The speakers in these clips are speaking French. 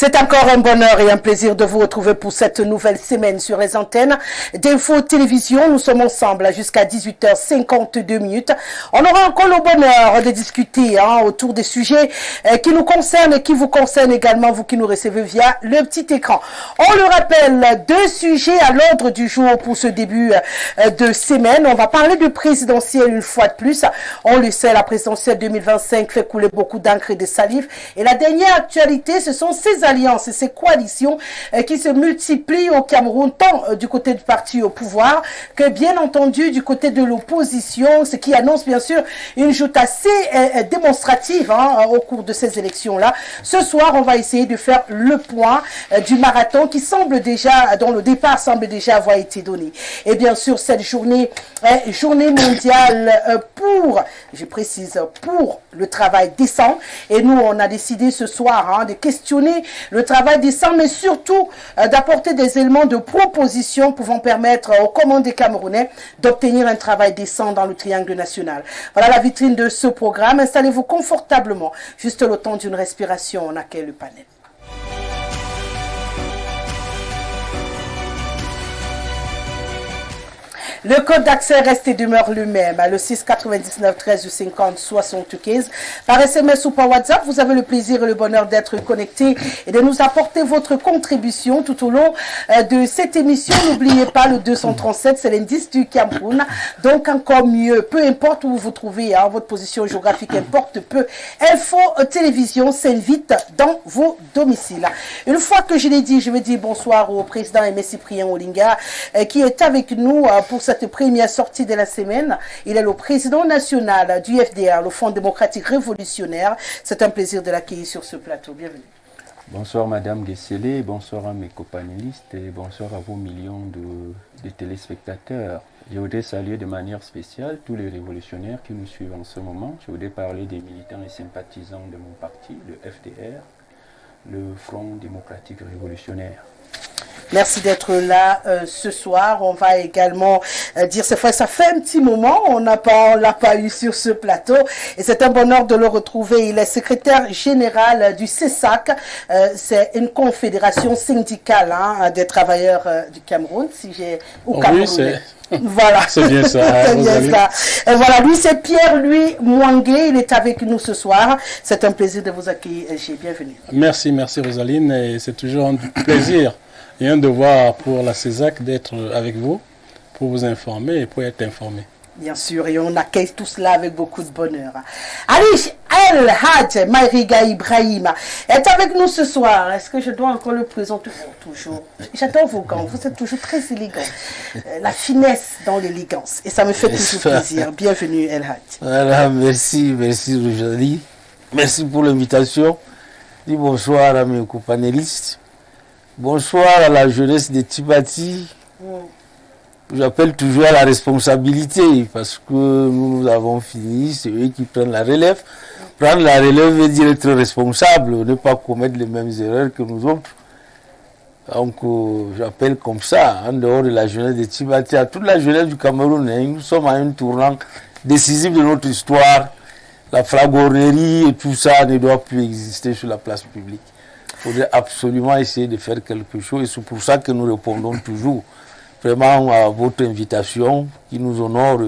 C'est encore un bonheur et un plaisir de vous retrouver pour cette nouvelle semaine sur les antennes d'Info Télévision. Nous sommes ensemble jusqu'à 18h52. On aura encore le bonheur de discuter autour des sujets qui nous concernent et qui vous concernent également, vous qui nous recevez via le petit écran. On le rappelle, 2 sujets à l'ordre du jour pour ce début de semaine. On va parler de présidentielle une fois de plus. On le sait, la présidentielle 2025 fait couler beaucoup d'encre et de salive. Et la dernière actualité, ce sont ces alliances et ces coalitions qui se multiplient au Cameroun, tant du côté du parti au pouvoir que bien entendu du côté de l'opposition, ce qui annonce bien sûr une joute assez démonstrative au cours de ces élections-là. Ce soir, on va essayer de faire le point du marathon qui semble déjà, dont le départ semble déjà avoir été donné. Et bien sûr, cette journée mondiale pour, je précise, pour le travail décent. Et nous, on a décidé ce soir de questionner le travail décent, mais surtout d'apporter des éléments de proposition pouvant permettre aux commandes des Camerounais d'obtenir un travail décent dans le triangle national. Voilà la vitrine de ce programme. Installez-vous confortablement. Juste le temps d'une respiration, on accueille le panel. Le code d'accès reste et demeure le même, le 6 99 13 50 75. Par SMS ou par WhatsApp, vous avez le plaisir et le bonheur d'être connecté et de nous apporter votre contribution tout au long de cette émission. N'oubliez pas, le 237, c'est l'indice du Cameroun. Donc encore mieux, peu importe où vous vous trouvez, votre position géographique importe peu. Info Télévision s'invite dans vos domiciles. Une fois que je l'ai dit, je vais dire bonsoir au président Aimé Cyprien Olinga qui est avec nous pour cette première sortie de la semaine. Il est le président national du FDR, le Front démocratique révolutionnaire. C'est un plaisir de l'accueillir sur ce plateau. Bienvenue. Bonsoir Madame Guesselé, bonsoir à mes copanélistes et bonsoir à vos millions de téléspectateurs. Je voudrais saluer de manière spéciale tous les révolutionnaires qui nous suivent en ce moment. Je voudrais parler des militants et sympathisants de mon parti, le FDR, le Front démocratique révolutionnaire. Merci d'être là ce soir. On va également dire cette fois, ça fait un petit moment, on l'a pas eu sur ce plateau et c'est un bonheur de le retrouver. Il est secrétaire général du CESAC, c'est une confédération syndicale des travailleurs du Cameroun, si j'ai ou Cameroun. Oui, voilà. C'est bien ça. C'est bien ça. Et voilà, lui c'est Pierre-Louis Mouangué, il est avec nous ce soir. C'est un plaisir de vous accueillir. Bienvenue. Merci Rosaline, et c'est toujours un plaisir et un devoir pour la CESAC d'être avec vous, pour vous informer et pour être informé. Bien sûr, et on accueille tout cela avec beaucoup de bonheur. Ali El Hadj Maïriga Ibrahim est avec nous ce soir. Est-ce que je dois encore le présenter? Toujours. J'adore vos gants, vous êtes toujours très élégant. La finesse dans l'élégance. Et ça me fait toujours plaisir. Bienvenue El Hadj. Voilà, merci Rosalie. Merci pour l'invitation. Dis bonsoir à mes copanélistes. Bonsoir à la jeunesse de Tibati. J'appelle toujours à la responsabilité parce que nous avons fini, c'est eux qui prennent la relève. Prendre la relève veut dire être responsable, ne pas commettre les mêmes erreurs que nous autres. Donc j'appelle comme ça, en dehors de la jeunesse de Tibati, à toute la jeunesse du Cameroun. Nous sommes à un tournant décisif de notre histoire. La flagornerie et tout ça ne doit plus exister sur la place publique. Il faudrait absolument essayer de faire quelque chose et c'est pour ça que nous répondons toujours vraiment à votre invitation qui nous honore.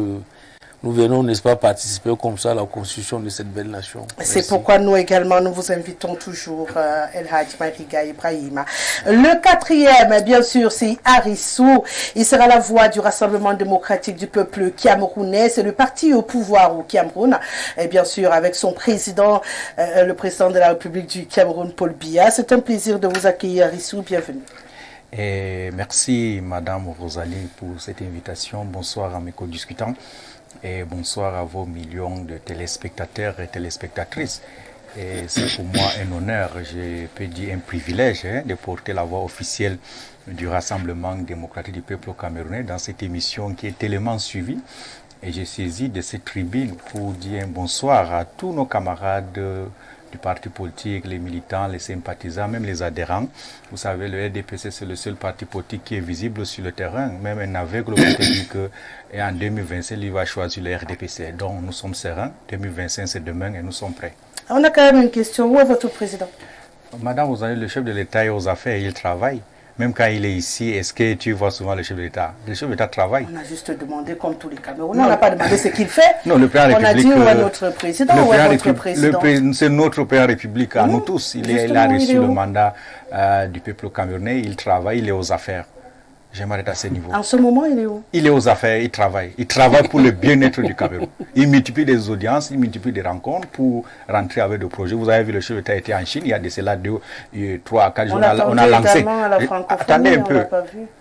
Nous venons, n'est-ce pas, participer comme ça à la construction de cette belle nation. C'est pourquoi nous également, nous vous invitons toujours, El Hadj Maïriga Ibrahim. Le 4e, bien sûr, c'est Arissou. Il sera la voix du Rassemblement démocratique du peuple camerounais. C'est le parti au pouvoir au Cameroun. Et bien sûr, avec son président, le président de la République du Cameroun, Paul Biya. C'est un plaisir de vous accueillir, Arissou. Bienvenue. Et merci, Madame Rosalie, pour cette invitation. Bonsoir à mes co-discutants. Et bonsoir à vos millions de téléspectateurs et téléspectatrices. Et c'est pour moi un honneur, je peux dire un privilège, de porter la voix officielle du Rassemblement démocratique du peuple camerounais dans cette émission qui est tellement suivie. Et j'ai saisi de cette tribune pour dire un bonsoir à tous nos camarades du parti politique, les militants, les sympathisants, même les adhérents. Vous savez, le RDPC, c'est le seul parti politique qui est visible sur le terrain. Même un aveugle peut dire qu'en 2025, il va choisir le RDPC. Donc, nous sommes sereins. 2025, c'est demain et nous sommes prêts. On a quand même une question. Où est votre président? Madame, vous avez le chef de l'État est aux affaires, il travaille. Même quand il est ici, est-ce que tu vois souvent le chef de l'État? Le chef de l'État travaille. On a juste demandé, comme tous les Camerounais, on n'a pas demandé ce qu'il fait. Non, le président on a dit où est notre président, où est votre président. C'est notre président République, à nous tous. Il a reçu le mandat du peuple camerounais, il travaille, il est aux affaires. J'aimerais être à ce niveau. En ce moment, il est où? Il est aux affaires, il travaille. Il travaille pour le bien-être du Cameroun. Il multiplie des audiences, il multiplie des rencontres pour rentrer avec des projets. Vous avez vu, le chef d'État était en Chine, il y a de cela 2, 3, 4 jours. On a lancé. Attendez un peu.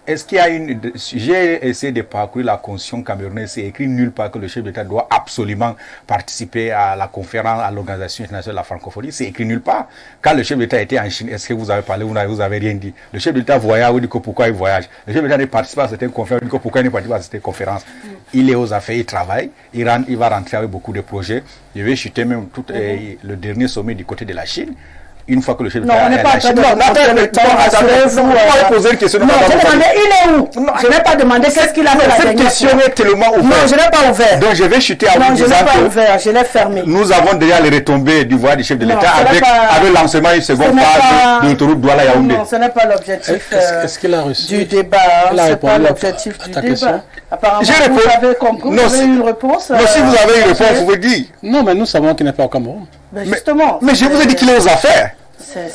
Est-ce qu'il y a une. J'ai essayé de parcourir la constitution camerounaise, c'est écrit nulle part que le chef d'État doit absolument participer à la conférence, à l'Organisation internationale de la francophonie. C'est écrit nulle part. Quand le chef d'État était en Chine, est-ce que vous avez parlé, vous avez rien dit? Le chef d'État voyage, vous dites pourquoi il voyage. Le chef d'État ne participe pas à certaines conférences, vous dites pourquoi il ne participe pas à certaines conférences. Il est aux affaires, il travaille, il va rentrer avec beaucoup de projets. Je vais chuter même le dernier sommet du côté de la Chine. Une fois que le chef d'État... Non, on n'est pas en train de attendez, poser une question. Non, j'ai demandé, il est où? Je n'ai pas demandé qu'est-ce qu'il a fait la Cette question est tellement ouverte. Non, je n'ai pas ouvert. Donc je vais chuter à vous non, disant je n'ai pas que ouvert, je l'ai fermé. Nous avons déjà les retombées du voyage du chef de l'État avec lancement une seconde phase de l'autoroute Douala-Yaoundé. Non, ce n'est pas l'objectif qu'il a reçu du débat. Ce n'est pas l'objectif du débat. Apparemment, vous avez compris, vous avez une réponse. Non, si vous avez une réponse, vous pouvez dire. Non, mais nous savons qu'il n'est pas au Cameroun. Justement. Mais je vous ai dit qu'il est aux affaires.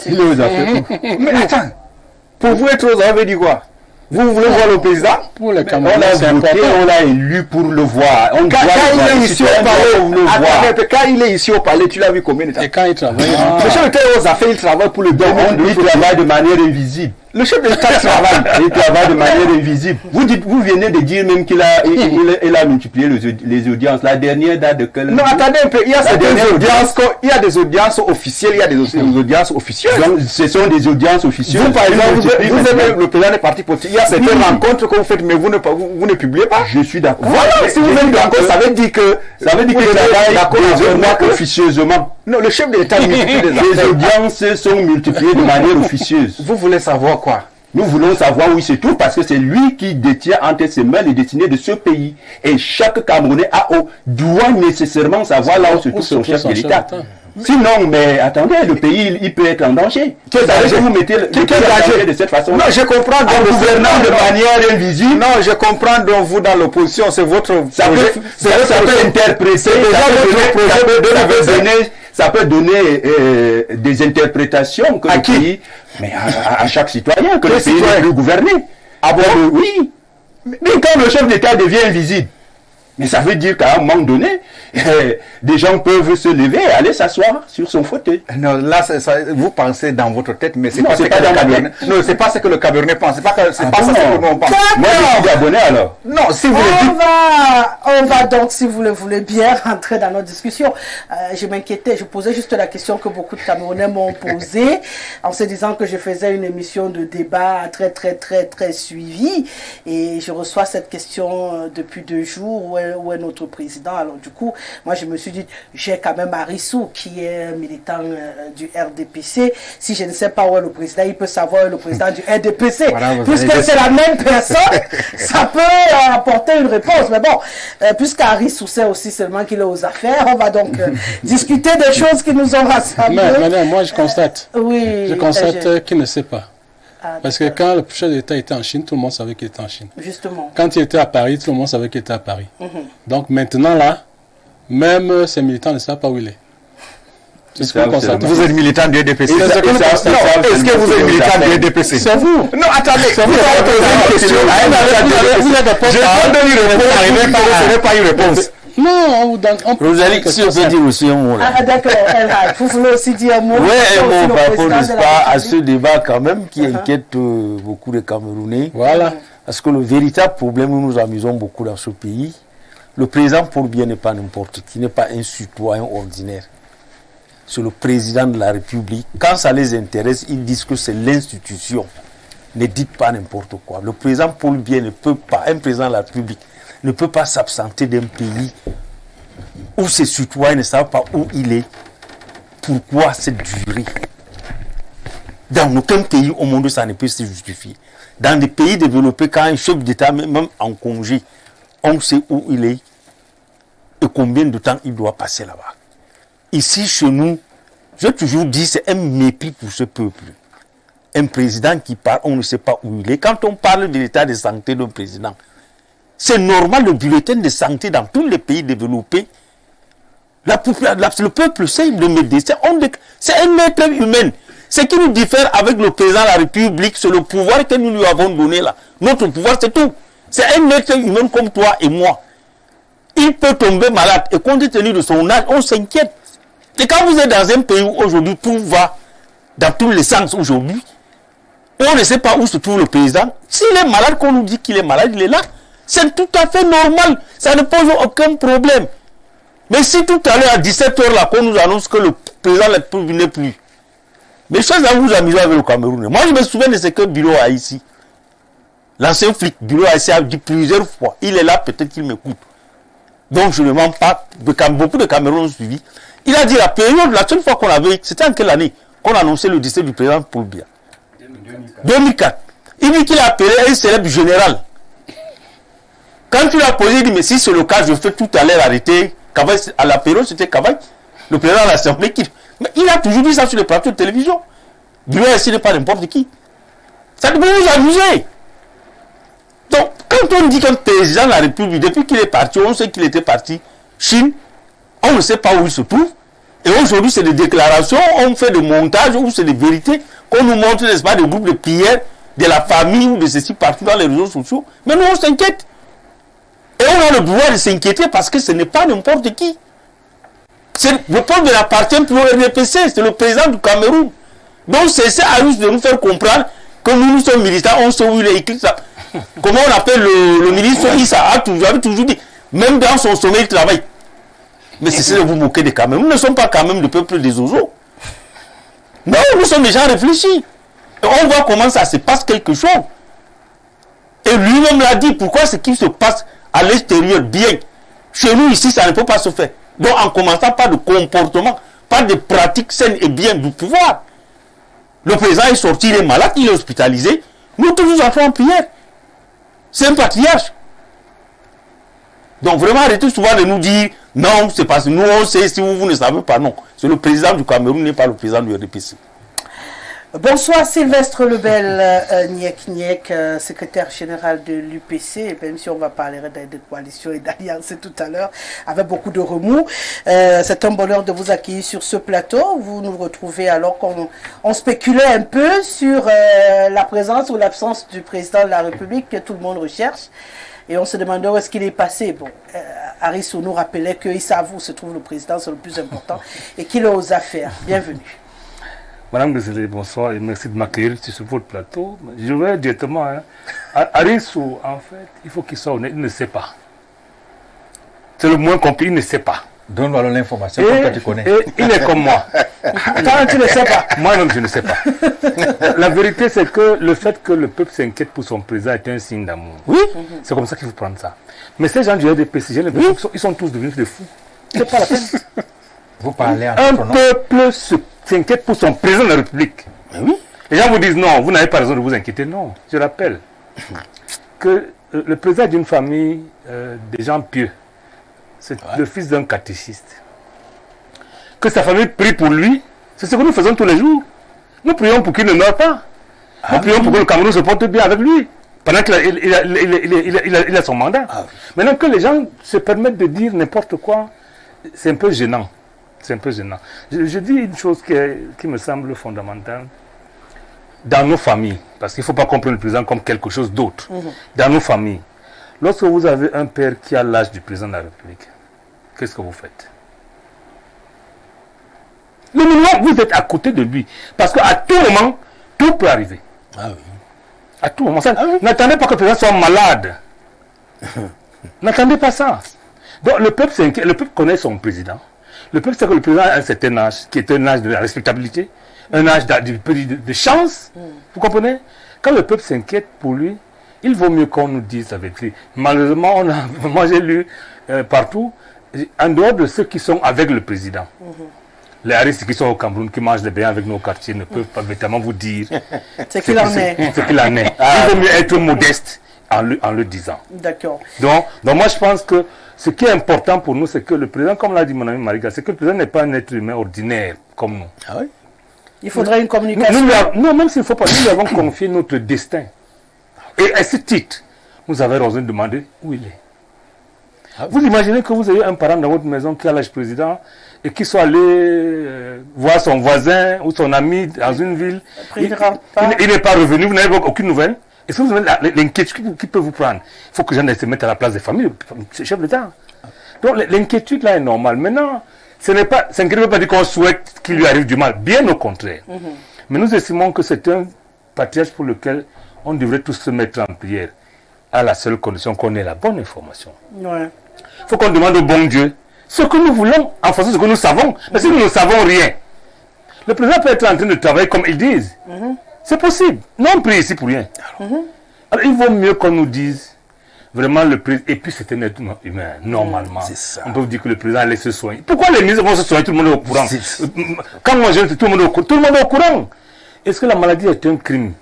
Il est aux affaires. Mais attends, pour vous être aux affaires, dit quoi? Vous voulez voir le président? Pour les Camerounais, on a voté, on l'a élu pour le voir. Quand il est ici au palais, quand il est ici au palais, tu l'as vu combien de temps? Et quand il travaille, le chef d'État est aux affaires, il travaille pour le bien. Il travaille de manière invisible. Le chef de l'État travaille. Il travaille de manière invisible. Vous venez de dire même qu'il a multiplié les audiences. La dernière date de quelle? Non, attendez un peu. Il y a des audiences officielles, il y a des audiences officielles. Donc, ce sont des audiences officielles. Vous, par exemple, vous êtes le président des partis politiques. Il y a certaines rencontres que vous faites, mais vous ne publiez pas. Je suis d'accord. Voilà, si vous êtes d'accord, ça veut dire que travaille officieusement. Non, le chef de l'État multiplie des Les audiences sont multipliées de manière officieuse. Vous voulez savoir quoi? Nous voulons savoir où il se trouve parce que c'est lui qui détient entre ses mains les destinées de ce pays. Et chaque Camerounais doit nécessairement savoir là où se trouve son chef de l'État. Sinon, mais attendez, le pays, il peut être en danger. Vous mettez le pays en danger de cette façon. Non, je comprends. En gouvernant de manière invisible. Non, je comprends. Donc vous, dans l'opposition, c'est votre projet. Ça peut interpréter. Ça peut donner des interprétations que le pays, mais à chaque citoyen, que le pays ne peut gouverner. Ah bon, oui. Mais quand le chef d'État devient invisible, mais ça veut dire qu'à un moment donné, des gens peuvent se lever et aller s'asseoir sur son fauteuil. Non, là, vous pensez dans votre tête, mais c'est pas ce que le Camerounais. Non, c'est pas ce que le Camerounais pense. C'est pas ça que nous on pense. Moi, je suis abonné alors. Non, si vous on va donc, si vous le voulez bien, rentrer dans notre discussion. Je m'inquiétais, je posais juste la question que beaucoup de Camerounais m'ont posée, en se disant que je faisais une émission de débat très, très, très, très suivie. Et je reçois cette question depuis 2 jours, où est notre président? Alors du coup, moi je me suis dit, j'ai quand même Arissou qui est militant du RDPC. Si je ne sais pas où est le président, il peut savoir où est le président du RDPC. Voilà, puisque c'est la même personne, ça peut apporter une réponse. Mais bon, puisqu'Arissou sait aussi seulement qu'il est aux affaires, on va donc discuter des choses qui nous ont rassemblés. Mais moi je constate. Oui. Je constate qu'il ne sait pas. Parce que quand le chef d'État était en Chine, tout le monde savait qu'il était en Chine. Justement. Quand il était à Paris, tout le monde savait qu'il était à Paris. Donc maintenant là, même ses militants ne savent pas où il est. C'est ce qu'on constate. Vous êtes militant du RDPC. Est-ce que vous êtes militant du RDPC? C'est vous. Non, attendez. Vous avez posé une question. Je donne une réponse. Ce n'est pas une réponse. Non, on vous donne. Rosalie, si on peut dire aussi un mot là. Ah d'accord, vous voulez aussi dire un mot? Oui, un mot par rapport, n'est-ce pas, à ce débat quand même qui inquiète beaucoup de Camerounais. Voilà. Parce que le véritable problème, nous nous amusons beaucoup dans ce pays. Le président Paul Biya n'est pas n'importe qui, n'est pas un citoyen ordinaire. C'est le président de la République. Quand ça les intéresse, ils disent que c'est l'institution. Ne dites pas n'importe quoi. Le président Paul Biya ne peut pas, un président de la République, ne peut pas s'absenter d'un pays où ses citoyens ne savent pas où il est. Pourquoi cette durée? Dans aucun pays au monde, ça ne peut se justifier. Dans des pays développés, quand un chef d'État, même en congé, on sait où il est et combien de temps il doit passer là-bas. Ici, chez nous, J'ai toujours dit, c'est un mépris pour ce peuple. Un président qui parle, on ne sait pas où il est. Quand on parle de l'état de santé d'un président, c'est normal, le bulletin de santé dans tous les pays développés. Le peuple sait, le médecin, c'est un être humain. Ce qui nous diffère avec le président de la République, c'est le pouvoir que nous lui avons donné là. Notre pouvoir, c'est tout. C'est un être humain comme toi et moi. Il peut tomber malade et compte tenu de son âge, on s'inquiète. Et quand vous êtes dans un pays où aujourd'hui tout va dans tous les sens aujourd'hui, et on ne sait pas où se trouve le président, s'il est malade, qu'on nous dit qu'il est malade, il est là. C'est tout à fait normal. Ça ne pose aucun problème. Mais si tout à l'heure à 17h là, qu'on nous annonce que le président n'est plus, mais chose à vous amuser avec le Cameroun. Moi je me souviens de ce que Bilo a ici. L'ancien flic, Bilo a ici, a dit plusieurs fois, il est là, peut-être qu'il m'écoute. Donc je ne mens pas, beaucoup de Cameroun ont suivi. Il a dit la période, la seule fois qu'on avait, c'était en quelle année qu'on a annoncé le décès du président Paul Biya? 2004. Il dit qu'il a appelé un célèbre général. Quand tu l'as posé, il dit, mais si c'est le cas, je fais tout à l'heure arrêter. À la période, c'était Kavaï, le président de l'Assemblée. Mais il a toujours dit ça sur les plateaux de télévision. Bilo ici n'est pas n'importe qui. Ça peut vous amuser. Donc, quand on dit qu'un président de la République, depuis qu'il est parti, on sait qu'il était parti, Chine, on ne sait pas où il se trouve. Et aujourd'hui, c'est des déclarations, on fait des montages, ou c'est des vérités, qu'on nous montre, n'est-ce pas, des groupes de prières, de la famille ou de ceci partout dans les réseaux sociaux. Mais nous, on s'inquiète. Et on a le pouvoir de s'inquiéter parce que ce n'est pas n'importe qui. Le peuple appartient pour le RDPC, c'est le président du Cameroun. Donc c'est à lui de nous faire comprendre que nous sommes militants, on sait où il est écrit ça. Comment on appelle le ministre Issa a toujours dit, même dans son sommeil, il travaille. Mais c'est de vous moquer des Cameroun. Nous ne sommes pas quand même le peuple des oiseaux. Non, nous sommes des gens réfléchis. Et on voit comment ça se passe quelque chose. Et lui-même l'a dit, pourquoi ce qui se passe à l'extérieur bien. Chez nous, ici, ça ne peut pas se faire. Donc, en commençant par de comportement, par de pratiques saines et bien du pouvoir. Le président est sorti, il est malade, il est hospitalisé. Nous, tous nous entrons en prière. C'est un patriarche. Donc, vraiment, arrêtez souvent de nous dire, non, c'est parce que nous, on sait, si vous ne savez pas, non. C'est le président du Cameroun, n'est pas le président du RDPC. Bonsoir Sylvestre Lebel, Niek, secrétaire général de l'UPC, même si on va parler de coalition et d'alliance tout à l'heure, avec beaucoup de remous. C'est un bonheur de vous accueillir sur ce plateau. Vous nous retrouvez alors qu'on spéculait un peu sur la présence ou l'absence du président de la République que tout le monde recherche. Et on se demandait où est-ce qu'il est passé. Bon, Harissou nous rappelait que Issa Avou se trouve le président, c'est le plus important, et qu'il est aux affaires. Bienvenue. Madame Gessele, bonsoir et merci de m'accueillir sur votre plateau. Je vais directement. Harissou, en fait, il faut qu'il soit honnête, il ne sait pas. C'est le moins compris, il ne sait pas. Donne-moi l'information, comme toi tu connais. Et il est comme moi. Quand tu ne sais pas. Moi-même, je ne sais pas. La vérité, c'est que le fait que le peuple s'inquiète pour son président est un signe d'amour. Oui. C'est comme ça qu'il faut prendre ça. Mais ces gens du RDPC, ils sont tous devenus des fous. C'est pas la peine. Vous parlez un peuple s'inquiète pour son président de la République. Oui. Les gens vous disent non, vous n'avez pas raison de vous inquiéter. Non, je rappelle que le président d'une famille des gens pieux, c'est le fils d'un catéchiste. Que sa famille prie pour lui, c'est ce que nous faisons tous les jours. Nous prions pour qu'il ne meure pas. Nous prions pour que le Cameroun se porte bien avec lui, pendant qu'il a son mandat. Maintenant que les gens se permettent de dire n'importe quoi, c'est un peu gênant. C'est un peu gênant. Je dis une chose qui me semble fondamentale. Dans nos familles, parce qu'il ne faut pas comprendre le président comme quelque chose d'autre. Dans nos familles, lorsque vous avez un père qui a l'âge du président de la République, qu'est-ce que vous faites? Le minimum, vous êtes à côté de lui. Parce qu'à tout moment, tout peut arriver. Ah oui. À tout moment. N'attendez pas que le président soit malade. N'attendez pas ça. Donc le peuple connaît son président. Le peuple sait que le président a un certain âge, qui est un âge de la respectabilité, un âge de chance. Vous comprenez? Quand le peuple s'inquiète pour lui, il vaut mieux qu'on nous dise la vérité. Malheureusement, moi j'ai lu partout, en dehors de ceux qui sont avec le président, les Haristes qui sont au Cameroun, qui mangent les biens avec nos quartiers, ne peuvent pas véritablement vous dire ce qu'il en est. Ce qu'il en est. Il vaut mieux être modeste. en le disant. D'accord. Donc moi je pense que ce qui est important pour nous, c'est que le président, comme l'a dit mon ami Mariga, c'est que le président n'est pas un être humain ordinaire comme nous. Ah oui? Il faudrait une communication. Non, même s'il ne faut pas, nous lui avons confié notre destin. Et à ce titre, vous avez raison de demander où il est. Vous imaginez que vous ayez un parent dans votre maison qui a l'âge président et qui soit allé voir son voisin ou son ami dans une ville. Il n'est pas revenu, vous n'avez aucune nouvelle. Est-ce que vous avez l'inquiétude qui peut vous prendre? Il faut que les gens se mettent à la place des familles, c'est chef d'État. Donc l'inquiétude là est normale. Maintenant, ça ne veut pas dire qu'on souhaite qu'il lui arrive du mal, bien au contraire. Mais nous estimons que c'est un patriarche pour lequel on devrait tous se mettre en prière, à la seule condition qu'on ait la bonne information. Ouais. Il faut qu'on demande au bon Dieu ce que nous voulons en fonction de ce que nous savons. Mais si nous ne savons rien, le président peut être en train de travailler comme ils disent. C'est possible. Nous on prie ici pour rien. Alors il vaut mieux qu'on nous dise vraiment le président. Et puis c'est un être humain, normalement. On peut vous dire que le président allait se soigner. Pourquoi les ministres vont se soigner? Tout le monde est au courant. Quand moi je dis tout le monde est au courant. Tout le monde est au courant. Est-ce que la maladie est un crime?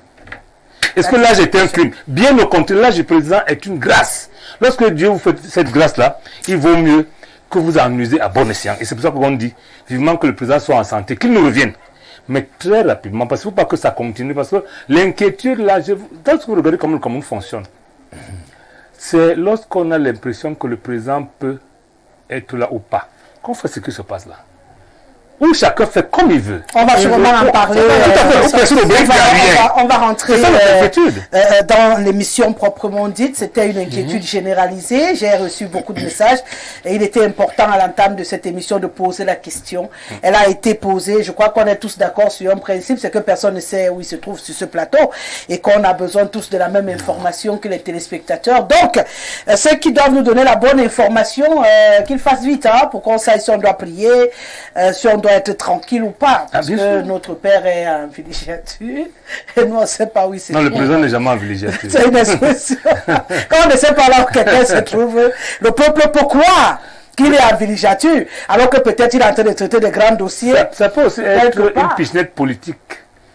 Est-ce que l'âge est un crime? Bien au contraire, l'âge du président est une grâce. Lorsque Dieu vous fait cette grâce-là, il vaut mieux que vous en usez à bon escient. Et c'est pour ça qu'on dit vivement que le président soit en santé, qu'il nous revienne. Mais très rapidement, parce qu'il ne faut pas que ça continue, parce que l'inquiétude, là, lorsque vous regardez comment le monde fonctionne, c'est lorsqu'on a l'impression que le président peut être là ou pas, qu'on fait ce qui se passe là. Où chacun fait comme il veut. On va sûrement en parler. On va rentrer dans l'émission proprement dite. C'était une inquiétude généralisée. J'ai reçu beaucoup de messages et il était important à l'entame de cette émission de poser la question. Elle a été posée. Je crois qu'on est tous d'accord sur un principe, c'est que personne ne sait où il se trouve sur ce plateau et qu'on a besoin tous de la même information que les téléspectateurs. Donc, ceux qui doivent nous donner la bonne information, qu'ils fassent vite, hein, pour qu'on sache si on doit prier, si on doit être tranquille ou pas, parce que notre père est en villégiature et nous on ne sait pas où il se trouve. Non, le président n'est jamais en villégiature. C'est une expression. Quand on ne sait pas là où quelqu'un se trouve, le peuple peut croire qu'il est en villégiature, alors que peut-être il est en train de traiter de grands dossiers. Ça peut aussi être une pichenette politique.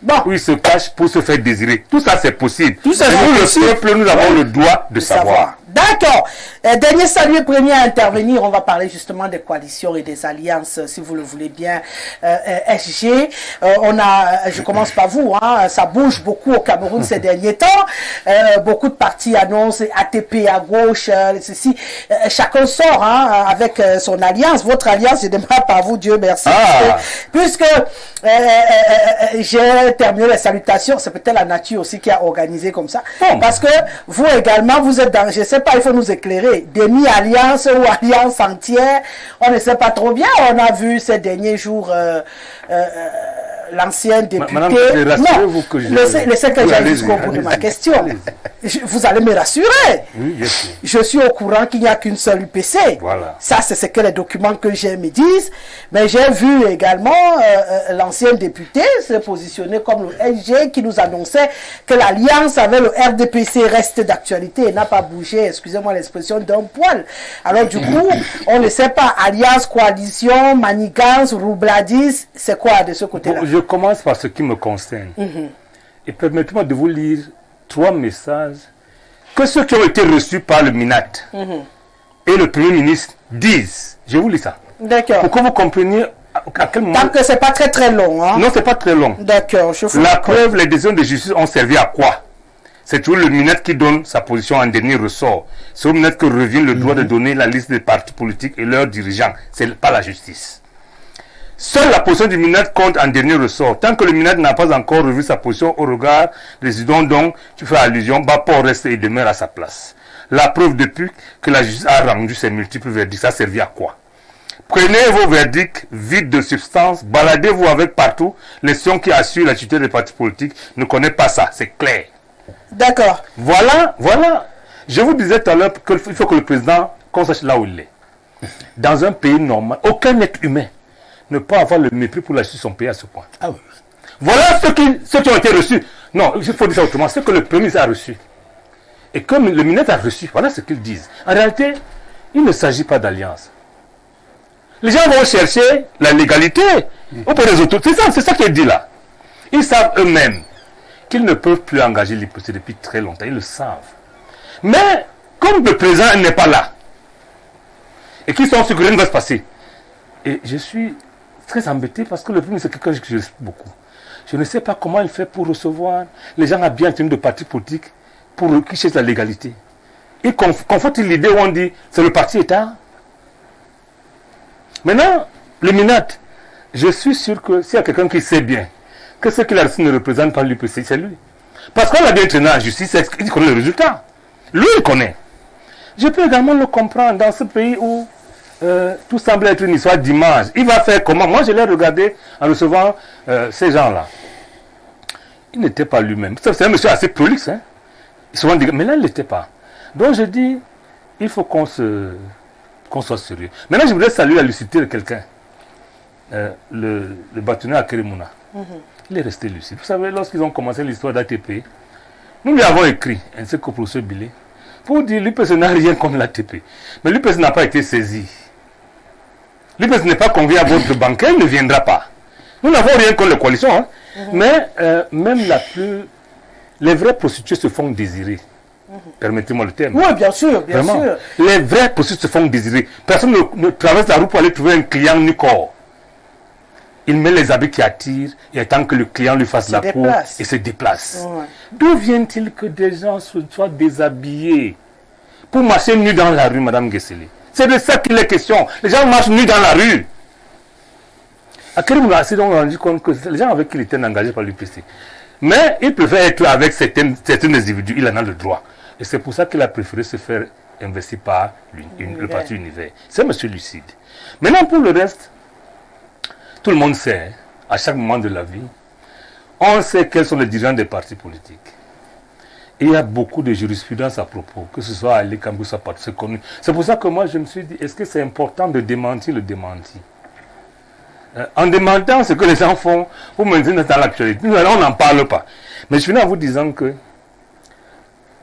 Bon. Où il se cache pour se faire désirer. Tout ça, c'est possible. Tout ça, nous, le peuple, nous avons le droit de savoir. D'accord. Dernier salut, premier à intervenir. On va parler justement des coalitions et des alliances, si vous le voulez bien. SG, je commence par vous, hein, ça bouge beaucoup au Cameroun ces derniers temps. Beaucoup de partis annoncent ATP à gauche, ceci. Chacun sort hein, avec son alliance. Votre alliance, je démarre par vous, Dieu merci. Puisque j'ai terminé les salutations, c'est peut-être la nature aussi qui a organisé comme ça. Parce que vous également, vous êtes dans, je sais pas, il faut nous éclairer, demi-alliance ou alliance entière, on ne sait pas trop bien. On a vu ces derniers jours l'ancien député. Madame, rassurez-vous que laissez que j'aille jusqu'au bout de ma question. Vous allez me rassurer. Oui, bien sûr. Je suis au courant qu'il n'y a qu'une seule UPC. Voilà. Ça, c'est ce que les documents que j'ai me disent. Mais j'ai vu également l'ancien député se positionner comme le SG qui nous annonçait que l'alliance avec le RDPC reste d'actualité et n'a pas bougé, excusez-moi l'expression, d'un poil. Alors du coup, on ne sait pas, alliance, coalition, manigance, roubladis, c'est quoi de ce côté-là? Je commence par ce qui me concerne. Et permettez-moi de vous lire 3 messages que ceux qui ont été reçus par le MINAT et le Premier ministre disent. Je vous lis ça. D'accord. Pour que vous compreniez à quel moment... Tant que c'est pas très long. Hein? Non, c'est pas très long. D'accord. La preuve, les décisions de justice ont servi à quoi? C'est toujours le MINAT qui donne sa position en dernier ressort. C'est au MINAT que revient le droit de donner la liste des partis politiques et leurs dirigeants. C'est pas la justice. Seule la position du MINAT compte en dernier ressort. Tant que le MINAT n'a pas encore revu sa position au regard des décisions dont tu fais allusion, Bapor reste et demeure à sa place. La preuve depuis que la justice a rendu ses multiples verdicts, ça a servi à quoi? Prenez vos verdicts vides de substance, baladez-vous avec partout. L'institution qui assure la tutelle des partis politiques ne connaît pas ça, c'est clair. D'accord. Voilà. Je vous disais tout à l'heure qu'il faut que le président, qu'on sache là où il est. Dans un pays normal, aucun être humain ne peut avoir le mépris pour la justice de son pays à ce point. Ah oui. Voilà ceux qui ont été reçus. Non, il faut dire ça autrement. Ce que le Premier ministre a reçu. Et comme le ministre a reçu, voilà ce qu'ils disent. En réalité, il ne s'agit pas d'alliance. Les gens vont chercher la légalité auprès des autorités. C'est ça qui est dit là. Ils savent eux-mêmes qu'ils ne peuvent plus engager l'hypothèse depuis très longtemps. Ils le savent. Mais, comme le président n'est pas là, et qu'ils sont sûrs que rien ne va se passer, et je suis très embêté parce que le premier, c'est quelqu'un que je respecte beaucoup. Je ne sais pas comment il fait pour recevoir les gens à bien tenir de partis politiques pour qui cherchent la légalité. Il conforte l'idée où on dit c'est le parti État. Maintenant, le MINAT, je suis sûr que s'il y a quelqu'un qui sait bien que ce qu'il a reçu ne représente pas l'UPC, c'est lui. Parce qu'on l'a bien traîné en justice, il connaît le résultat. Lui, il connaît. Je peux également le comprendre dans ce pays où tout semble être une histoire d'image. Il va faire comment? Moi, je l'ai regardé en recevant ces gens-là. Il n'était pas lui-même. C'est un monsieur assez prolixe. Hein? Souvent, mais là, il n'était pas. Donc, je dis, il faut qu'on soit sérieux. Maintenant, je voudrais saluer la lucidité de quelqu'un. Le bâtonnier à Kérémouna. Il est resté lucide. Vous savez, lorsqu'ils ont commencé l'histoire d'ATP, nous lui avons écrit, ainsi que pour ce billet, pour dire l'UPC n'a rien contre l'ATP. Mais l'UPC n'a pas été saisi. L'UPC n'est pas convié à votre banquier, il ne viendra pas. Nous n'avons rien contre la coalition. Hein. Mais même les vrais prostituées se font désirer. Permettez-moi le terme. Oui, bien sûr, bien Vraiment. sûr. Les vrais prostituées se font désirer. Personne ne traverse la rue pour aller trouver un client nu corps. Il met les habits qui attirent et attend que le client lui fasse la peau et se déplace. Ouais. D'où vient-il que des gens soient déshabillés pour marcher nus dans la rue, Madame Guesseli? C'est de ça qu'il est question. Les gens marchent nus dans la rue. À quel moment on s'est rendu compte que les gens avec qui il était engagé par l'UPC. Mais il préfère être avec certains individus, il en a le droit. Et c'est pour ça qu'il a préféré se faire investir par le parti Univers. C'est monsieur lucide. Maintenant, pour le reste, tout le monde sait, à chaque moment de la vie, on sait quels sont les dirigeants des partis politiques. Et il y a beaucoup de jurisprudence à propos, que ce soit à l'Écambou, soit parti, c'est connu. C'est pour ça que moi, je me suis dit, est-ce que c'est important de démentir le démenti? En démentant ce que les gens font pour maintenir dans l'actualité. Nous, on n'en parle pas. Mais je finis en vous disant que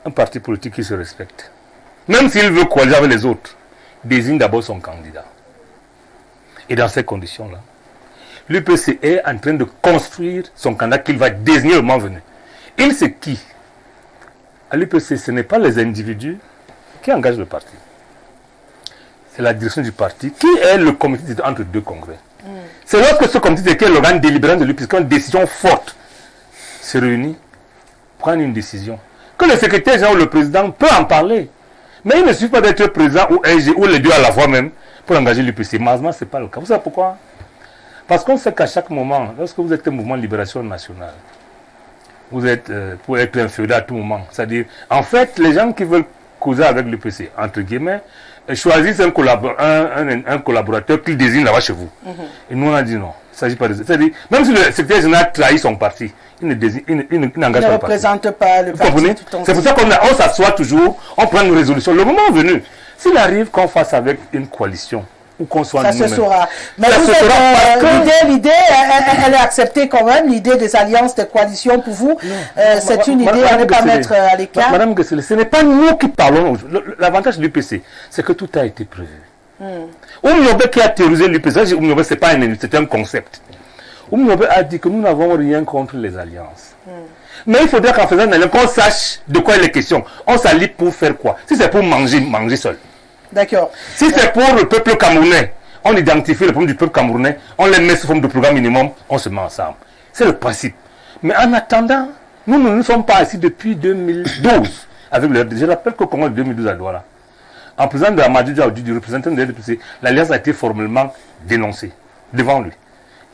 un parti politique qui se respecte, même s'il veut coaliser avec les autres, désigne d'abord son candidat. Et dans ces conditions-là, l'UPC est en train de construire son candidat qu'il va désigner le moment venu. Il sait qui? À l'UPC, ce n'est pas les individus qui engagent le parti. C'est la direction du parti qui est le comité entre deux congrès. C'est lorsque ce comité qui est l'organe délibérant de l'UPC, qui a une décision forte, se réunit, prendre une décision. Que le secrétaire général ou le président peut en parler. Mais il ne suffit pas d'être président ou AG ou les deux à la fois même pour engager l'UPC. Malheureusement, ce n'est pas le cas. Vous savez pourquoi? Parce qu'on sait qu'à chaque moment, lorsque vous êtes un mouvement de libération nationale, vous êtes pour être inféodé à tout moment. C'est-à-dire, en fait, les gens qui veulent causer avec l'UPC, entre guillemets, choisissent un collaborateur qu'ils désignent là-bas chez vous. Et nous, on a dit non. Il ne s'agit pas de ça. C'est-à-dire, même si le secrétaire général trahit son parti, il n'engage pas le parti. Représente pas le parti. Vous comprenez? C'est pour ça qu'on s'assoit toujours, on prend une résolution. Le moment venu, s'il arrive qu'on fasse avec une coalition, ou qu'on soit ça se saura. Mais vous l'idée, elle est acceptée quand même, l'idée des alliances, des coalitions pour vous. C'est une idée à ne pas mettre à l'écart. Madame Guesseli, ce n'est pas nous qui parlons. L'avantage de l'UPC, c'est que tout a été prévu. Oumiobe qui a théorisé l'UPC, Oumiobe, ce n'est pas c'est un concept. Oumiobe a dit que nous n'avons rien contre les alliances. Mais il faudrait qu'en faisant une alliance, qu'on sache de quoi il est question. On s'allie pour faire quoi? Si c'est pour manger, manger seul. D'accord. Si c'est pour le peuple camerounais, on identifie le problème du peuple camerounais, on les met sous forme de programme minimum, on se met ensemble. C'est le principe. Mais en attendant, nous ne sommes pas assis depuis 2012 avec le RDC. Je rappelle qu'au Congrès de 2012 à Douala, en présence de Amadou Diaoudi, du représentant de l'RDC, l'alliance a été formellement dénoncée devant lui.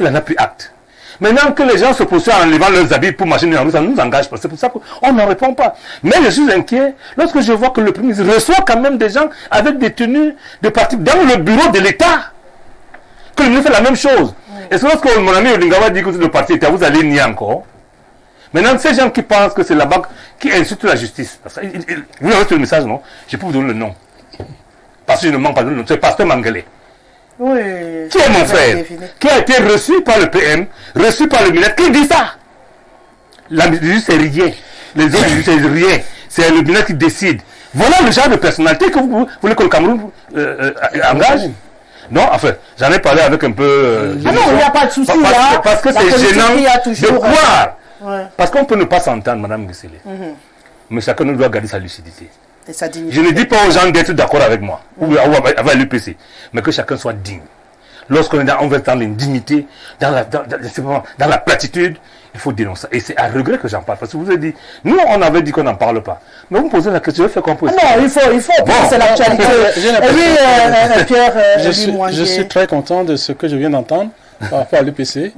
Il en a pris acte. Maintenant que les gens se poursuivent en enlevant leurs habits pour marcher dans la rue, ça ne nous engage pas. C'est pour ça qu'on n'en répond pas. Mais je suis inquiet lorsque je vois que le Premier ministre reçoit quand même des gens avec des tenues de parti dans le bureau de l'État. Que le ministre fait la même chose. Et c'est lorsque mon ami Olingawa dit que c'est le parti État, vous allez nier encore. Maintenant, ces gens qui pensent que c'est la banque qui insulte la justice. Vous avez reçu le message, non? Je peux vous donner le nom. Parce que je ne manque pas de nom. C'est Pasteur Mangele. Oui, qui est mon frère, qui a été reçu par le PM, reçu par le ministre, qui dit ça? La ministre, c'est rien. Les autres disent c'est rien. C'est le ministre qui décide. Voilà le genre de personnalité que vous voulez que le Cameroun engage. Non, enfin, j'en ai parlé avec un peu... ah non, il n'y a pas de souci là. Parce que c'est gênant de croire. Ouais. Parce qu'on peut ne pas s'entendre, Madame Guesseli. Mais chacun nous doit garder sa lucidité. Et sa dignité. Je ne dis pas aux gens d'être d'accord avec moi, ou avec l'UPC, mais que chacun soit digne. Lorsqu'on est on veut dans l'indignité, dans la platitude, il faut dénoncer. Et c'est à regret que j'en parle. Parce que vous avez dit, nous, on avait dit qu'on n'en parle pas. Mais vous me posez la question, je fais qu'on peut. Non, il faut, parce que c'est l'actualité. Pierre, je suis très content de ce que je viens d'entendre par rapport à l'UPC.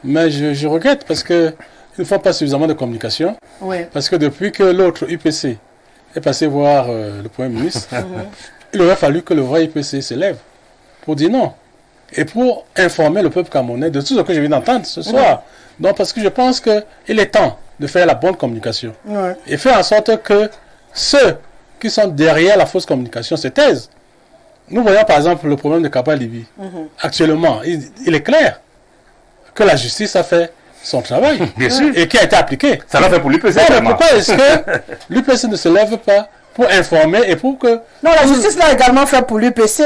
Mais je regrette parce qu'ils ne font pas suffisamment de communication. Oui. Parce que depuis que l'autre UPC est passé voir le Premier ministre, il aurait fallu que le vrai UPC se lève pour dire non. Et pour informer le peuple camerounais de tout ce que je viens d'entendre ce soir. Donc, parce que je pense qu'il est temps de faire la bonne communication. Et faire en sorte que ceux qui sont derrière la fausse communication se taisent. Nous voyons par exemple le problème de Kaba Libye. Actuellement, il est clair que la justice a fait son travail. Bien sûr. Et qui a été appliqué. Ça l'a fait pour l'UPC. Pourquoi est-ce que l'UPC ne se lève pas pour informer et pour que... Non, la justice l'a également fait pour l'UPC.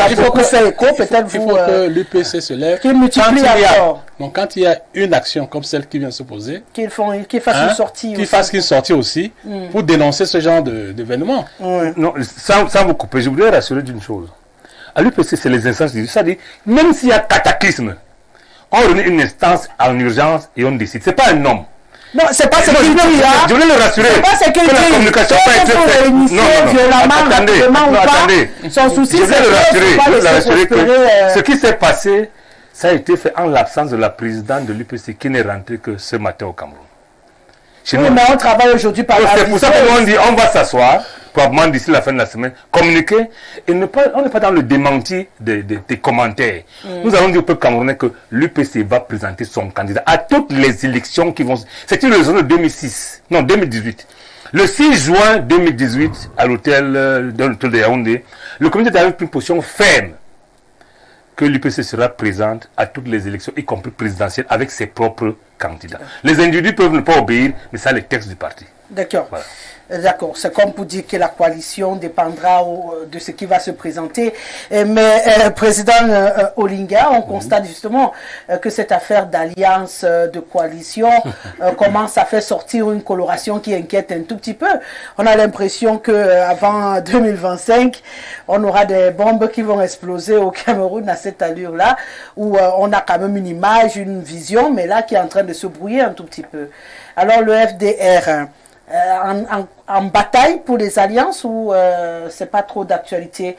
Il faut que fait écho, peut-être il faut que l'UPC se lève. Qu'il multiplie encore. Donc quand il y a une action comme celle qui vient de se poser, qu'il fasse une sortie. Qu'il fasse une sortie aussi pour dénoncer ce genre d'événements. Non, sans vous couper, je voudrais rassurer d'une chose. À l'UPC, c'est les instances du... C'est-à-dire, même s'il y a cataclysme, on réunit une instance en urgence et on décide. C'est pas un homme. Non, c'est pas ce qu'il dit là. Je voulais le rassurer. C'est pas ce qu'il dit. La communication pas été faite. Non, attendez. Son souci, je voulais le rassurer que ce ce qui s'est passé, ça a été fait en l'absence de la présidente de l'UPC qui n'est rentrée que ce matin au Cameroun. Oui, mais on travaille aujourd'hui par la C'est pour ça qu'on dit on va s'asseoir, probablement d'ici la fin de la semaine, communiquer, et on n'est pas dans le démenti des commentaires. Nous allons dire au peuple camerounais que l'UPC va présenter son candidat à toutes les élections qui vont... C'est une raison de 2018. Le 6 juin 2018, à l'hôtel de Yaoundé, le comité avait pris une position ferme que l'UPC sera présente à toutes les élections, y compris présidentielles, avec ses propres candidats. Les individus peuvent ne pas obéir, mais ça, les textes du parti. D'accord. Voilà. D'accord, c'est comme pour dire que la coalition dépendra de ce qui va se présenter. Mais Président Olinga, on constate justement que cette affaire d'alliance, de coalition, commence à faire sortir une coloration qui inquiète un tout petit peu. On a l'impression qu'avant 2025, on aura des bombes qui vont exploser au Cameroun à cette allure-là, où on a quand même une image, une vision, mais là qui est en train de se brouiller un tout petit peu. Alors le FDR... en bataille pour les alliances ou c'est pas trop d'actualité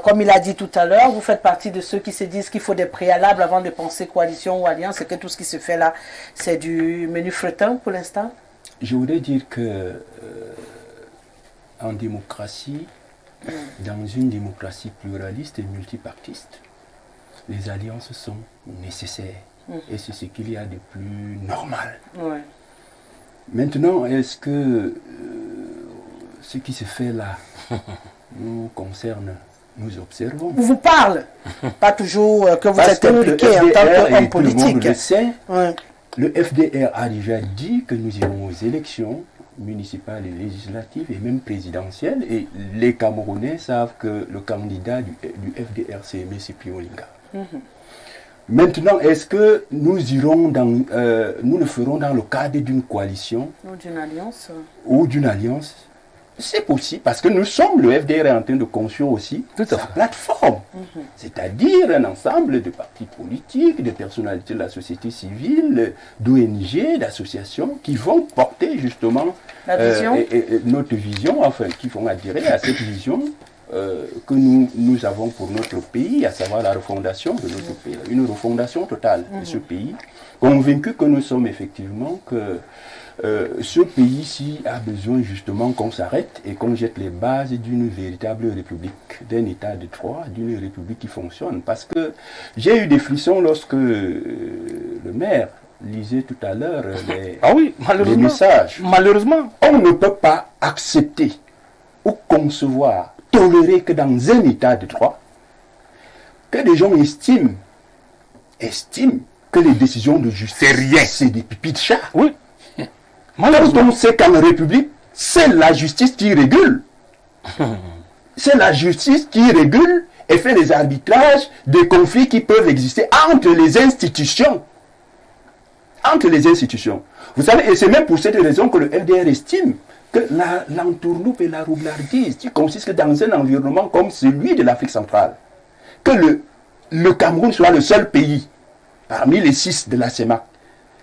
comme il a dit tout à l'heure, vous faites partie de ceux qui se disent qu'il faut des préalables avant de penser coalition ou alliance et que tout ce qui se fait là c'est du menu fretin pour l'instant? Je voudrais dire que en démocratie, dans une démocratie pluraliste et multipartiste, les alliances sont nécessaires et c'est ce qu'il y a de plus normal. Ouais. Maintenant, est-ce que ce qui se fait là nous concerne, nous observons? Vous parle, pas toujours que vous êtes impliqué en tant qu'homme politique. Tout le monde le sait. Le FDR a déjà dit que nous irons aux élections municipales et législatives et même présidentielles. Et les Camerounais savent que le candidat du FDR, c'est M. Olinga. Maintenant, est-ce que nous irons nous le ferons dans le cadre d'une coalition ou d'une alliance? C'est possible, parce que nous sommes, le FDR est en train de construire aussi sa plateforme. C'est-à-dire un ensemble de partis politiques, de personnalités de la société civile, d'ONG, d'associations qui vont porter justement notre vision, enfin, qui vont adhérer à cette vision que nous avons pour notre pays, à savoir la refondation de notre pays, une refondation totale de ce pays, convaincu que nous sommes effectivement que ce pays-ci a besoin justement qu'on s'arrête et qu'on jette les bases d'une véritable république, d'un état de droit, d'une république qui fonctionne. Parce que j'ai eu des frissons lorsque le maire lisait tout à l'heure les messages. Malheureusement, on ne peut pas accepter ou concevoir, tolérer que dans un état de droit, que des gens estiment que les décisions de justice, c'est des pipis de chat. Oui. Quand on sait qu'en République, c'est la justice qui régule. C'est la justice qui régule et fait les arbitrages des conflits qui peuvent exister entre les institutions. Entre les institutions. Vous savez, et c'est même pour cette raison que le FDR estime que l'entourloupe et la roublardise qui consiste dans un environnement comme celui de l'Afrique centrale, que le Cameroun soit le seul pays parmi les 6 de la CEMAC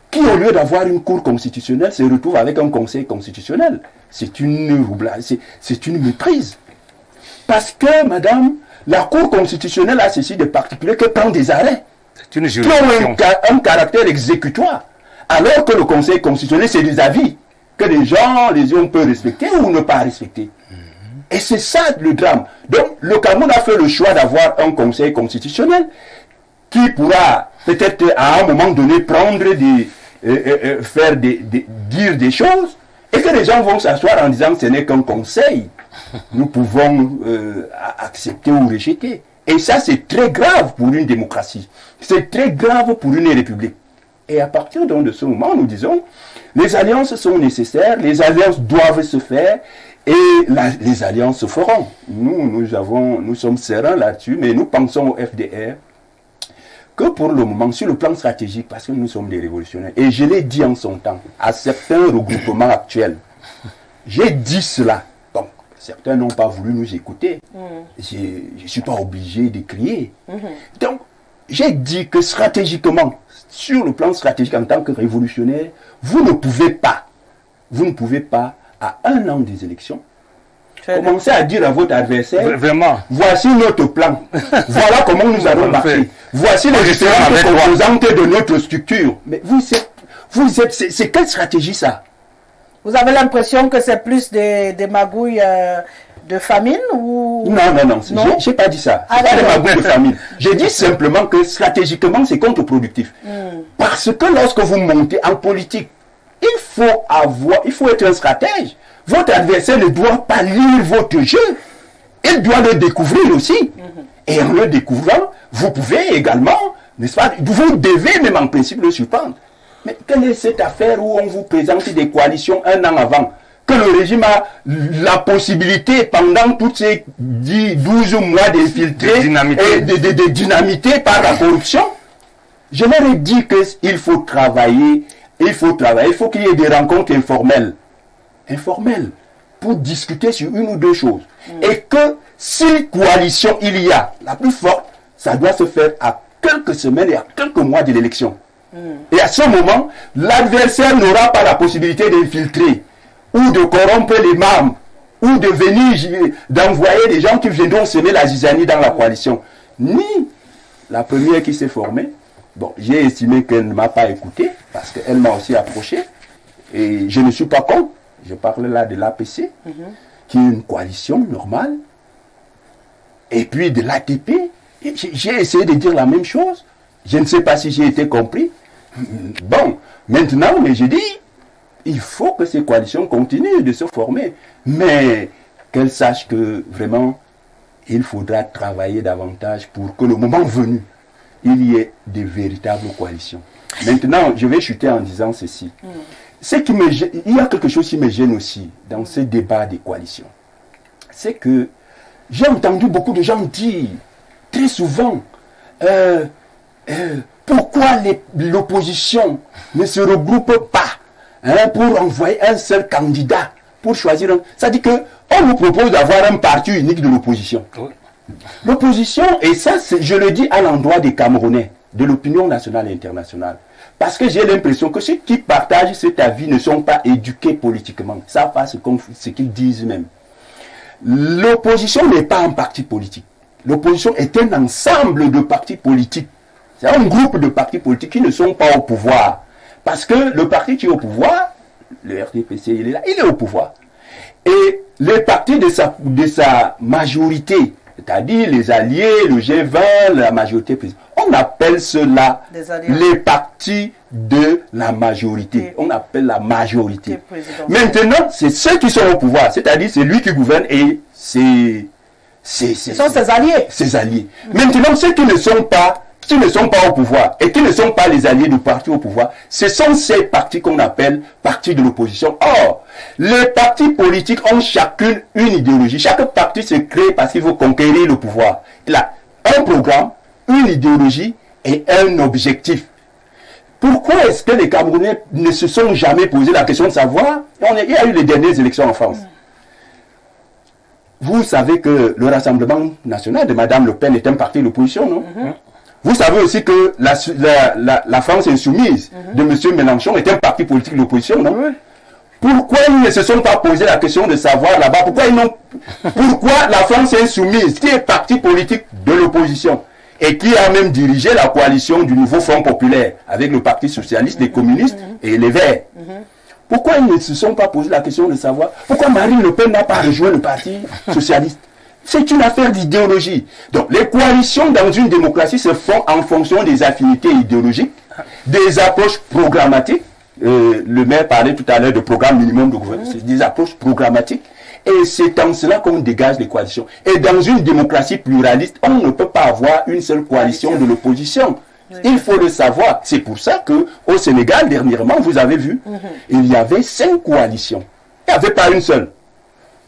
qui, au lieu d'avoir une cour constitutionnelle, se retrouve avec un conseil constitutionnel. C'est une roublardise, c'est une méprise. Parce que, madame, la cour constitutionnelle a ceci de particulier que prend des arrêts C'est une qui ont juridiction. un caractère exécutoire. Alors que le conseil constitutionnel, c'est des avis que les gens peuvent respecter ou ne pas respecter. Et c'est ça le drame. Donc, le Cameroun a fait le choix d'avoir un conseil constitutionnel qui pourra peut-être à un moment donné prendre dire des choses et que les gens vont s'asseoir en disant que ce n'est qu'un conseil. Nous pouvons accepter ou rejeter. Et ça, c'est très grave pour une démocratie. C'est très grave pour une république. Et à partir donc de ce moment, nous disons, les alliances sont nécessaires, les alliances doivent se faire, et les alliances se feront. Nous sommes sereins là-dessus, mais nous pensons au FDR que pour le moment, sur le plan stratégique, parce que nous sommes des révolutionnaires, et je l'ai dit en son temps, à certains regroupements actuels, j'ai dit cela. Donc, certains n'ont pas voulu nous écouter. Je ne suis pas obligé de crier. Donc, j'ai dit que stratégiquement, sur le plan stratégique en tant que révolutionnaire, vous ne pouvez pas, à 1 an des élections, commencer à dire à votre adversaire, Vraiment. voici notre plan, voilà comment nous allons marcher, voici les différentes composantes de notre structure. Mais c'est quelle stratégie ça? Vous avez l'impression que c'est plus des magouilles de famine ou... Non, j'ai pas dit ça. Ah, C'est pas des magouilles de famine. J'ai dit simplement que stratégiquement, c'est contre-productif. Parce que lorsque vous montez en politique, il faut être un stratège. Votre adversaire ne doit pas lire votre jeu. Il doit le découvrir aussi. Et en le découvrant, vous pouvez également, n'est-ce pas, vous devez même en principe le surprendre. Mais quelle est cette affaire où on vous présente des coalitions 1 an avant, que le régime a la possibilité pendant tous ces 12 mois d'infiltrer et de dynamiter par la corruption? Je leur ai dit qu'il faut travailler, il faut qu'il y ait des rencontres informelles, pour discuter sur 1 ou 2 choses. Et que si coalition il y a, la plus forte, ça doit se faire à quelques semaines et à quelques mois de l'élection. Et à ce moment, l'adversaire n'aura pas la possibilité d'infiltrer ou de corrompre les membres ou de venir d'envoyer des gens qui viendront semer la zizanie dans la coalition. Ni la première qui s'est formée. Bon, j'ai estimé qu'elle ne m'a pas écouté parce qu'elle m'a aussi approché. Et je ne suis pas contre. Je parle là de l'APC, qui est une coalition normale. Et puis de l'ATP. J'ai essayé de dire la même chose. Je ne sais pas si j'ai été compris. Bon, maintenant, mais je dis, il faut que ces coalitions continuent de se former. Mais qu'elles sachent que vraiment, il faudra travailler davantage pour que le moment venu, il y ait de véritables coalitions. Maintenant, je vais chuter en disant ceci. Il y a quelque chose qui me gêne aussi dans ce débat des coalitions. C'est que j'ai entendu beaucoup de gens dire très souvent pourquoi l'opposition ne se regroupe pas pour envoyer un seul candidat pour choisir un. Ça dit qu'on nous propose d'avoir un parti unique de l'opposition. L'opposition, et ça je le dis à l'endroit des Camerounais, de l'opinion nationale et internationale, parce que j'ai l'impression que ceux qui partagent cet avis ne sont pas éduqués politiquement. Ça passe ce qu'ils disent même. L'opposition n'est pas un parti politique. L'opposition est un ensemble de partis politiques. C'est un groupe de partis politiques qui ne sont pas au pouvoir. Parce que le parti qui est au pouvoir, le RDPC, il est là, il est au pouvoir. Et les partis de sa majorité, c'est-à-dire les alliés, le G20, la majorité présidentielle, on appelle cela les partis de la majorité. On appelle la majorité. Maintenant, c'est ceux qui sont au pouvoir, c'est-à-dire c'est lui qui gouverne et ce sont ses alliés. Ses alliés. Maintenant, ceux qui ne sont pas au pouvoir et qui ne sont pas les alliés du parti au pouvoir, ce sont ces partis qu'on appelle partis de l'opposition. Or, les partis politiques ont chacune une idéologie. Chaque parti se crée parce qu'il veut conquérir le pouvoir. Il a un programme, une idéologie et un objectif. Pourquoi est-ce que les Camerounais ne se sont jamais posé la question de savoir? Il y a eu les dernières élections en France. Vous savez que le Rassemblement national de Mme Le Pen est un parti d'opposition, non? Vous savez aussi que la France insoumise de M. Mélenchon est un parti politique d'opposition, non? Pourquoi ils ne se sont pas posé la question de savoir là-bas? Pourquoi la France insoumise, qui est parti politique de l'opposition, et qui a même dirigé la coalition du nouveau Front populaire avec le Parti socialiste, les communistes et les Verts, pourquoi ils ne se sont pas posé la question de savoir pourquoi Marine Le Pen n'a pas rejoint le Parti socialiste? C'est une affaire d'idéologie. Donc les coalitions dans une démocratie se font en fonction des affinités idéologiques, des approches programmatiques. Le maire parlait tout à l'heure de programme minimum de gouvernement, c'est des approches programmatiques. Et c'est en cela qu'on dégage les coalitions. Et dans une démocratie pluraliste, on ne peut pas avoir une seule coalition de l'opposition. Il faut le savoir. C'est pour ça qu'au Sénégal, dernièrement, vous avez vu, il y avait 5 coalitions. Il n'y avait pas une seule.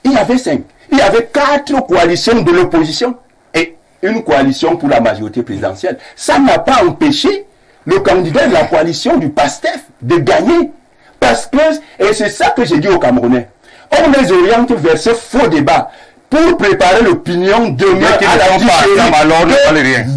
Il y avait 5. Il y avait 4 coalitions de l'opposition et une coalition pour la majorité présidentielle. Ça n'a pas empêché le candidat de la coalition du PASTEF de gagner. Parce que, et c'est ça que j'ai dit aux Camerounais, on les oriente vers ce faux débat pour préparer l'opinion demain à la discussion.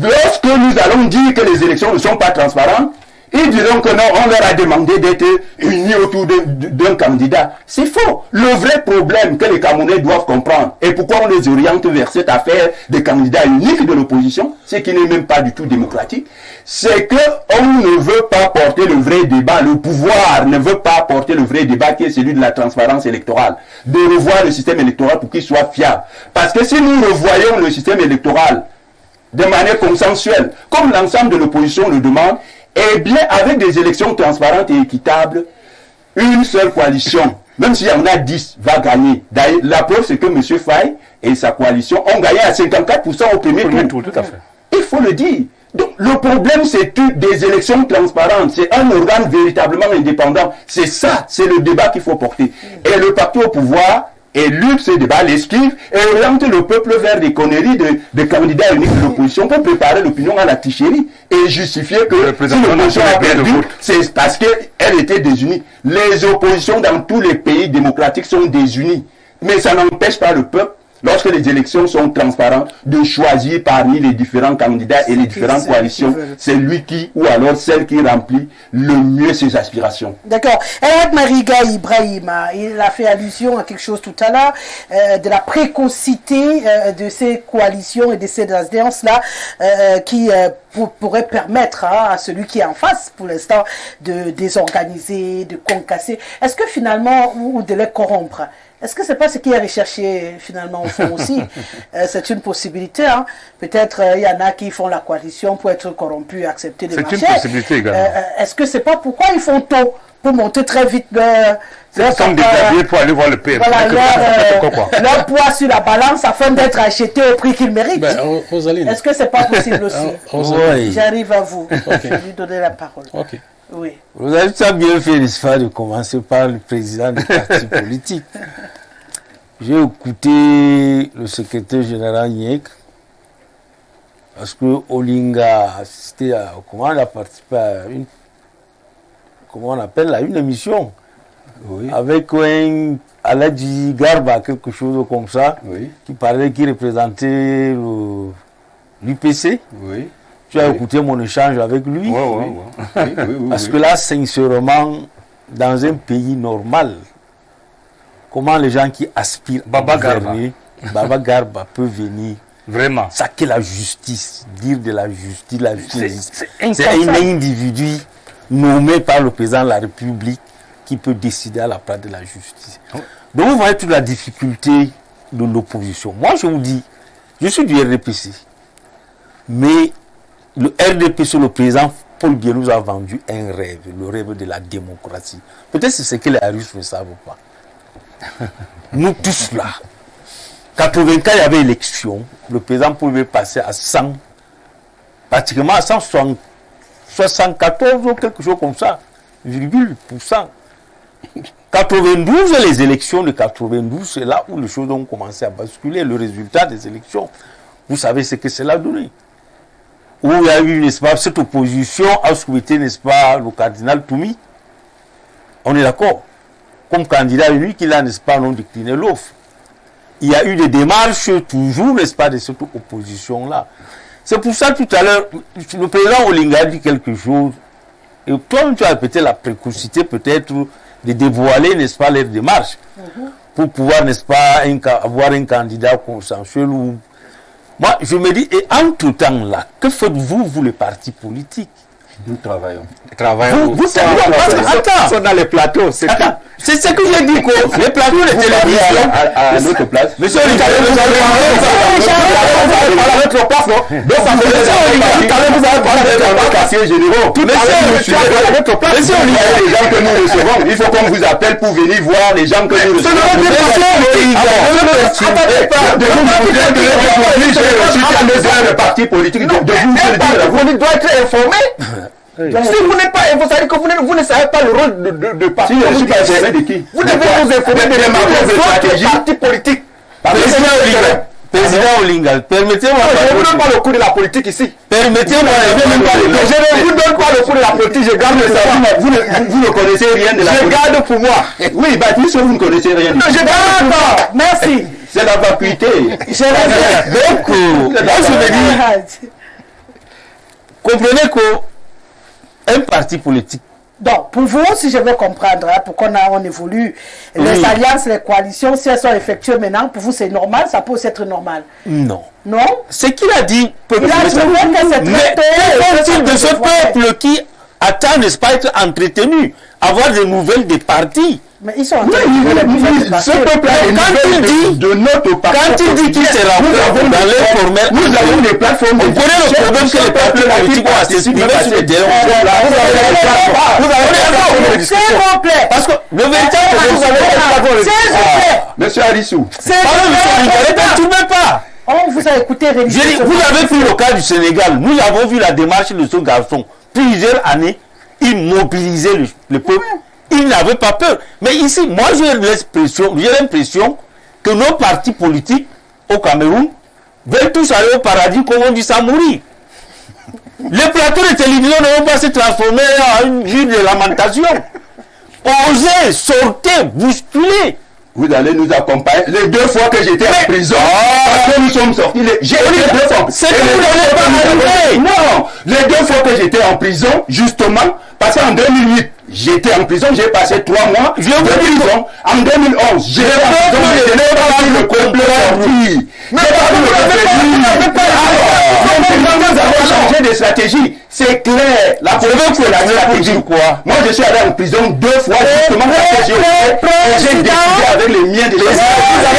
Lorsque nous allons dire que les élections ne sont pas transparentes, ils diront que non, on leur a demandé d'être unis autour d'un candidat. C'est faux. Le vrai problème que les Camerounais doivent comprendre, et pourquoi on les oriente vers cette affaire de candidats uniques de l'opposition, c'est qui n'est même pas du tout démocratique, c'est qu'on ne veut pas porter le vrai débat. Le pouvoir ne veut pas porter le vrai débat qui est celui de la transparence électorale, de revoir le système électoral pour qu'il soit fiable. Parce que si nous revoyons le système électoral de manière consensuelle, comme l'ensemble de l'opposition le demande, eh bien, avec des élections transparentes et équitables, une seule coalition, même s'il y en a 10, va gagner. D'ailleurs, la preuve, c'est que M. Faye et sa coalition ont gagné à 54% au premier tour. Tout à fait. Il faut le dire. Donc, le problème, c'est des élections transparentes. C'est un organe véritablement indépendant. C'est ça, c'est le débat qu'il faut porter. Et le parti au pouvoir élude ce débat, l'esquive et oriente le peuple vers des conneries de candidats uniques de l'opposition pour préparer l'opinion à la tricherie et justifier que si l'opposition a perdu, c'est parce qu'elle était désunie. Les oppositions dans tous les pays démocratiques sont désunies. Mais ça n'empêche pas le peuple, lorsque les élections sont transparentes, de choisir parmi les différents candidats et les différentes coalitions, c'est lui qui, ou alors celle qui remplit le mieux ses aspirations. D'accord. Elad Mariga Ibrahim, il a fait allusion à quelque chose tout à l'heure, de la précocité de ces coalitions et de ces alliances-là, qui pourrait permettre à celui qui est en face, pour l'instant, de désorganiser, de concasser. Est-ce que finalement, ou de les corrompre? Est-ce que c'est pas ce qui est recherché finalement au fond aussi? C'est une possibilité. Hein? Peut-être il y en a qui font la coalition pour être corrompus et accepter des marchés. C'est une possibilité également. Est-ce que c'est pas pourquoi ils font tôt pour monter très vite leur pour aller voir le PMP. Voilà, leur poids sur la balance afin d'être acheté au prix qu'ils méritent. Est-ce que c'est pas possible aussi? Oui. J'arrive à vous. Je vais lui donner la parole. Okay. Oui. Vous avez tout bien fait, n'est-ce pas, de commencer par le président du parti politique. J'ai écouté le secrétaire général Niek, parce que Olinga a assisté à, il a participé à une, une émission, oui, avec un Aladji Garba, quelque chose comme ça, oui, qui parlait, qui représentait l'UPC. Oui. Tu as écouté mon échange avec lui. Parce que là, sincèrement, dans un pays normal, comment les gens qui aspirent Baba Garba, Baba Garba peut venir vraiment saquer la justice, dire de la justice, c'est un individu nommé par le président de la République qui peut décider à la place de la justice. Donc vous voyez toute la difficulté de l'opposition. Moi je vous dis, je suis du RDPC, mais le RDPC, le président Paul Biya nous a vendu un rêve, le rêve de la démocratie. Peut-être c'est ce que les Russes ne savent pas. Nous tous là, 84, il y avait élection, le président pouvait passer à 100, pratiquement à 174 ou quelque chose comme ça, virgule pour cent. 92, les élections de 92, c'est là où les choses ont commencé à basculer. Le résultat des élections, vous savez ce que cela a donné. où il y a eu, n'est-ce pas, cette opposition a souhaité, n'est-ce pas, le cardinal Toumi. On est d'accord. Comme candidat unique, il a, n'est-ce pas, non décliné l'offre. Il y a eu des démarches toujours, n'est-ce pas, de cette opposition-là. C'est pour ça, tout à l'heure, le président Olinga a dit quelque chose. Et toi, tu as peut-être la précocité, peut-être, de dévoiler, n'est-ce pas, les démarches. Pour pouvoir, n'est-ce pas, avoir un candidat consensuel. Ou... Moi, je me dis, et entre-temps, là, que faites-vous, vous, les partis politiques? Nous travaillons. Vous sont dans les plateaux, c'est tout. C'est ce que j'ai dit, quoi. Les plateaux de télévision. À notre place. Monsieur Olinga, vous avez à notre place, non? Donc, ça veut dire vous avez parlé de quartiers généraux. Tout à notre place. Monsieur Olinga, les gens que nous recevons, il faut qu'on vous appelle pour venir voir les gens que nous recevons. Le parti politique de vous doit être informé. Si vous n'êtes pas informé, ça veut dire que vous ne savez pas le rôle de parti politique. Si je ne suis pas informé de qui? Vous devez vous informer de la parti politique. Président Olinga, permettez-moi. Je ne vous donne pas le coup de la politique ici. Permettez-moi. Je ne vous donne pas le coup de la politique, je garde ça. Vous ne connaissez rien de la politique. Je garde pour moi. Oui, Baptiste, vous ne connaissez rien. Je garde pas. Merci. C'est la vacuité. Donc, moi je me dis, comprenez qu'un parti politique. Donc, pour vous, si je veux comprendre, hein, pourquoi on évolue, les alliances, les coalitions, si elles sont effectuées maintenant, pour vous c'est normal, ça peut aussi être normal. Non. Non? Ce qu'il a dit peut Il a trouvé que c'est mais que faut-il de ce peuple qui attend, n'est-ce pas, être entretenu, avoir des nouvelles des partis? Mais ils sont en train de ce peuple de notre parti. Quand il dit qu'il se rencontre dans l'informel, nous avons des plateformes. Vous connaissez le problème que les partis politiques ont à s'exprimer sur le terrain. Parce que le véritable problème, Monsieur Arissou, pas. On vous a écouté. Vous avez pris le cas du Sénégal. Nous avons vu la démarche de ce garçon. Plusieurs années, il mobilisait le peuple. Il n'avait pas peur. Mais ici, moi, j'ai l'impression que nos partis politiques au Cameroun veulent tous aller au paradis, comme on dit, sans mourir. Les plateaux de télévision ne vont pas se transformer en une ville de lamentation. Osez, sortez, bousculez. Vous allez nous accompagner. Les 2 fois que j'étais en prison, parce que nous sommes sortis, j'ai été 2 fois. C'est que vous n'allez pas arriver. Non, les 2 fois que j'étais en prison, justement, parce qu'en 2008, j'étais en prison, j'ai passé 3 mois de prison. En 2011, j'étais en prison, je n'ai pas vu le complet sorti. Mais nous avons changé de stratégie. C'est clair. La politique, c'est la stratégie. Moi, je suis allé en prison 2 fois, justement, parce que j'ai décidé avec les miens de vous avez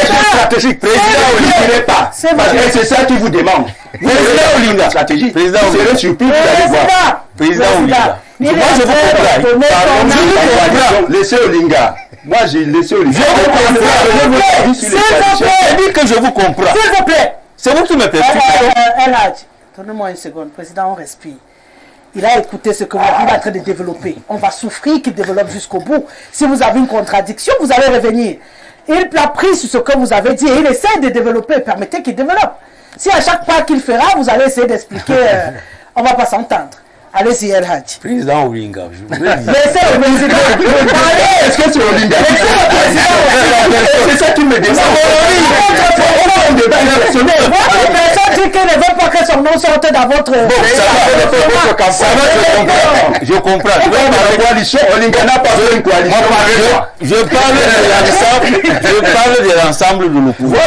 une stratégie. Président Olinga, pas. Parce que c'est ça qui vous demande. Président Olinga, stratégie. Vous serez surpris, vous allez voir. Président Olinga. Moi, je vous comprends. Laissez Olinga. Moi, j'ai laissé Olinga. S'il vous plaît, dit que je vous comprends. S'il vous plaît. C'est vous qui me permettez. Donnez-moi une seconde. Président, on respire. Il a écouté ce que vous êtes en train de développer. On va souffrir qu'il développe jusqu'au bout. Si vous avez une contradiction, vous allez revenir. Il a pris sur ce que vous avez dit et il essaie de développer. Permettez qu'il développe. Si à chaque pas qu'il fera, vous allez essayer d'expliquer, on ne va pas s'entendre. Allez-y, El Hadj. Président Olinga, je vous laissez le président parler. Est-ce que c'est Olinga? C'est ça qui me demande. Votre personne dit qu'elle ne veut pas que son nom sorte dans votre... Je comprends. La coalition, Olinga n'a pas besoin d'une coalition. Je parle de l'ensemble de l'opposition.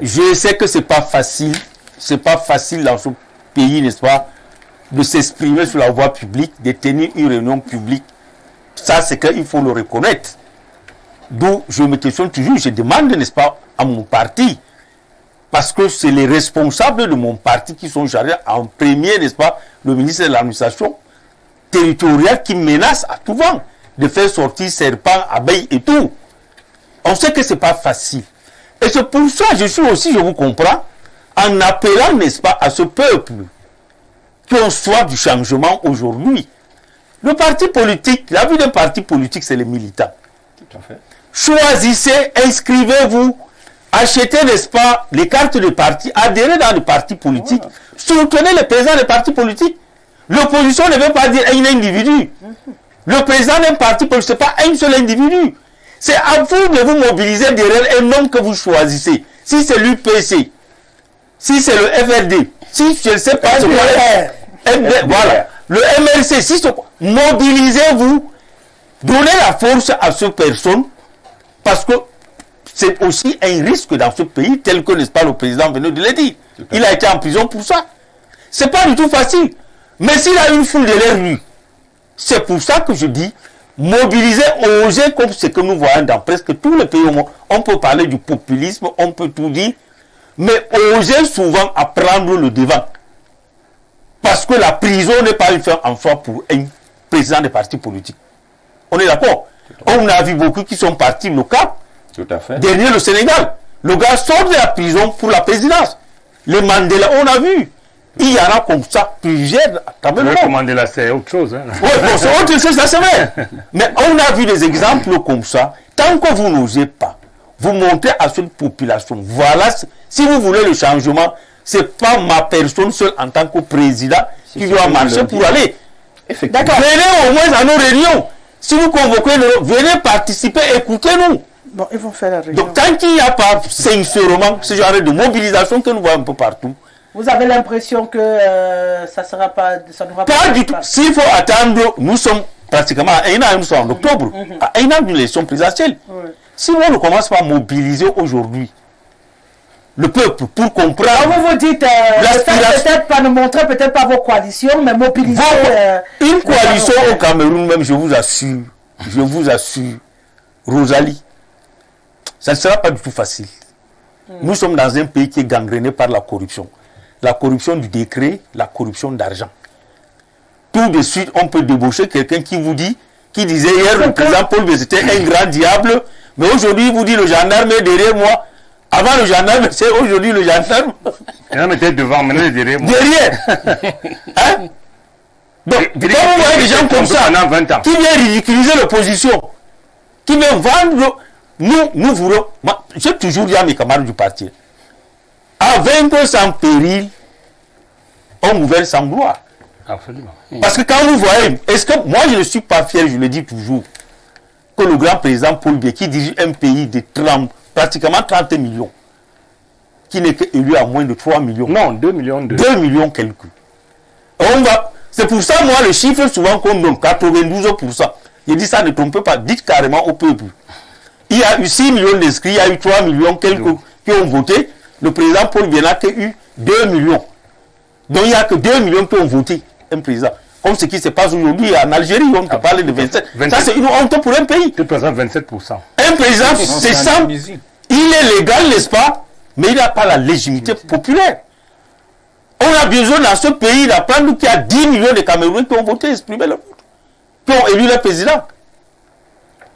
Je sais que c'est pas facile. C'est pas facile dans ce pays, n'est-ce pas, de s'exprimer sur la voie publique, de tenir une réunion publique. Ça, c'est qu'il faut le reconnaître. D'où je me questionne toujours, je demande, n'est-ce pas, à mon parti, parce que c'est les responsables de mon parti qui sont chargés en premier, n'est-ce pas, le ministre de l'administration territoriale qui menace à tout vent de faire sortir serpents, abeilles et tout. On sait que ce n'est pas facile. Et c'est pour ça que je suis aussi, je vous comprends, en appelant, n'est-ce pas, à ce peuple qui ont soif du changement aujourd'hui. Le parti politique, la vie d'un parti politique, c'est les militants. Tout à fait. Choisissez, inscrivez-vous, achetez, n'est-ce pas, les cartes de parti, adhérez dans les partis politiques, soutenez les présidents des partis politiques. L'opposition ne veut pas dire un individu. Le président d'un parti politique, ce n'est pas un seul individu. C'est à vous de vous mobiliser derrière un homme que vous choisissez. Si c'est l'UPC, si c'est le FRD, si je ne sais pas ce que voilà, le MLC, si mobilisez-vous, donnez la force à ces personnes, parce que c'est aussi un risque dans ce pays, tel que, n'est-ce pas, le président venait de le dire. Il a été en prison pour ça. C'est pas du tout facile. Mais s'il a une foule derrière lui, c'est pour ça que je dis, mobiliser, oser, comme ce que nous voyons dans presque tous les pays au monde. On peut parler du populisme, on peut tout dire, mais oser souvent à prendre le devant. Parce que la prison n'est pas une fin en soi pour un président des partis politiques. On est d'accord? On a vu beaucoup qui sont partis locaux. Tout à fait. Dernier, le Sénégal. Le gars sort de la prison pour la présidence. Le Mandela, on a vu. Il y en a comme ça plusieurs. Le Mandela, c'est autre chose. Hein. Oui, bon, c'est autre chose, ça c'est vrai. Mais on a vu des exemples comme ça. Tant que vous n'osez pas, vous montez à cette population. Voilà, si vous voulez le changement, ce n'est pas ma personne seule en tant que président qui doit marcher pour aller. D'accord. Venez au moins à nos réunions. Si vous convoquez, venez participer, écoutez-nous. Bon, ils vont faire la réunion. Donc, tant qu'il n'y a pas sincèrement ce genre de mobilisation que nous voyons un peu partout, vous avez l'impression que ça ne sera pas. Ça n'aura pas du tout. S'il faut attendre, nous sommes pratiquement à un an, nous sommes en octobre, à un an d'une élection présidentielle. Si on ne commence pas à mobiliser aujourd'hui le peuple pour comprendre. Alors vous vous dites, peut-être pas nous montrer, peut-être pas vos coalitions, mais mobiliser. Une coalition au Cameroun, même, je vous assure, Rosalie, ça ne sera pas du tout facile. Nous sommes dans un pays qui est gangréné par la corruption. La corruption du décret, la corruption d'argent. Tout de suite, on peut débaucher quelqu'un qui vous dit, qui disait hier, le président Paul Biya, c'était un grand diable, mais aujourd'hui, il vous dit, le gendarme est derrière moi. Avant le gendarme, c'est aujourd'hui le gendarme. Il en était devant, maintenant il est derrière moi. Derrière. Hein? Donc, quand vous voyez des gens comme ça, qui viennent ridiculiser l'opposition, qui viennent vendre, nous voulons, j'ai toujours dit à mes camarades du parti, à vaincre sans péril, on gouverne sans gloire. Absolument. Parce que quand vous voyez, est-ce que moi je ne suis pas fier, je le dis toujours, que le grand président Paul Biya, qui dirige un pays de pratiquement 30 millions, qui n'est élu à moins de 3 millions. Non, 2 millions. 2 millions quelques. C'est pour ça, moi, le chiffre souvent qu'on donne, 92%. Je dis ça, ne trompez pas, dites carrément au peuple. Il y a eu 6 millions d'inscrits, il y a eu 3 millions quelques qui ont voté. Le président Paul Biya n'a eu 2 millions. Donc il n'y a que 2 millions qui ont voté un président. Comme ce qui se passe aujourd'hui en Algérie, on te parle de 27. Ça, c'est une honte pour un pays. Il présente 27%. Un président, c'est ça. Il est légal, n'est-ce pas? Mais il n'a pas la légitimité populaire. On a besoin dans ce pays d'apprendre qu'il y a 10 millions de Camerounais qui ont voté, exprimé leur vote, qui ont élu le président.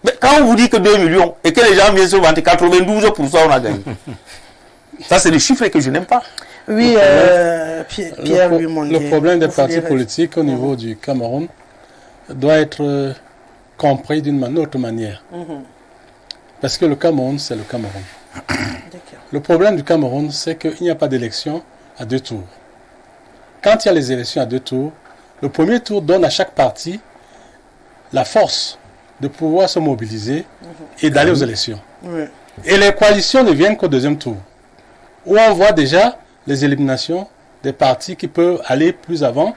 Mais quand on vous dit que 2 millions et que les gens viennent se vanter, 92% on a gagné. Ça, c'est le chiffre que je n'aime pas. Oui, Pierre, le problème des partis politiques au niveau du Cameroun doit être compris d'une autre manière. Parce que le Cameroun, c'est le Cameroun. Le problème du Cameroun, c'est qu'il n'y a pas d'élection à 2 tours. Quand il y a les élections à 2 tours, le premier tour donne à chaque parti la force de pouvoir se mobiliser et d'aller aux élections. Et les coalitions ne viennent qu'au deuxième tour, où on voit déjà les éliminations des partis qui peuvent aller plus avant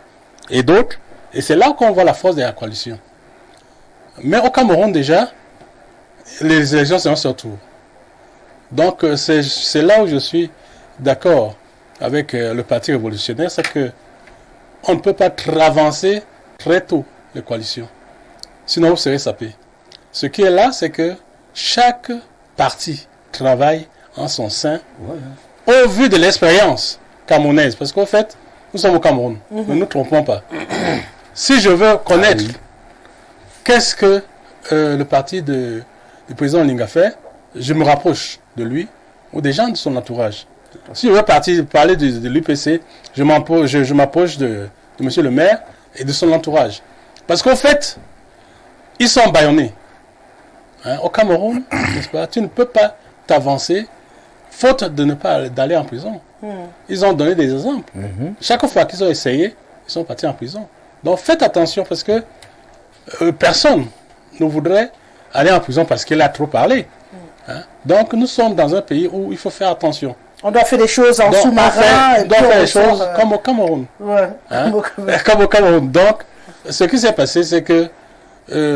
et d'autres. Et c'est là qu'on voit la force de la coalition. Mais au Cameroun déjà, les élections sont un seul tour. Donc c'est là où je suis d'accord avec le Parti révolutionnaire, c'est que on ne peut pas avancer très tôt les coalitions. Sinon vous serez sapé. Ce qui est là, c'est que chaque parti travaille en son sein au vu de l'expérience camerounaise. Parce qu'en fait, nous sommes au Cameroun. Ne nous trompons pas. Si je veux connaître qu'est-ce que le parti du président Olinga fait, je me rapproche de lui ou des gens de son entourage. Si je veux parler de l'UPC, je m'approche de M. le maire et de son entourage. Parce qu'en fait, ils sont bâillonnés. Au Cameroun, n'est-ce pas, tu ne peux pas t'avancer faute de ne pas d'aller en prison. Ils ont donné des exemples. Chaque fois qu'ils ont essayé, ils sont partis en prison. Donc faites attention parce que personne ne voudrait aller en prison parce qu'il a trop parlé. Hein? Donc nous sommes dans un pays où il faut faire attention. On doit faire des choses en sous-marin. On doit faire des choses comme au Cameroun. Ouais, hein? Comme au Cameroun. Donc ce qui s'est passé, c'est que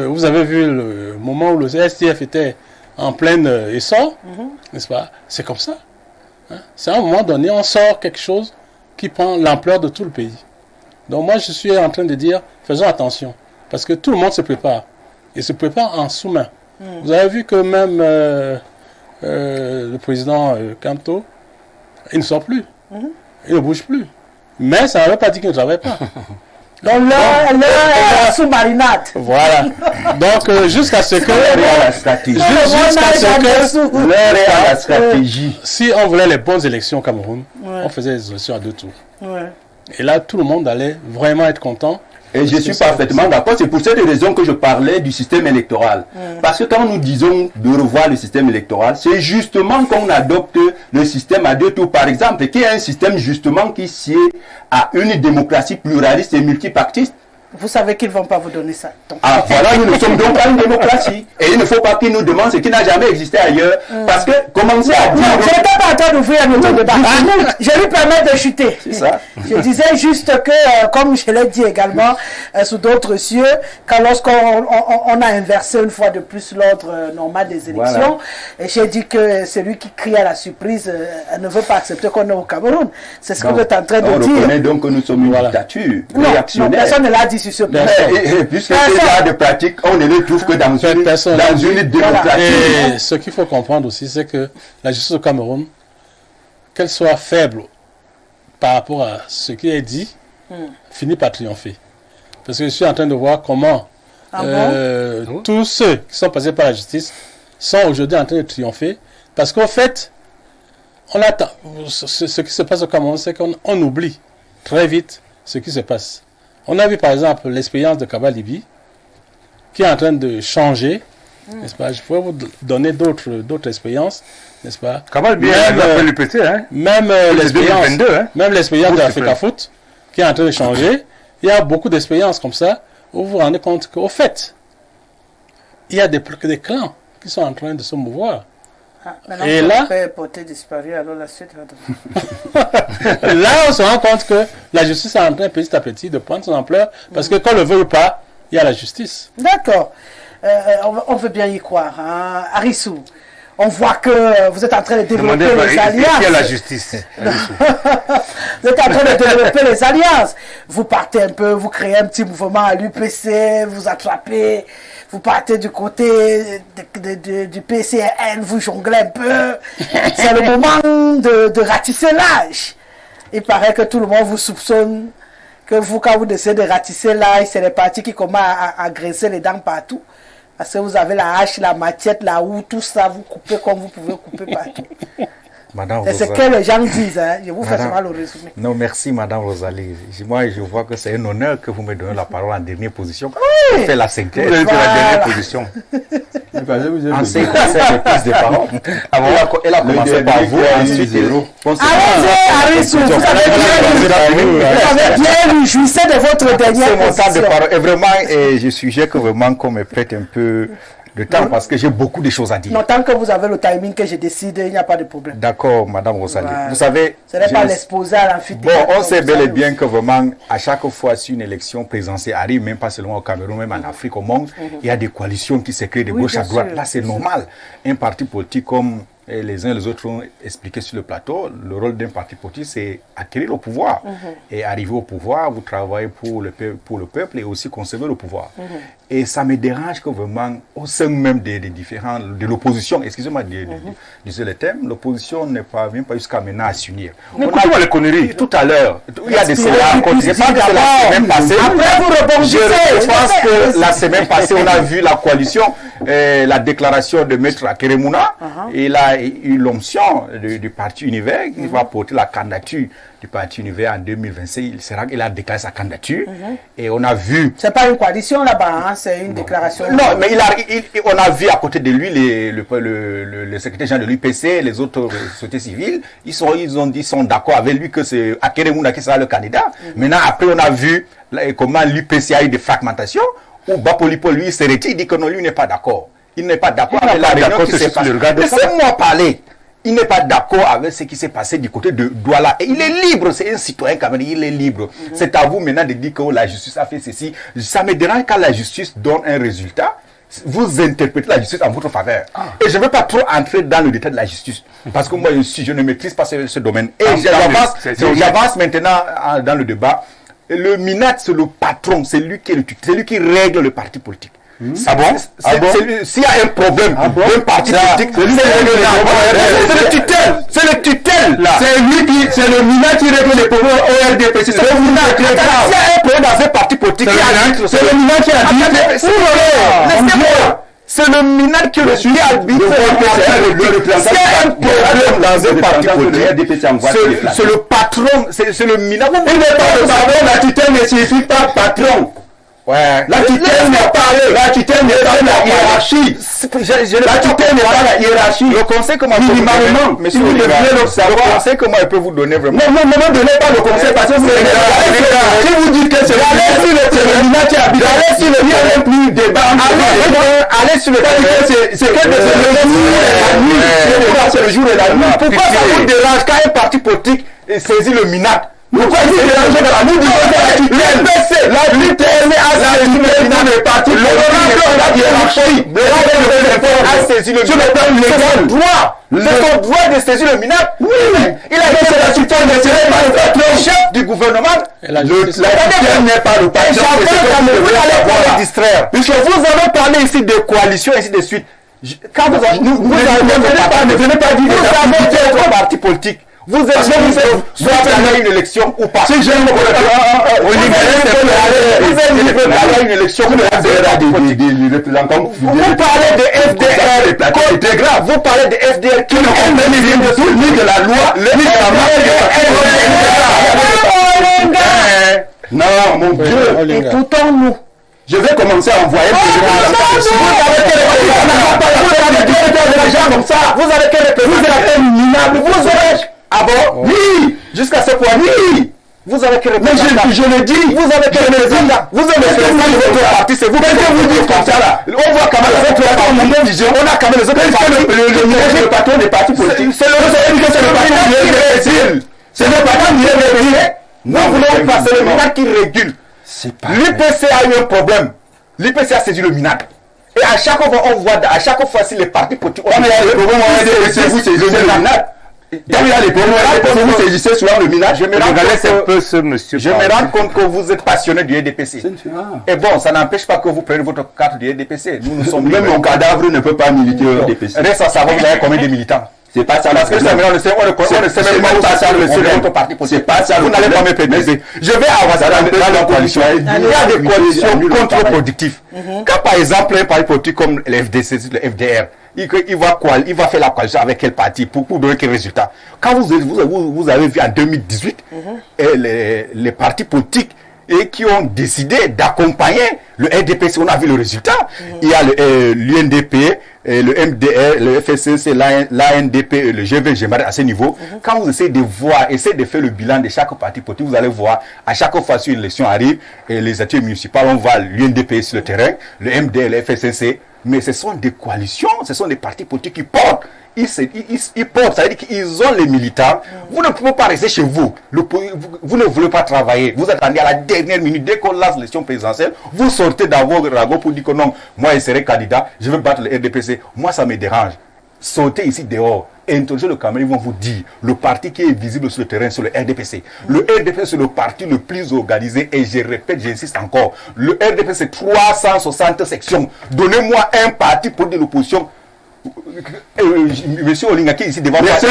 vous avez vu le moment où le STF était en plein essor, n'est-ce pas? C'est comme ça. Hein? C'est à un moment donné, on sort quelque chose qui prend l'ampleur de tout le pays. Donc moi, je suis en train de dire, faisons attention. Parce que tout le monde se prépare. Et se prépare en sous-main. Vous avez vu que même le président Kanto, il ne sort plus. Il ne bouge plus. Mais ça ne veut pas dire qu'il ne travaille pas. Donc là, elle est sous-marinade. Voilà. Donc jusqu'à ce que... L'heure est à la stratégie. L'heure est à la stratégie. Si on voulait les bonnes élections au Cameroun, on faisait les élections à 2 tours. Et là, tout le monde allait vraiment être content. Et je suis parfaitement d'accord. C'est pour cette raison que je parlais du système électoral. Parce que quand nous disons de revoir le système électoral, c'est justement qu'on adopte le système à 2 tours, par exemple, qui est un système justement qui sied à une démocratie pluraliste et multipartiste. Vous savez qu'ils ne vont pas vous donner ça. Donc. Ah, voilà, nous ne sommes donc pas une démocratie. Et il ne faut pas qu'ils nous demandent ce qui n'a jamais existé ailleurs. Parce que commencer à dire... Non, je n'étais pas en train d'ouvrir notre débat. Je lui permets de chuter. C'est ça. Je disais juste que, comme je l'ai dit également, sous d'autres cieux, quand lorsqu'on a inversé une fois de plus l'ordre normal des élections, et j'ai dit que celui qui crie à la surprise ne veut pas accepter qu'on est au Cameroun. C'est ce que vous êtes en train de dire. On reconnaît donc que nous sommes une dictature réactionnaire. Non, personne ne l'a dit. Puisque ces genre de pratique, on ne les trouve que dans une démocratie. Et ce qu'il faut comprendre aussi, c'est que la justice au Cameroun, qu'elle soit faible par rapport à ce qui est dit, finit par triompher. Parce que je suis en train de voir comment tous ceux qui sont passés par la justice sont aujourd'hui en train de triompher. Parce qu'au fait, on attend. Ce qui se passe au Cameroun, c'est qu'on oublie très vite ce qui se passe. On a vu par exemple l'expérience de Kaba Libi qui est en train de changer, n'est-ce pas? Je pourrais vous donner d'autres expériences, n'est-ce pas? Kaba Libi après l'UPC, hein? Même l'expérience de l'Africa Foot qui est en train de changer. Il y a beaucoup d'expériences comme ça où vous vous rendez compte qu'au fait, il y a des clans qui sont en train de se mouvoir. Et là, disparu, alors la suite là, on se rend compte que la justice est en train petit à petit de prendre son ampleur parce que qu'on le veut ou pas, il y a la justice. D'accord. On veut bien y croire. Hein. Arissou, on voit que vous êtes en train de développer les alliances. Il y a la justice. Vous êtes en train de développer les alliances. Vous partez un peu, vous créez un petit mouvement à l'UPC, vous attrapez. Vous partez du côté du PCN, vous jonglez un peu. C'est le moment de ratisser l'âge. Il paraît que tout le monde vous soupçonne que vous, quand vous décidez de ratisser l'âge, c'est les partis qui commencent à graisser les dents partout. Parce que vous avez la hache, la machette, la houe, tout ça, vous coupez comme vous pouvez couper partout. C'est ce que les gens disent, hein. Je vous fais seulement le résumé. Non, merci Madame Rosalie. Moi, je vois que c'est un honneur que vous me donnez la parole en dernière position. Oui. Je fais la cinquième. Vous avez fait la dernière position. En ce qui concerne les prises de parole, elle a commencé par vous, ensuite allez-y, Arissou, vous avez bien jouissé de votre dernière position. De parole. Et vraiment, je suggère que vraiment qu'on me prête un peu de temps parce que j'ai beaucoup de choses à dire. Non, tant que vous avez le timing que je décide, il n'y a pas de problème. D'accord, Madame Rosalie. Vous savez... Ce n'est pas l'exposé à l'amphithéâtre. Bon, on sait bel et bien que vraiment, à chaque fois, si une élection présidentielle arrive, même pas seulement au Cameroun, même en Afrique, au monde, il y a des coalitions qui se créent de gauche à droite. Là, c'est normal. Un parti politique comme les uns et les autres ont expliqué sur le plateau, le rôle d'un parti politique, c'est acquérir le pouvoir. Et arriver au pouvoir, vous travaillez pour le peuple et aussi conserver le pouvoir. Et ça me dérange que vraiment, au sein même des différents, de l'opposition, excusez-moi de dire le thème, l'opposition ne parvient pas jusqu'à maintenant à s'unir. On a les conneries. Tout à l'heure, il y a des cela. Je pense que la semaine passée, après vous rebondissez. Je pense que la semaine passée, on a vu la coalition. la déclaration de Maître Akeremouna, il a eu l'option du parti Univers, il va porter la candidature du parti Univers en 2026. Il a déclaré sa candidature et on a vu... C'est pas une coalition là-bas, hein, c'est une déclaration. Non, mais on a vu à côté de lui le secrétaire général de l'UPC, les autres sociétés civiles, ils sont d'accord avec lui que c'est Akeremouna qui sera le candidat. Maintenant, après, on a vu comment l'UPC a eu des fragmentations, où Bapolipo, lui, s'est retiré, il dit que non, lui n'est pas d'accord. Il n'est pas d'accord avec la réunion qui s'est passée. Laissez-moi parler. Il n'est pas d'accord avec ce qui s'est passé du côté de Douala. Et il est libre, c'est un citoyen camerounais, il est libre. C'est à vous maintenant de dire que la justice a fait ceci. Ça me dérange quand la justice donne un résultat. Vous interprétez la justice en votre faveur. Et je ne veux pas trop entrer dans le détail de la justice. Parce que moi, je ne maîtrise pas ce domaine. Et j'avance maintenant dans le débat. Le MINAT, c'est le patron, c'est lui qui règle le parti politique. Ah bon? S'il y a un problème d'un parti politique, c'est le tutelle. C'est le MINAT qui règle les problèmes au RDP. C'est le MINAT qui règle. S'il y a un problème dans un parti politique, c'est le MINAT qui a dit. Laissez-moi. C'est le MINAT qui arbitre. S'il y a un problème dans un parti politique, c'est le patron, c'est le MINAT. Il n'est pas le patron, la tutelle ne signifie pas patron. Ouais. La tutelle n'est pas la hiérarchie. La tutelle n'est pas la hiérarchie. Le conseil, comment minimalement, mais si vous devez le savoir, le conseil, comment il peut vous donner vraiment? Non, ne donnez pas le conseil parce que si vous dites que c'est le MINAT qui habite, allez sur le lien plus débat. Allez sur le c'est le jour et la nuit. Pourquoi ça vous dérange quand un parti politique saisit le MINAT? Pourquoi il s'est dérangé dans la moue la tutelle a saisi le MINAT de parti. La hiérarchie a saisi le MINAT. C'est son droit. C'est son droit de saisir le MINAT. Oui, il a dit que la tutelle ne serait pas le patron chef du gouvernement. La tutelle n'est pas le patron. Vous allez distraire. Puisque vous avez parlé ici de coalition et ainsi de suite. Quand vous avez ne venez pas dire que vous avez votre parti politique. Vous êtes soit à une élection ou pas. Si je ne une élection, vous parlez de FDR, c'est grave. Vous parlez de FDR qui n'ont ni de la loi, ni de la non, mon Dieu. Écoutons-nous. Je vais commencer à envoyer vous avez quel représentateur minable, vous êtes. Ah bon? Oui! Jusqu'à ce point, oui! Vous avez quel représentant? Mais je le dis! Vous avez quel représentant? Vous avez votre parti, c'est vous qui vous dites comme ça là. On voit quand même les autres partis. On a quand même les autres partis. Le patron des partis politiques. C'est le patron qui régule. C'est le patron qui régule. Nous voulons passer le MINAT qui régule. L'UPC a eu un problème. L'UPC a saisi le MINAT. Et à chaque fois, on voit, à chaque fois, si les partis politiques ont le problème, vous saisissez le MINAT. Vous saisissez souvent le MINAT. Je me rends compte que vous êtes passionné du RDPC. Et bon, ça n'empêche pas que vous preniez votre carte du RDPC. Nous sommes même mon cadavre ne peut pas militer au RDPC. Reste à savoir, vous avez combien de militants? C'est pas ça. Parce que ça, on ne sait même pas ça. Votre parti politique. C'est pas ça. Vous n'allez pas me pénaliser. Je vais avancer dans la coalition. Il y a des coalitions contre-productives. Quand par exemple un parti politique comme le FDC, le FDR, il va faire la coalition avec quel parti pour donner quel résultat? Quand vous avez vu en 2018 les partis politiques et qui ont décidé d'accompagner le RDPC, on a vu le résultat. Il y a l'UNDP, le MDR, le FSCC, l'ANDP et le GV, j'aimerais à ce niveau. Quand vous essayez de voir, essayez de faire le bilan de chaque parti politique, vous allez voir, à chaque fois si une élection arrive, et les acteurs municipaux, on voit l'UNDP sur le terrain, le MDR, le FSCC, mais ce sont des coalitions, ce sont des partis politiques qui portent. Ils portent, ça veut dire qu'ils ont les militants. Vous ne pouvez pas rester chez vous. Vous ne voulez pas travailler. Vous attendez à la dernière minute. Dès qu'on lance l'élection présidentielle, vous sortez dans vos ragots pour dire que non, moi je serai candidat, je veux battre le RDPC. Moi ça me dérange. Sortez ici dehors. Interrogez le Cameroun, ils vont vous dire le parti qui est visible sur le terrain, c'est le RDPC. Le RDPC, c'est le parti le plus organisé et je répète, j'insiste encore. Le RDPC, c'est 360 sections. Donnez-moi un parti pour de l'opposition. Monsieur Olinga qui est ici devant moi. Monsieur,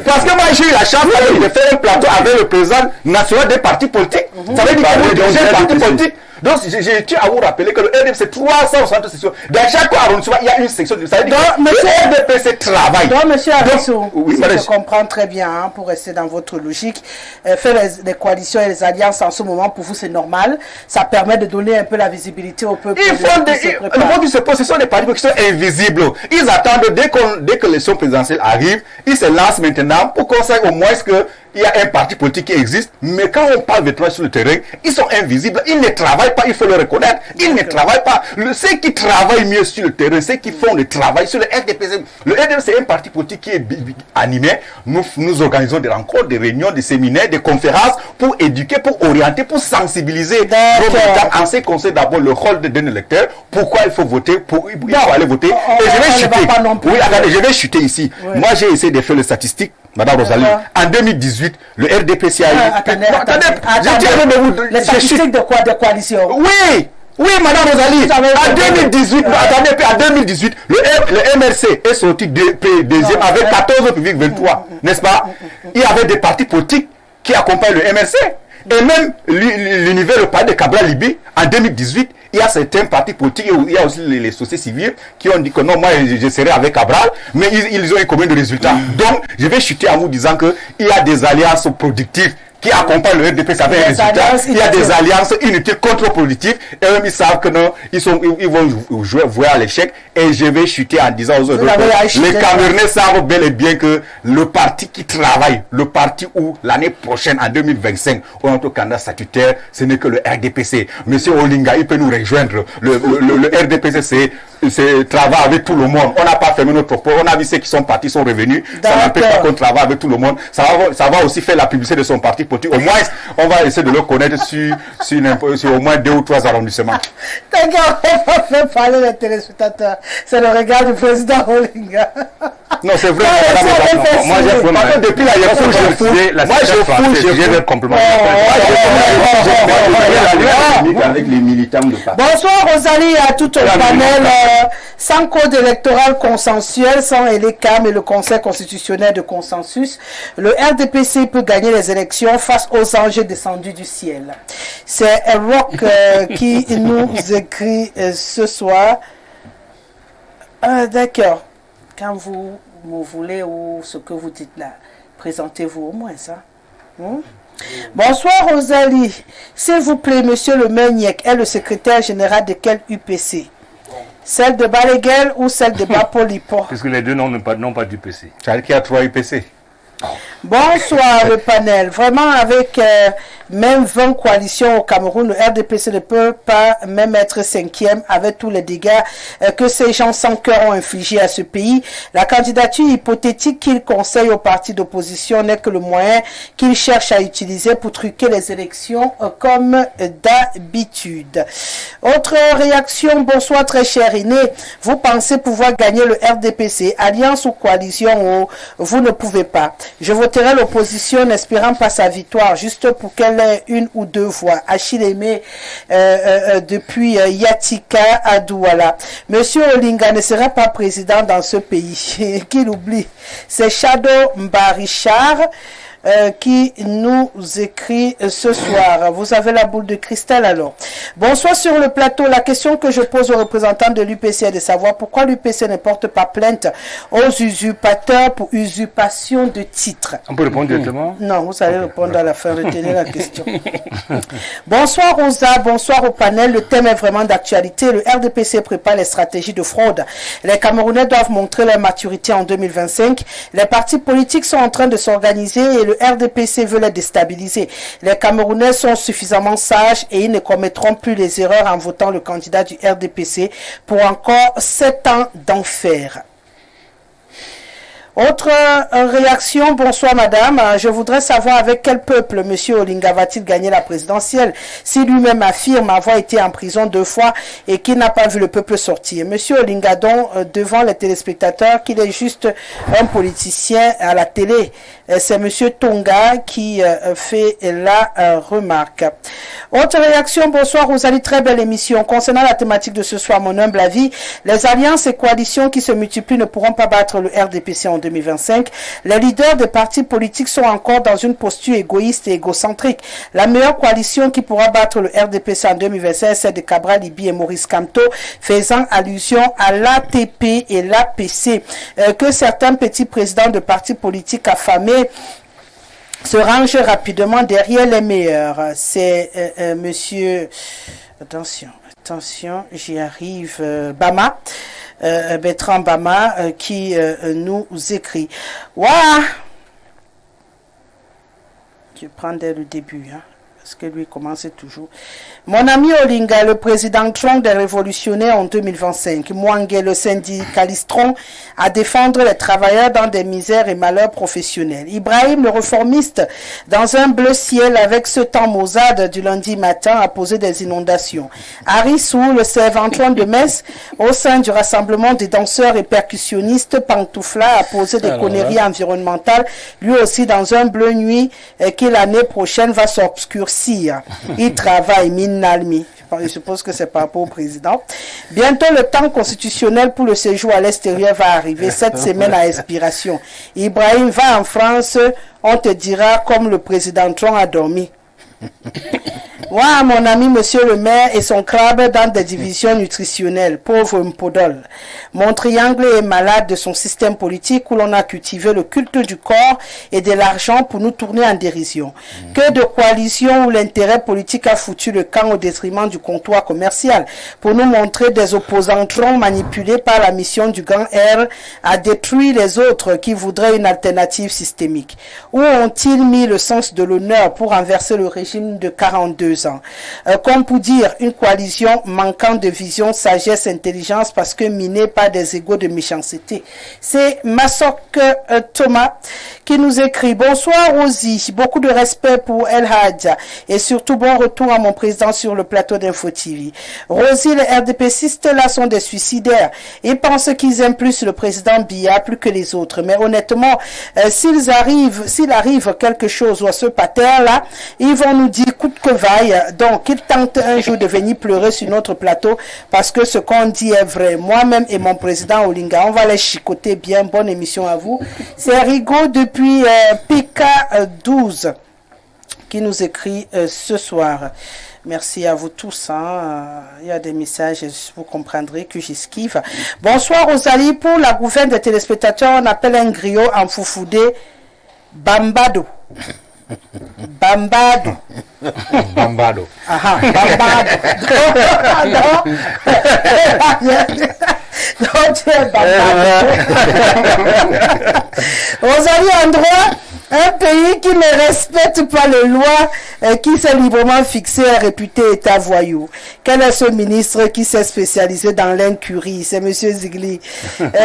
parce que moi j'ai eu la chance de faire un plateau avec le président national des partis politiques. Ça veut dire que vous dirigez un parti politique. Donc, je tiens à vous rappeler que le RDPC, c'est 360 sections. Dans chaque arrondissement, il y a une section. Ça veut dire que le RDPC travaille. Donc, monsieur Arissou, oui, si je comprends très bien, hein, pour rester dans votre logique, faire les coalitions et les alliances en ce moment, pour vous, c'est normal. Ça permet de donner un peu la visibilité au peuple. Le monde qui se pose, ce sont des partis qui sont invisibles. Ils attendent, dès que l'élection présidentielle arrive, ils se lancent maintenant pour qu'on sache au moins qu'il y a un parti politique qui existe. Mais quand on parle de travail sur le terrain, ils sont invisibles. Ils ne travaillent pas, il faut le reconnaître. Ils ne travaillent pas. Ceux qui travaillent mieux sur le terrain, ceux qui font le travail sur le RDPC. Le RDPC, c'est un parti politique qui est animé. Nous organisons des rencontres, des réunions, des séminaires, des conférences pour éduquer, pour orienter, pour sensibiliser nos militants en ce qui concerne d'abord le rôle d'un électeur, pourquoi il faut voter, il faut aller voter. Et je vais chuter. Oui, attendez, je vais chuter ici. Oui. Moi, j'ai essayé de faire les statistiques. Madame Rosalie, en 2018, le RDPC a eu... Attendez, les statistiques de quoi? De coalition? Oui, Madame Rosalie, en 2018, attendez, en 2018, le MRC est sorti deuxième avec 14,23, n'est-ce pas? Il y avait des partis politiques qui accompagnent le MRC. Et même l'univers, le parti de Cabral Libé, en 2018, il y a certains partis politiques, il y a aussi les sociétés civiles qui ont dit que non, moi je serai avec Cabral, mais ils ont eu combien de résultats? Donc, je vais chuter en vous disant qu'il y a des alliances productives qui accompagnent le RDPC avec un résultat. Il y a des alliances inutiles, contre-productives, et même ils savent que non, ils vont jouer à l'échec. Et je vais chuter en disant aux autres, les Camerounais savent bel et bien que le parti qui travaille, le parti où l'année prochaine, en 2025, on a notre candidat statutaire, ce n'est que le RDPC. Monsieur Olinga, il peut nous rejoindre. Le RDPC, c'est travail avec tout le monde. On n'a pas fermé notre propos. On a vu ceux qui sont partis, sont revenus. Ça n'empêche pas qu'on travaille avec tout le monde. Ça va aussi faire la publicité de son parti politique. Au moins, on va essayer de le connaître sur au moins 2 ou 3 arrondissements. D'accord, on va faire parler les téléspectateurs. C'est le regard du président Olinga. Non, c'est vrai. Moi, j'ai fait depuis la hiérarchie, je fouille. Moi, je fouille. J'ai un compliment. Avec les militants de parti. Bonsoir Rosalie à tout le panel. Sans code électoral consensuel, sans ELECAM et le Conseil constitutionnel de consensus, le RDPC peut gagner les élections face aux anges descendus du ciel. C'est Rock qui nous écrit ce soir. D'accord. Quand vous voulez ou ce que vous dites là, présentez-vous au moins ça. Bonsoir Rosalie. S'il vous plaît, monsieur le Meuniec est le secrétaire général de quel UPC? Celle de Balaguel ou celle de Bapolipo? Puisque les deux n'ont pas d'UPC. C'est-à-dire qu'il y a 3 UPC. Bonsoir le panel. Vraiment avec même 20 coalitions au Cameroun, le RDPC ne peut pas même être 5e avec tous les dégâts que ces gens sans cœur ont infligés à ce pays. La candidature hypothétique qu'il conseille aux partis d'opposition n'est que le moyen qu'il cherche à utiliser pour truquer les élections comme d'habitude. Autre réaction, bonsoir très cher Iné. Vous pensez pouvoir gagner le RDPC, alliance ou coalition ou vous ne pouvez pas? Je voterai l'opposition en espérant pas sa victoire, juste pour qu'elle ait 1 ou 2 voix. Achille Aimé depuis Yatika à Douala. Monsieur Olinga ne sera pas président dans ce pays. Qu'il oublie. C'est Shadow Mbarichard qui nous écrit ce soir. Vous avez la boule de cristal alors. Bonsoir sur le plateau. La question que je pose aux représentants de l'UPC est de savoir pourquoi l'UPC ne porte pas plainte aux usurpateurs pour usurpation de titres. On peut répondre directement? Non, vous allez répondre à la fin. Retenez la question. Bonsoir Rosa, bonsoir au panel. Le thème est vraiment d'actualité. Le RDPC prépare les stratégies de fraude. Les Camerounais doivent montrer leur maturité en 2025. Les partis politiques sont en train de s'organiser et le RDPC veut les déstabiliser. Les Camerounais sont suffisamment sages et ils ne commettront plus les erreurs en votant le candidat du RDPC pour encore 7 ans d'enfer. Autre réaction, bonsoir madame, je voudrais savoir avec quel peuple M. Olinga va-t-il gagner la présidentielle si lui-même affirme avoir été en prison 2 fois et qu'il n'a pas vu le peuple sortir. M. Olinga donc devant les téléspectateurs qu'il est juste un politicien à la télé, C'est M. Tonga qui fait la remarque. Autre réaction, bonsoir Rosalie, très belle émission. Concernant la thématique de ce soir, mon humble avis, les alliances et coalitions qui se multiplient ne pourront pas battre le RDPC en 2025. Les leaders des partis politiques sont encore dans une posture égoïste et égocentrique. La meilleure coalition qui pourra battre le RDPC en 2025, c'est de Cabral Libi et Maurice Kamto, faisant allusion à l'ATP et l'APC. Que certains petits présidents de partis politiques affamés se rangent rapidement derrière les meilleurs. C'est monsieur... Attention, j'y arrive. Bama, Bertrand Bama, qui nous écrit. Ouah! Je prends dès le début, hein, parce que lui commence toujours. Mon ami Olinga, le président Trump des révolutionnaires en 2025. Mwangue, le syndicaliste Trump, à défendre les travailleurs dans des misères et malheurs professionnels. Ibrahim, le réformiste, dans un bleu ciel avec ce temps maussade du lundi matin, a posé des inondations. Harissou, le servantron de Metz, au sein du rassemblement des danseurs et percussionnistes Pantoufla, a posé des conneries environnementales, lui aussi dans un bleu nuit qui l'année prochaine va s'obscurcir. Il travaille, Nalmi. Je suppose que c'est par rapport au président. Bientôt, le temps constitutionnel pour le séjour à l'extérieur va arriver. Cette semaine à expiration. Ibrahim va en France, on te dira comme le président Trump a dormi. Moi, mon ami, monsieur le maire et son crabe dans des divisions nutritionnelles. Pauvre Mpodol. Mon triangle est malade de son système politique où l'on a cultivé le culte du corps et de l'argent pour nous tourner en dérision. Que de coalitions où l'intérêt politique a foutu le camp au détriment du comptoir commercial pour nous montrer des opposants troncs manipulés par la mission du grand R à détruire les autres qui voudraient une alternative systémique. Où ont-ils mis le sens de l'honneur pour renverser le régime de 42 ans? Comme pour dire une coalition manquant de vision, sagesse, intelligence parce que minée par des égos de méchanceté. C'est Massok Thomas qui nous écrit: bonsoir Rosie, beaucoup de respect pour El Hadja et surtout bon retour à mon président sur le plateau d'Info TV. Rosie, les RDPcistes là sont des suicidaires. Ils pensent qu'ils aiment plus le président Biya plus que les autres. Mais honnêtement, s'il arrive quelque chose ou à ce pater là, ils vont nous dire coûte que vaille. Donc, ils tentent un jour de venir pleurer sur notre plateau parce que ce qu'on dit est vrai. Moi-même et mon président Olinga, on va les chicoter bien. Bonne émission à vous. C'est Rigaud depuis PK12 qui nous écrit ce soir. Merci à vous tous. Il y a des messages, vous comprendrez que j'esquive. Bonsoir Rosalie. Pour la gouverne des téléspectateurs, on appelle un griot en foufoudé Bambado. Bambado. Bambado. Aha, Bambado. Non, tu es Bambado. Rosalie, en droit, un pays qui ne respecte pas les lois qui s'est librement fixé est réputé État voyou. Quel est ce ministre qui s'est spécialisé dans l'incurie? C'est M. Zigli.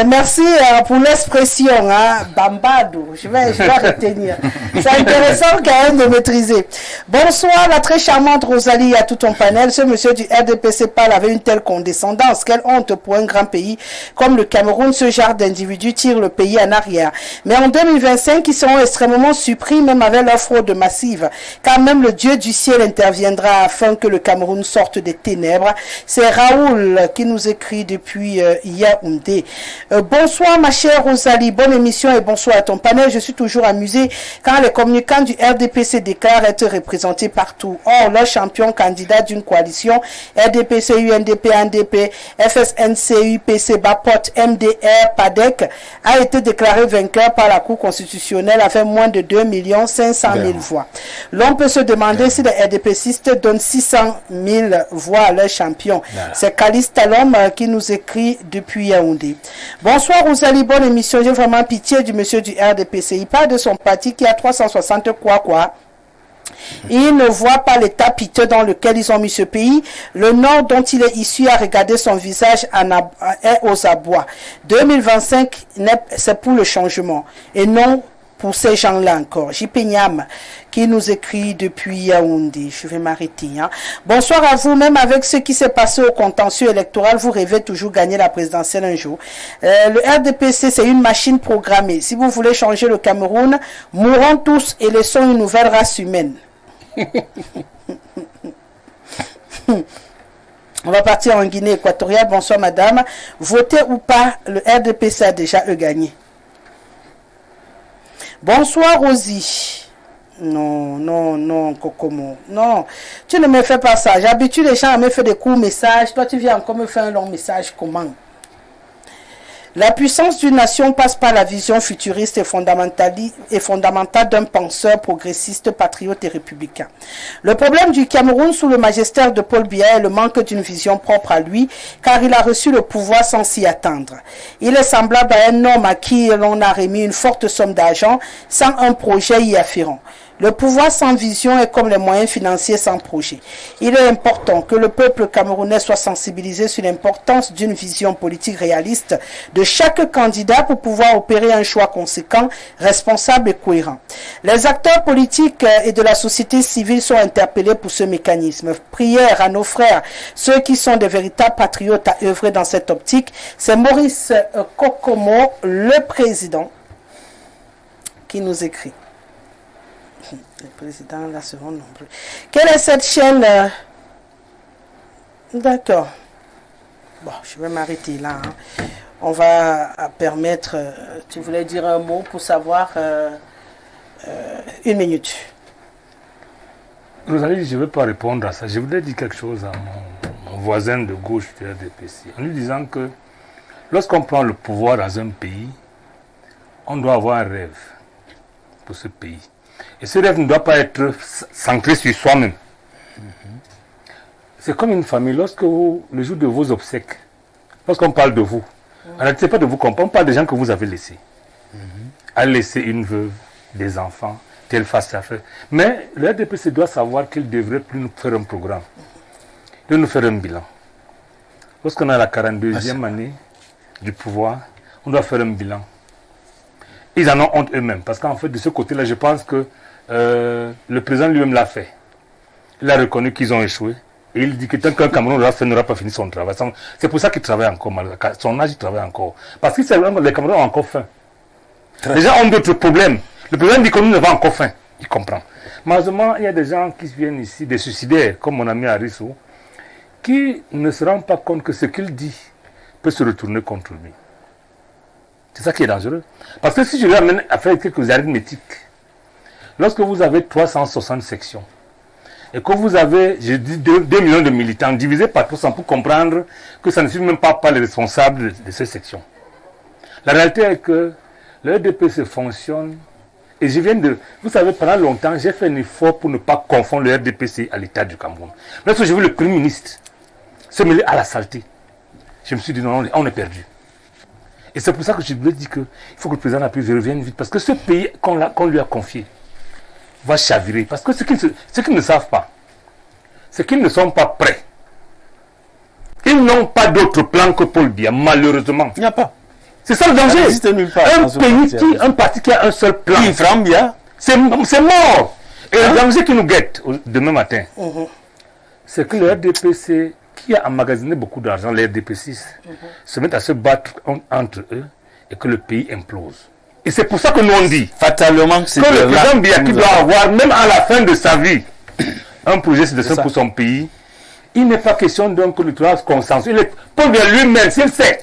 Merci pour l'expression, Bambado. Je vais retenir. C'est intéressant quand même de maîtriser. Bonsoir, la très charmante Rosalie à tout ton panel. Ce monsieur du RDPC parle avec une telle condescendance. Quelle honte pour un grand pays comme le Cameroun. Ce genre d'individus tire le pays en arrière. Mais en 2025, ils seront extrêmement surpris, même avec leur fraude massive. Car même le Dieu du ciel interviendra afin que le Cameroun sorte des ténèbres. C'est Raoul qui nous écrit depuis Yaoundé. Bonsoir ma chère Rosalie, bonne émission et bonsoir à ton panel. Je suis toujours amusé quand les communicants du RDPC déclarent être représentés partout. Or, leur champion candidat d'une coalition RDPC, UNDP, NDP, FSNC, UPC, BAPOT, MDR, PADEC a été déclaré vainqueur par la Cour constitutionnelle avec moins de 2 500 000 voix. L'on peut se demander si les RDPcistes donnent 600 000 voix à leur champion. C'est Calice Talom qui nous écrit depuis Yaoundé. Bonsoir Rosalie, bonne émission. J'ai vraiment pitié du monsieur du RDPC. Il parle de son parti qui a 360 quoi. Il ne voit pas l'état piteux dans lequel ils ont mis ce pays. Le nord dont il est issu a regardé son visage est aux abois. 2025, c'est pour le changement et non pour ces gens-là encore. JP Niam qui nous écrit depuis Yaoundé. Je vais m'arrêter. Hein. Bonsoir à vous. Même avec ce qui s'est passé au contentieux électoral, vous rêvez toujours gagner la présidentielle un jour. Le RDPC, c'est une machine programmée. Si vous voulez changer le Cameroun, mourons tous et laissons une nouvelle race humaine. On va partir en Guinée équatoriale. Bonsoir madame. Voter ou pas, le RDPC a déjà gagné. Bonsoir Rosie. Non, Kokomo. Non, tu ne me fais pas ça. J'habitue les gens à me faire des courts messages. Toi, tu viens encore me faire un long message. Comment? La puissance d'une nation passe par la vision futuriste et fondamentale d'un penseur progressiste, patriote et républicain. Le problème du Cameroun sous le magistère de Paul Biya est le manque d'une vision propre à lui, car il a reçu le pouvoir sans s'y attendre. Il est semblable à un homme à qui l'on a remis une forte somme d'argent sans un projet y afférent. Le pouvoir sans vision est comme les moyens financiers sans projet. Il est important que le peuple camerounais soit sensibilisé sur l'importance d'une vision politique réaliste de chaque candidat pour pouvoir opérer un choix conséquent, responsable et cohérent. Les acteurs politiques et de la société civile sont interpellés pour ce mécanisme. Prière à nos frères, ceux qui sont des véritables patriotes à œuvrer dans cette optique. C'est Maurice Kokomo, le président, qui nous écrit. Les présidents là seront nombreux. Quelle est cette chaîne D'accord. Bon, je vais m'arrêter là. Hein. On va permettre... tu voulais dire un mot pour savoir... une minute. Rosalie, je ne veux pas répondre à ça. Je voudrais dire quelque chose à mon voisin de gauche du RDPC. En lui disant que lorsqu'on prend le pouvoir dans un pays, on doit avoir un rêve pour ce pays. Et ce rêve ne doit pas être centré sur soi-même. C'est comme une famille. Lorsque vous, le jour de vos obsèques, lorsqu'on parle de vous, on ne sait pas de vous qu'on parle des gens que vous avez laissés. A laissé une veuve, des enfants, telle face à faire. Mais le RDPC doit savoir qu'il devrait plus nous faire un programme, de nous faire un bilan. Lorsqu'on a la 42e année du pouvoir, on doit faire un bilan. Ils en ont honte eux-mêmes, parce qu'en fait, de ce côté-là, je pense que le président lui-même l'a fait. Il a reconnu qu'ils ont échoué. Et il dit que tant qu'un Cameroun n'aura pas fini son travail. C'est pour ça qu'il travaille encore. Son âge, il travaille encore. Parce que les Camerounais ont encore faim. Les gens ont d'autres problèmes. Le président dit que nous n'avons encore faim. Il comprend. Malheureusement, il y a des gens qui viennent ici, des suicidaires, comme mon ami Harissou, qui ne se rendent pas compte que ce qu'il dit peut se retourner contre lui. C'est ça qui est dangereux. Parce que si je lui amène à faire quelques arithmétiques, lorsque vous avez 360 sections, et que vous avez, je dis, 2 millions de militants divisés par 300 pour comprendre que ça ne suffit même pas les responsables de ces sections. La réalité est que le RDPC fonctionne, et je viens de... Vous savez, pendant longtemps, j'ai fait un effort pour ne pas confondre le RDPC à l'État du Cameroun. Lorsque j'ai vu le Premier ministre se mêler à la saleté, je me suis dit non, on est perdu. Et c'est pour ça que je lui ai dit qu'il faut que le président Lapid revienne vite. Parce que ce pays qu'on lui a confié va chavirer. Parce que ce qu'ils ne savent pas, c'est qu'ils ne sont pas prêts. Ils n'ont pas d'autre plan que Paul Biya, malheureusement. Il n'y a pas. C'est ça le danger. Un parti qui a un seul plan. C'est mort. Et le danger qui nous guette demain matin, c'est que le RDPC, qui a emmagasiné beaucoup d'argent, les RDPC, se mettent à se battre entre eux et que le pays implose. Et c'est pour ça que nous on dit fatalement que le président Biya qui doit avoir, même à la fin de sa vie, un projet de pour son pays, il n'est pas question d'un consensus. Paul Biya lui-même, s'il sait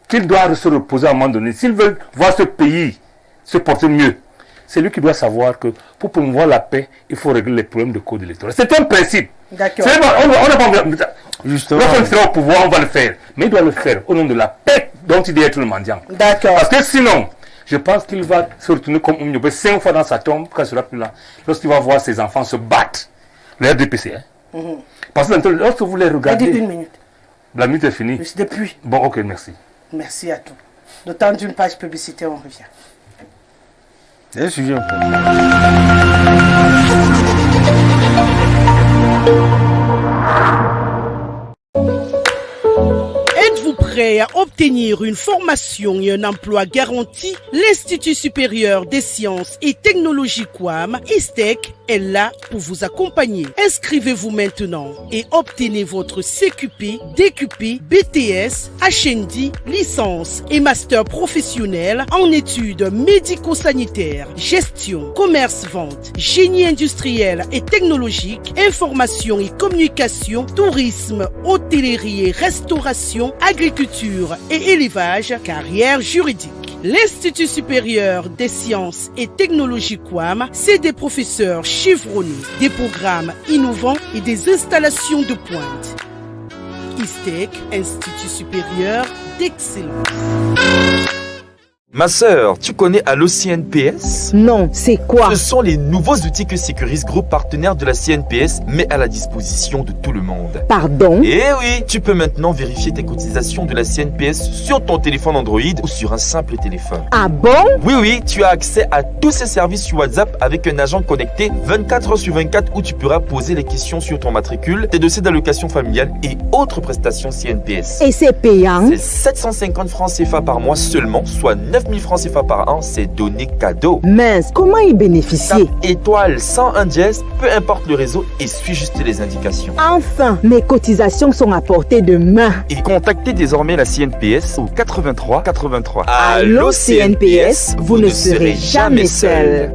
qu'il doit se reposer à un moment donné, s'il veut voir ce pays se porter mieux, c'est lui qui doit savoir que pour promouvoir la paix, il faut régler les problèmes de code électoral. C'est un principe. D'accord. Justement. Lorsqu'on sera au pouvoir, on va le faire. Mais il doit le faire au nom de la paix dont il doit être le mendiant. D'accord. Parce que sinon, je pense qu'il va se retourner comme Oumniobé 5 fois dans sa tombe quand il sera plus là. Lorsqu'il va voir ses enfants se battre. Le RDPC. Parce que lorsque vous les regardez... Dites une minute. La minute est finie. Depuis. Bon, ok, merci. Merci à tous. Le temps d'une page publicitaire, on revient. C'est un sujet important. Êtes-vous prêt prêt à obtenir une formation et un emploi garanti, l'Institut supérieur des sciences et technologies QUAM, ISTEC, est là pour vous accompagner. Inscrivez-vous maintenant et obtenez votre CQP, DQP, BTS, HND, licence et master professionnel en études médico-sanitaires, gestion, commerce-vente, génie industriel et technologique, information et communication, tourisme, hôtellerie et restauration, agriculture et élevage, carrière juridique. L'Institut supérieur des sciences et technologies QUAM, c'est des professeurs chevronnés, des programmes innovants et des installations de pointe. ISTEC, Institut supérieur d'excellence. Ma sœur, tu connais Allo CNPS? Non, c'est quoi? Ce sont les nouveaux outils que Sécuris Group, partenaire de la CNPS, met à la disposition de tout le monde. Pardon? Eh oui, tu peux maintenant vérifier tes cotisations de la CNPS sur ton téléphone Android ou sur un simple téléphone. Ah bon? Oui, tu as accès à tous ces services sur WhatsApp avec un agent connecté 24 h sur 24 où tu pourras poser les questions sur ton matricule, tes dossiers d'allocation familiale et autres prestations CNPS. Et c'est payant? C'est 750 francs CFA par mois seulement, soit 9 000 francs CFA par an, c'est donné cadeau. Mince, comment y bénéficier? Tape étoile 101 dièse, peu importe le réseau et suis juste les indications. Enfin, mes cotisations sont à portée de main. Et contactez désormais la CNPS au 83 83. Allô CNPS, vous ne serez jamais seul.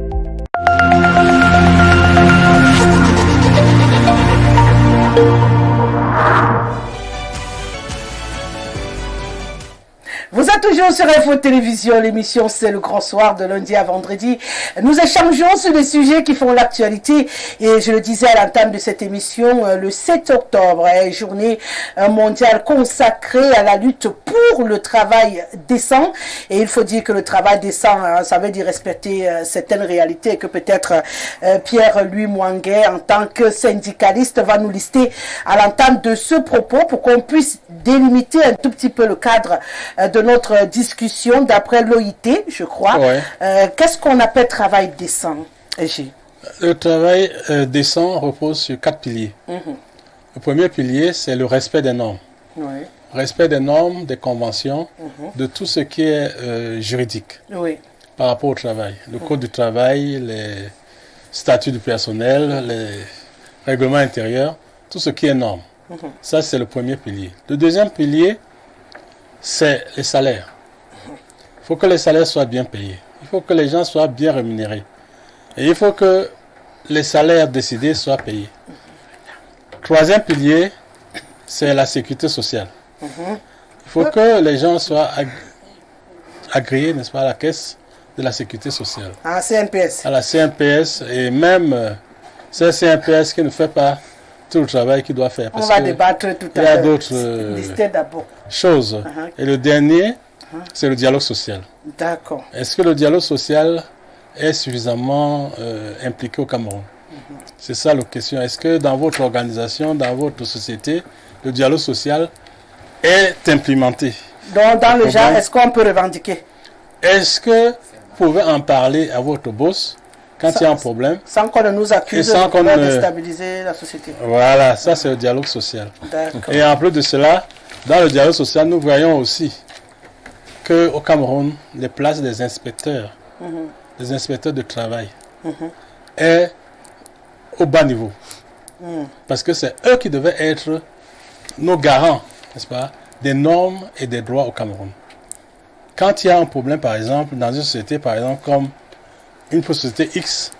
Vous êtes toujours sur Info Télévision, l'émission c'est le grand soir de lundi à vendredi. Nous échangeons sur les sujets qui font l'actualité et je le disais à l'entame de cette émission, le 7 octobre est journée mondiale consacrée à la lutte pour le travail décent et il faut dire que le travail décent, ça veut dire respecter certaines réalités et que peut-être Pierre-Louis Mouanguet en tant que syndicaliste va nous lister à l'entame de ce propos pour qu'on puisse délimiter un tout petit peu le cadre de notre discussion d'après l'OIT, je crois. Ouais. Qu'est-ce qu'on appelle travail décent, G? Le travail décent repose sur 4 piliers. Le premier pilier, c'est le respect des normes. Oui. Respect des normes, des conventions, de tout ce qui est juridique Oui. par rapport au travail. Le code du travail, les statuts du personnel, les règlements intérieurs, tout ce qui est normes. Ça, c'est le premier pilier. Le deuxième pilier, c'est les salaires. Il faut que les salaires soient bien payés. Il faut que les gens soient bien rémunérés. Et il faut que les salaires décidés soient payés. Troisième pilier, c'est la sécurité sociale. Il faut que les gens soient agréés, n'est-ce pas, à la caisse de la sécurité sociale. À la CNPS. À la CNPS et même c'est la CNPS qui ne fait pas tout le travail qu'il doit faire. On va débattre tout à l'heure. Il y a d'autres choses. Et le dernier, c'est le dialogue social. D'accord. Est-ce que le dialogue social est suffisamment impliqué au Cameroun? C'est ça la question. Est-ce que dans votre organisation, dans votre société, le dialogue social est implémenté? Donc, dans le genre, est-ce qu'on peut revendiquer? Est-ce que vous pouvez en parler à votre boss quand il y a un problème? Sans qu'on ne nous accuse de déstabiliser la société. Voilà, ça c'est le dialogue social. D'accord. Et en plus de cela, dans le dialogue social, nous voyons aussi qu'au Cameroun, les places des inspecteurs, des inspecteurs de travail, est au bas niveau. Parce que c'est eux qui devaient être nos garants, n'est-ce pas, des normes et des droits au Cameroun. Quand il y a un problème, par exemple, dans une société, par exemple, comme une société X,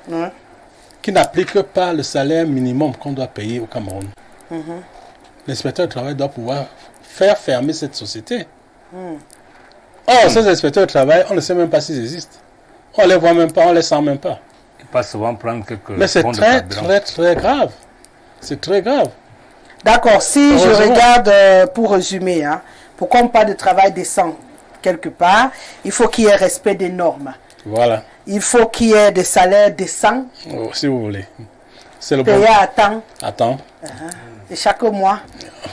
qui n'applique pas le salaire minimum qu'on doit payer au Cameroun, l'inspecteur de travail doit pouvoir faire fermer cette société. Or, ces inspecteurs de travail, on ne sait même pas s'ils existent. On ne les voit même pas, on ne les sent même pas. Pas souvent prendre quelques. Mais c'est très grave. C'est très grave. D'accord, si je regarde, pour résumer, pour qu'on parle de travail décent quelque part, il faut qu'il y ait respect des normes. Voilà. Il faut qu'il y ait des salaires décents. Oh, si vous voulez. C'est le payé à temps. À temps. Et chaque mois.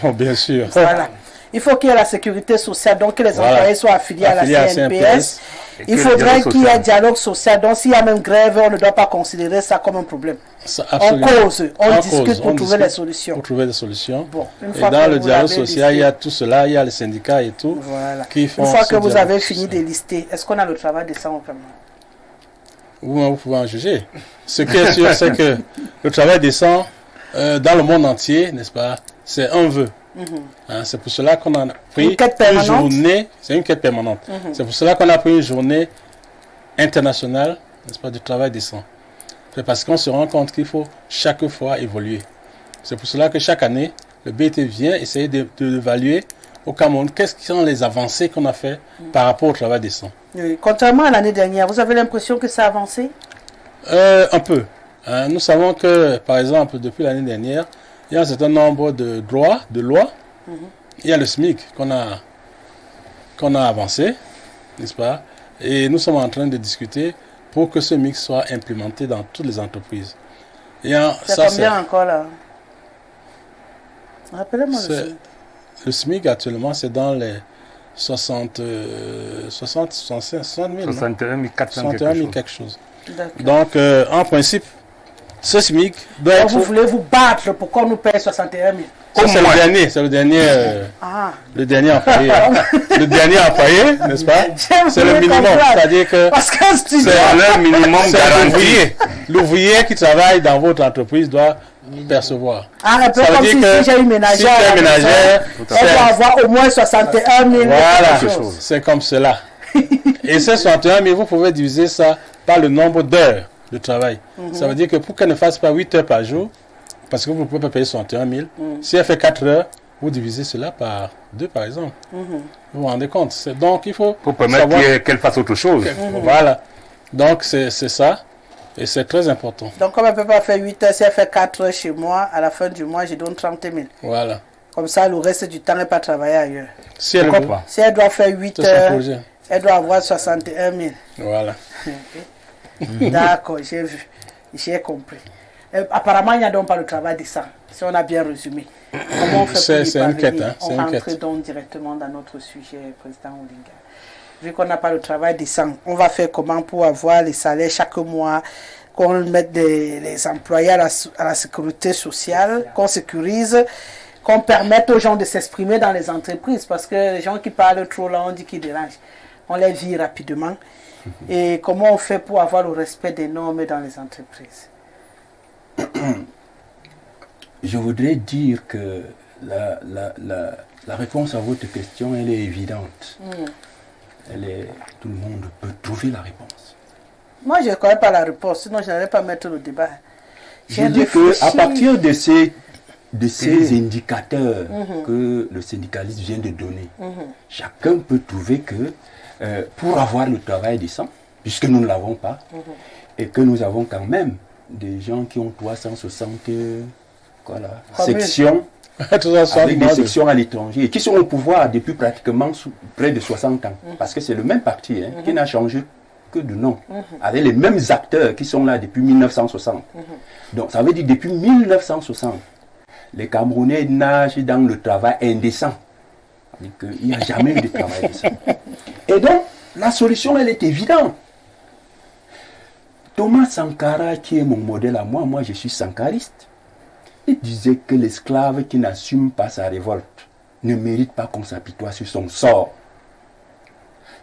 Oh, bien sûr. Voilà. Il faut qu'il y ait la sécurité sociale, donc que les Voilà. employés soient affiliés à la CNPS. Et Il que faudrait le dialogue qu'il y ait un social. dialogue social. Donc s'il y a même grève, on ne doit pas considérer ça comme un problème. Ça, On absolument. cause, on discute pour trouver les solutions. Pour trouver des solutions. Bon, une Et fois dans que le vous dialogue l'avez social, il y a listé, tout cela, il y a les syndicats et tout. voilà. Qui font Une fois ce que vous dialogue avez fini social. de lister, est-ce qu'on a le travail décent vraiment? Vous pouvez en juger. Ce qui est sûr, c'est que le travail décent, dans le monde entier, n'est-ce pas, c'est un vœu. Hein, c'est pour cela qu'on a pris Une quête une permanente. journée, c'est une quête permanente. C'est pour cela qu'on a pris une journée internationale, n'est-ce pas, du travail décent. C'est parce qu'on se rend compte qu'il faut chaque fois évoluer. C'est pour cela que chaque année, le BT vient essayer d'évaluer au Cameroun quelles sont les avancées qu'on a fait par rapport au travail décent. Oui. Contrairement à l'année dernière, vous avez l'impression que ça a avancé? Un peu. Hein, nous savons que, par exemple, depuis l'année dernière, il y a un certain nombre de lois. Il y a le SMIC qu'on a avancé, n'est-ce pas? Et nous sommes en train de discuter pour que ce SMIC soit implémenté dans toutes les entreprises. C'est combien encore là? Rappelez-moi le SMIC. Le SMIC actuellement, c'est dans les 60 000. 61 400 quelque chose. D'accord. Donc, en principe, ce SMIC doit Donc être... vous voulez vous battre pour qu'on nous paye 61 000? Ça, c'est le dernier, Ah. le dernier employé. Le dernier employé, n'est-ce pas? J'aime C'est le bien minimum. comprendre. C'est-à-dire que Parce qu'un studio... c'est le minimum garanti. L'ouvrier qui travaille dans votre entreprise doit percevoir. Ah, un peu Ça veut comme dire si que j'ai une ménagère. si tu es à la maison, ménagère, elle doit avoir au moins 61 000. voilà, quelque chose. c'est comme cela. Et ces 61 000, vous pouvez diviser ça par le nombre d'heures de travail. Ça veut dire que pour qu'elle ne fasse pas 8 heures par jour, parce que vous ne pouvez pas payer 61 000, si elle fait 4 heures, vous divisez cela par 2 par exemple. Vous vous rendez compte? Donc il faut pour permettre qu'elle fasse autre chose. Voilà. Donc c'est ça. Et c'est très important. Donc comme elle ne peut pas faire 8 heures, si elle fait 4 heures chez moi, à la fin du mois, je donne 30 000. Voilà. Comme ça, le reste du temps, elle ne peut pas travailler ailleurs. Si elle veut. Si elle doit faire 8 C'est son heures, projet. elle doit avoir 61 000. Voilà. D'accord, j'ai vu. J'ai compris. Apparemment, il n'y a donc pas le travail décent, si on a bien résumé. Comment on fait pour y C'est une quête. Hein, on rentre donc directement dans notre sujet, Président Olinga. Vu qu'on n'a pas le travail décent, on va faire comment pour avoir les salaires chaque mois, qu'on mette les employés à la sécurité sociale, qu'on sécurise, qu'on permette aux gens de s'exprimer dans les entreprises, parce que les gens qui parlent trop là, on dit qu'ils dérangent. On les vit rapidement. Et comment on fait pour avoir le respect des normes dans les entreprises? Je voudrais dire que la réponse à votre question, elle est évidente. Tout le monde peut trouver la réponse. Moi, je ne connais pas la réponse, sinon je n'allais pas mettre le débat. Je dis qu'à partir de ces indicateurs que le syndicaliste vient de donner, chacun peut trouver que pour avoir le travail décent, puisque nous ne l'avons pas, et que nous avons quand même des gens qui ont 360 sections, avec des sections à l'étranger, et qui sont au pouvoir depuis pratiquement près de 60 ans, parce que c'est le même parti qui n'a changé que de nom, avec les mêmes acteurs qui sont là depuis 1960. Donc ça veut dire depuis 1960, les Camerounais nagent dans le travail indécent. Il n'y a jamais eu de travail décent. Et donc, la solution, elle est évidente. Thomas Sankara, qui est mon modèle à moi je suis sankariste, il disait que l'esclave qui n'assume pas sa révolte ne mérite pas qu'on s'apitoie sur son sort.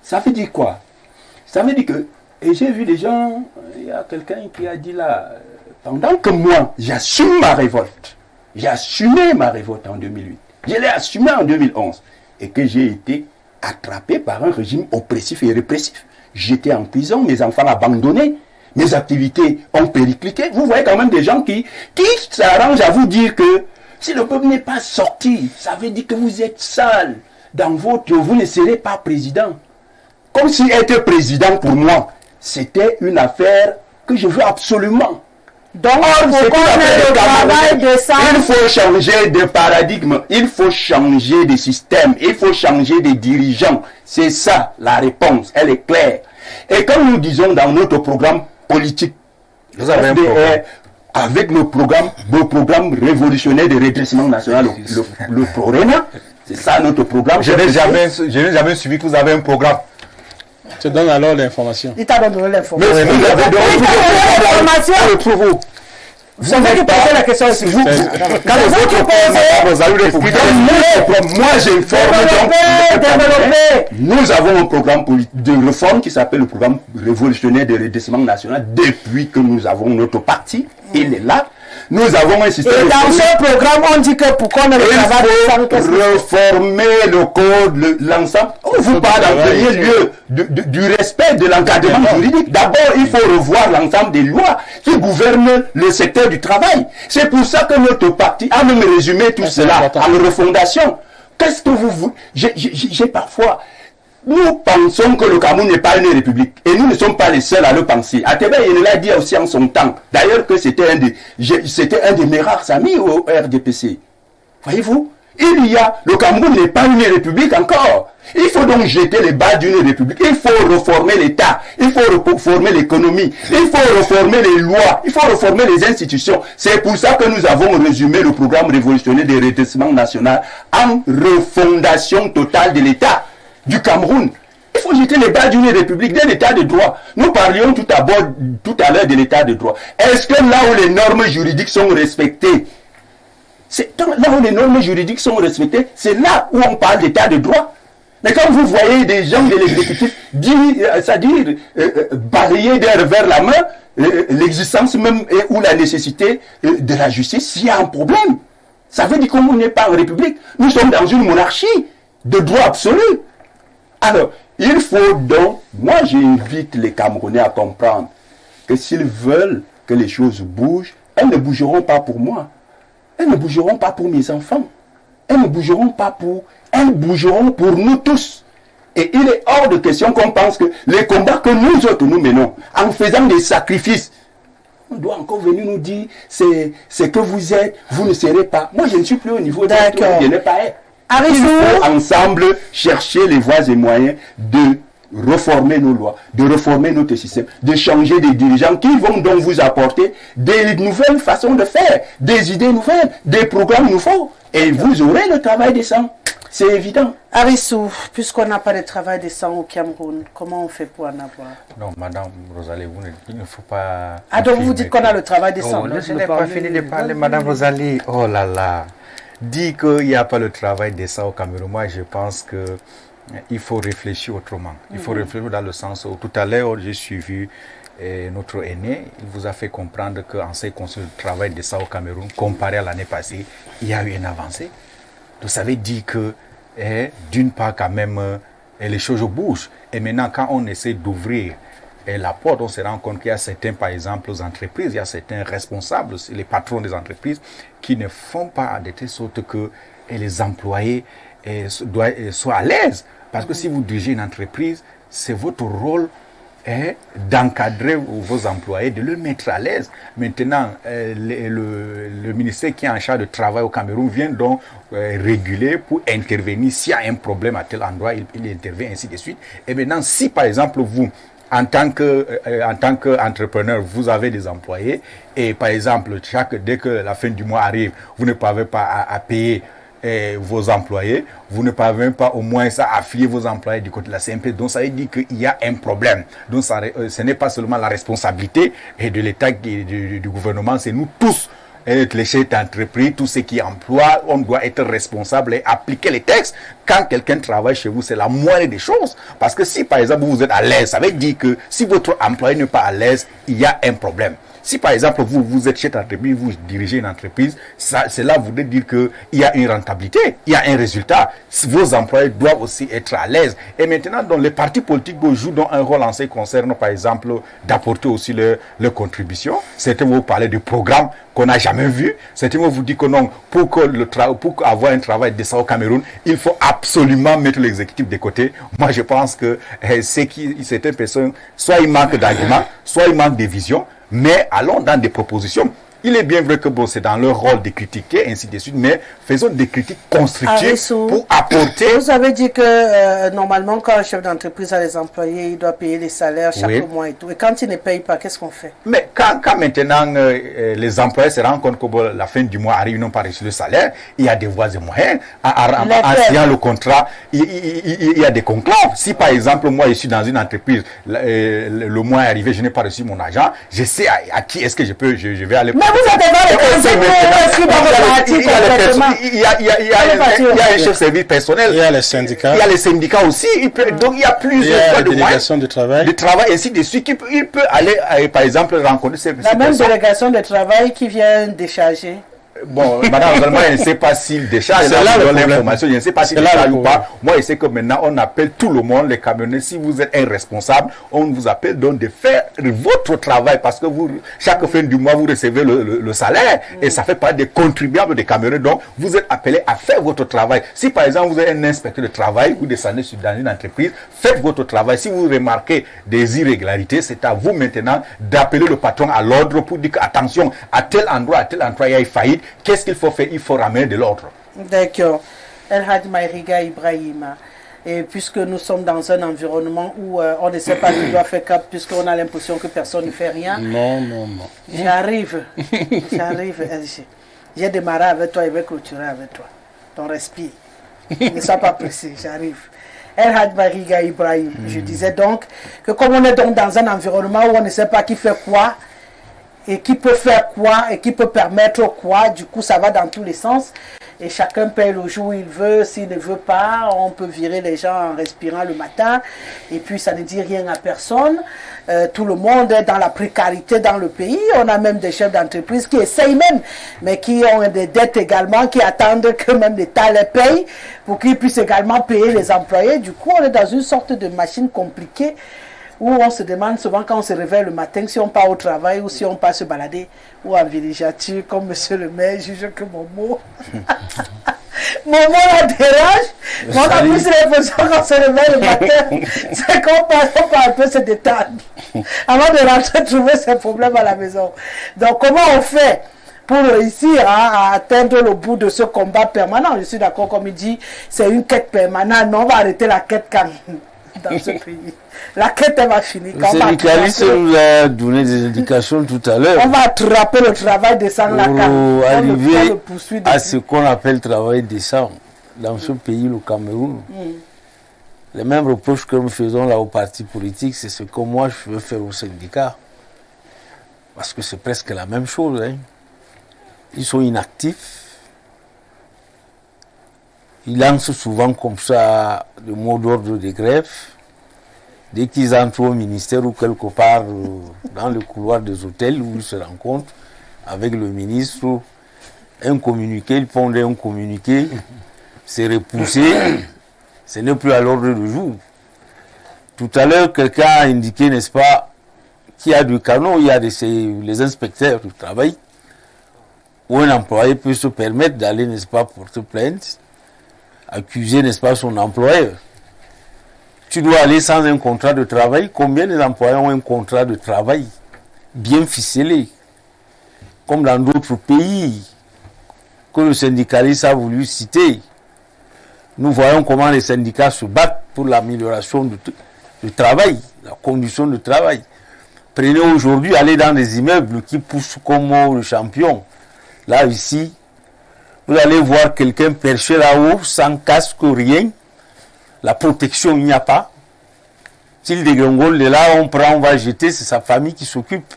Ça veut dire quoi? Ça veut dire que, et j'ai vu des gens, il y a quelqu'un qui a dit là, pendant que moi, j'assume ma révolte, j'ai assumé ma révolte en 2008, je l'ai assumé en 2011, et que j'ai été attrapé par un régime oppressif et répressif. J'étais en prison, mes enfants abandonnés, mes activités ont périclité. Vous voyez quand même des gens qui s'arrangent à vous dire que si le peuple n'est pas sorti, ça veut dire que vous êtes sale dans vous ne serez pas président. Comme si être président pour moi, c'était une affaire que je veux absolument. Donc, il faut changer de paradigme, il faut changer de système, il faut changer de dirigeants. C'est ça la réponse, elle est claire. Et comme nous disons dans notre programme politique, vous avez un programme. Avec le programme révolutionnaire de redressement national, le PRORENA, C'est ça notre programme. Je n'ai jamais suivi que vous avez un programme. Je te donne alors l'information. Il t'a donné l'information. Mais vous avez donné l'information. On le trouve où? Vous savez qui posait la question ici. Quand votre moi j'informe. Nous avons un programme de réforme qui s'appelle le programme révolutionnaire de redressement national depuis que nous avons notre parti. Il est là. Nous avons un système. Et dans ce programme, on dit que pour qu'on ait le travail reformer le code, l'ensemble. On vous parle en premier lieu du respect de l'encadrement juridique. D'abord, il faut revoir l'ensemble des lois qui gouvernent le secteur du travail. C'est pour ça que notre parti a même résumé tout cela en refondation. Qu'est-ce que vous... J'ai parfois... Nous pensons que le Cameroun n'est pas une république. Et nous ne sommes pas les seuls à le penser. Atebe, il l'a dit aussi en son temps. D'ailleurs que c'était un de mes rares amis au RDPC. Voyez-vous, le Cameroun n'est pas une république encore. Il faut donc jeter les bases d'une république. Il faut reformer l'État. Il faut reformer l'économie. Il faut reformer les lois. Il faut reformer les institutions. C'est pour ça que nous avons résumé le programme révolutionnaire de redressement national en refondation totale de l'État du Cameroun. Il faut jeter les bases d'une république, d'un état de droit. Nous parlions tout à l'heure de l'état de droit. Est-ce que là où les normes juridiques sont respectées, c'est là où les normes juridiques sont respectées, c'est là où on parle d'état de droit. Mais quand vous voyez des gens de l'exécutif c'est-à-dire balayer d'un revers la main l'existence même ou la nécessité de la justice, il y a un problème. Ça veut dire qu'on n'est pas en république. Nous sommes dans une monarchie de droit absolu. Alors, il faut donc, moi j'invite les Camerounais à comprendre que s'ils veulent que les choses bougent, elles ne bougeront pas pour moi. Elles ne bougeront pas pour mes enfants. Elles ne bougeront pas elles bougeront pour nous tous. Et il est hors de question qu'on pense que les combats que nous autres nous menons, en faisant des sacrifices, on doit encore venir nous dire, c'est que vous êtes, vous ne serez pas. Moi je ne suis plus au niveau d'accord. Je n'ai pas être. Il faut ensemble chercher les voies et moyens de reformer nos lois, de reformer notre système, de changer des dirigeants qui vont donc vous apporter des nouvelles façons de faire, des idées nouvelles, des programmes nouveaux. Et vous aurez le travail décent. C'est évident. Arissou, puisqu'on n'a pas de travail décent au Cameroun, comment on fait pour en avoir? Non, Madame Rosalie, il ne faut pas... Ah, donc vous dites qu'on a le travail décent. Oh, je n'ai pas fini de parler, Madame Rosalie. Oh là là. Dit qu'il n'y a pas le travail décent au Cameroun, moi je pense qu'il faut réfléchir autrement. Il faut réfléchir dans le sens où tout à l'heure j'ai suivi notre aîné, il vous a fait comprendre qu'en ce qui concerne le travail décent au Cameroun, comparé à l'année passée, il y a eu une avancée. Donc ça veut dire que d'une part quand même les choses bougent. Et maintenant quand on essaie d'ouvrir la porte, on se rend compte qu'il y a certains, par exemple, entreprises, il y a certains responsables, les patrons des entreprises, qui ne font pas de telle sorte que les employés soient à l'aise. Parce que si vous dirigez une entreprise, c'est votre rôle d'encadrer vos employés, de les mettre à l'aise. Maintenant, le ministère qui est en charge de travail au Cameroun vient donc réguler pour intervenir. S'il y a un problème à tel endroit, il intervient, ainsi de suite. Et maintenant, si par exemple, vous, en tant qu'entrepreneur, vous avez des employés et par exemple, dès que la fin du mois arrive, vous ne parvenez pas à payer vos employés, vous ne parvenez pas au moins à affilier vos employés du côté de la CNP. Donc ça veut dire qu'il y a un problème. Donc ce n'est pas seulement la responsabilité de l'État, du gouvernement, c'est nous tous. Les chefs d'entreprise, tous ceux qui emploient, on doit être responsable et appliquer les textes. Quand quelqu'un travaille chez vous, c'est la moindre des choses. Parce que si par exemple vous êtes à l'aise, ça veut dire que si votre employé n'est pas à l'aise, il y a un problème. Si par exemple vous êtes chef d'entreprise, vous dirigez une entreprise, cela voudrait dire qu'il y a une rentabilité, il y a un résultat. Vos employés doivent aussi être à l'aise. Et maintenant, donc, les partis politiques jouent donc un rôle en ce qui concerne, par exemple, d'apporter aussi leur contribution. Certains vont vous parler de programmes qu'on n'a jamais vus. Certains vont vous dire que non, pour avoir un travail décent au Cameroun, il faut absolument mettre l'exécutif de côté. Moi, je pense que certaines personnes, soit ils manquent d'arguments, soit ils manquent de vision. Mais allons dans des propositions. Il est bien vrai que bon, c'est dans leur rôle de critiquer, ainsi de suite, mais faisons des critiques constructives pour apporter... Vous avez dit que normalement, quand un chef d'entreprise a les employés, il doit payer les salaires chaque mois et tout. Et quand il ne paye pas, qu'est-ce qu'on fait? Mais quand maintenant les employés se rendent compte que bon, la fin du mois arrive, ils n'ont pas reçu le salaire, il y a des voies et moyens. En signant le contrat, il y a des conclaves. Si par exemple, moi je suis dans une entreprise, le mois est arrivé, je n'ai pas reçu mon argent, je sais à qui est-ce que je vais aller... Mais vous êtes il y a un chef service personnel. Il y a les syndicats. Il y a les syndicats aussi. Donc il y a plusieurs délégations de travail. De travail, ainsi de suite. Il peut aller, par exemple, rencontrer ces personnes. La même délégation de travail qui vient décharger. Bon, madame, je ne sais pas s'il décharge. C'est là l'information. Je ne sais pas s'il décharge ou pas. Moi, je sais que maintenant, on appelle tout le monde, les camionneurs. Si vous êtes un responsable, on vous appelle donc de faire votre travail parce que vous, chaque fin du mois, vous recevez le salaire et ça fait partie des contribuables des camionneurs. Donc, vous êtes appelé à faire votre travail. Si par exemple, vous êtes un inspecteur de travail, vous descendez dans une entreprise, faites votre travail. Si vous remarquez des irrégularités, c'est à vous maintenant d'appeler le patron à l'ordre pour dire attention, à tel endroit, il y a une faillite. Qu'est-ce qu'il faut faire? Il faut ramener de l'ordre. D'accord. El Hadj Maïriga Ibrahima. Et puisque nous sommes dans un environnement où on ne sait pas qui doit faire cap, puisqu'on a l'impression que personne ne fait rien. Non. J'arrive, LG. J'ai démarré avec toi et je vais clôturer avec toi. Ton respire. Ne sois pas pressé, j'arrive. El Hadj Maïriga Ibrahim. Je disais donc que comme on est donc dans un environnement où on ne sait pas qui fait quoi, et qui peut faire quoi, et qui peut permettre quoi, du coup ça va dans tous les sens. Et chacun paye le jour où il veut, s'il ne veut pas, on peut virer les gens en respirant le matin, et puis ça ne dit rien à personne. Tout le monde est dans la précarité dans le pays. On a même des chefs d'entreprise qui essayent même, mais qui ont des dettes également, qui attendent que même l'État les paye pour qu'ils puissent également payer les employés. Du coup, on est dans une sorte de machine compliquée où on se demande souvent quand on se réveille le matin si on part au travail ou si on part se balader ou en villégiature, comme monsieur le maire juge que mon mot la dérange. On a plus l'impression quand on se réveille le matin, c'est qu'on peut un peu se détendre avant de rentrer trouver ses problèmes à la maison. Donc comment on fait pour réussir à atteindre le bout de ce combat permanent? Je suis d'accord, comme il dit, c'est une quête permanente, mais on va arrêter la quête quand dans ce pays. La quête elle va finir. Le syndicaliste nous a donné des indications tout à l'heure. On va attraper le travail décent pour arriver à ce qu'on appelle travail décent dans ce pays, le Cameroun. Les mêmes reproches que nous faisons là aux partis politiques, c'est ce que moi je veux faire au syndicat. Parce que c'est presque la même chose. Hein. Ils sont inactifs. Ils lancent souvent comme ça le mot d'ordre de grève. Dès qu'ils entrent au ministère ou quelque part dans le couloir des hôtels où ils se rencontrent avec le ministre, un communiqué, ils pondent un communiqué, c'est repoussé, ce n'est plus à l'ordre du jour. Tout à l'heure, quelqu'un a indiqué, n'est-ce pas, qu'il y a du canon, il y a les inspecteurs du travail, où un employé peut se permettre d'aller, n'est-ce pas, porter plainte, accuser, n'est-ce pas, son employeur. Tu dois aller sans un contrat de travail. Combien d'employés ont un contrat de travail bien ficelé, comme dans d'autres pays que le syndicaliste a voulu citer? Nous voyons comment les syndicats se battent pour l'amélioration du travail, la condition de travail. Prenez aujourd'hui, allez dans des immeubles qui poussent comme le champion. Là, ici, vous allez voir quelqu'un perché là-haut, sans casque, rien. La protection, il n'y a pas. S'il dégringole de là, on prend, on va jeter, c'est sa famille qui s'occupe.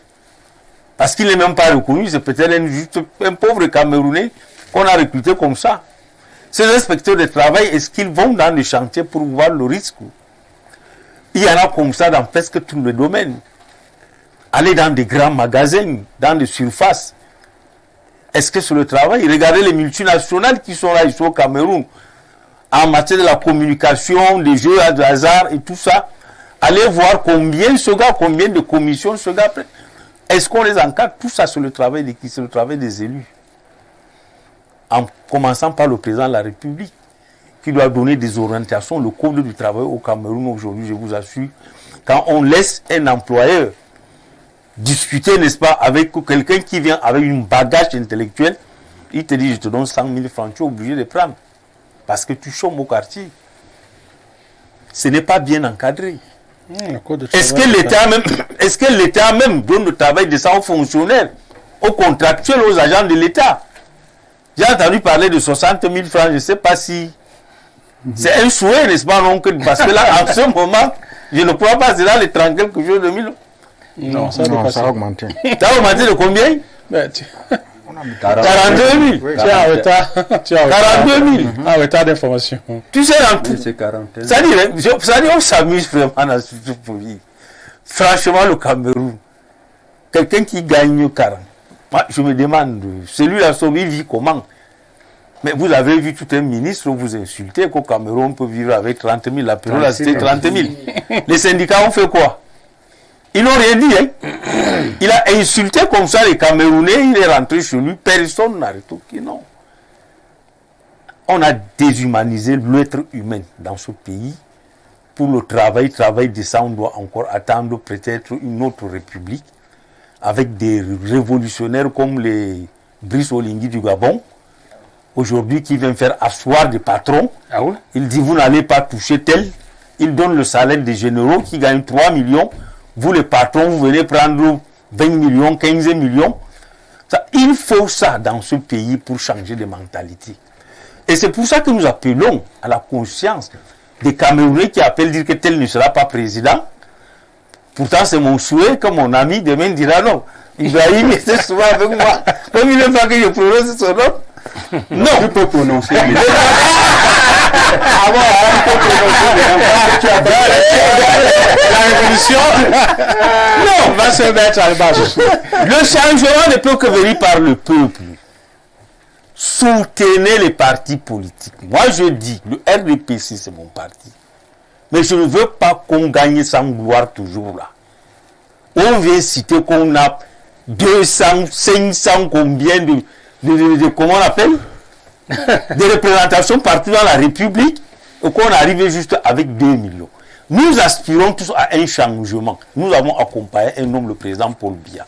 Parce qu'il n'est même pas reconnu, c'est peut-être juste un pauvre Camerounais qu'on a recruté comme ça. Ces inspecteurs de travail, est-ce qu'ils vont dans les chantiers pour voir le risque? Il y en a comme ça dans presque tous les domaines. Aller dans des grands magasins, dans des surfaces. Est-ce que c'est le travail? Regardez les multinationales qui sont là, ici au Cameroun, en matière de la communication, des jeux à hasard et tout ça. Allez voir combien de commissions ce gars prend. Est-ce qu'on les encadre? Tout ça, c'est le travail de qui? C'est le travail des élus. En commençant par le président de la République, qui doit donner des orientations, le code du travail au Cameroun aujourd'hui, je vous assure. Quand on laisse un employeur discuter, n'est-ce pas, avec quelqu'un qui vient avec une bagage intellectuelle, il te dit, je te donne 100 000 francs, tu es obligé de prendre. Parce que tu chômes au quartier. Ce n'est pas bien encadré. Est-ce que l'État même donne le travail de ça aux fonctionnaires, aux contractuels, aux agents de l'État? J'ai entendu parler de 60 000 francs, je ne sais pas si... C'est un souhait, n'est-ce pas, non? Parce que là, en ce moment, je ne crois pas, c'est là les 30 quelques jours de 1000. Non, ça a augmenté. Ça a augmenté de combien? 42 000. Tu as retard. 42 000. Ah, retard d'information. Tu sais, dans tout. C'est 41. Ça dit, on s'amuse vraiment dans ce pays. Franchement, le Cameroun, quelqu'un qui gagne 40. Moi, je me demande, celui-là, il vit comment? Mais vous avez vu tout un ministre vous insulter qu'au Cameroun, on peut vivre avec 30 000. La période, c'était 30 000. Les syndicats ont fait quoi? Ils n'ont rien dit. Hein? Il a insulté comme ça les Camerounais, il est rentré chez lui, personne n'a retourné. Non. On a déshumanisé l'être humain dans ce pays. Pour le travail décent, on doit encore attendre peut-être une autre république avec des révolutionnaires comme les Brice Oligui du Gabon, aujourd'hui qui vient faire asseoir des patrons. Ah ouais? Il dit vous n'allez pas toucher tel. Il donne le salaire des généraux qui gagnent 3 millions. Vous les patrons, vous venez prendre 20 millions, 15 millions. Ça, il faut ça dans ce pays pour changer de mentalité. Et c'est pour ça que nous appelons à la conscience des Camerounais qui appellent dire que tel ne sera pas président. Pourtant, c'est mon souhait que mon ami demain dira non. Ibrahim était souvent avec moi. Comme il ne veut pas que je prononce son nom. Non. Tu peux prononcer. Ah bon, on peut prononcer. La révolution non, va se mettre à la base. Le changement ne peut que venir par le peuple. Soutenez les partis politiques. Moi, je dis, le RDPC, c'est mon parti. Mais je ne veux pas qu'on gagne sans gloire toujours là. On vient citer qu'on a 200, 500, combien de comment on appelle des représentations partout dans la République et qu'on arrive juste avec 2 millions. Nous aspirons tous à un changement. Nous avons accompagné un homme, le président Paul Biya.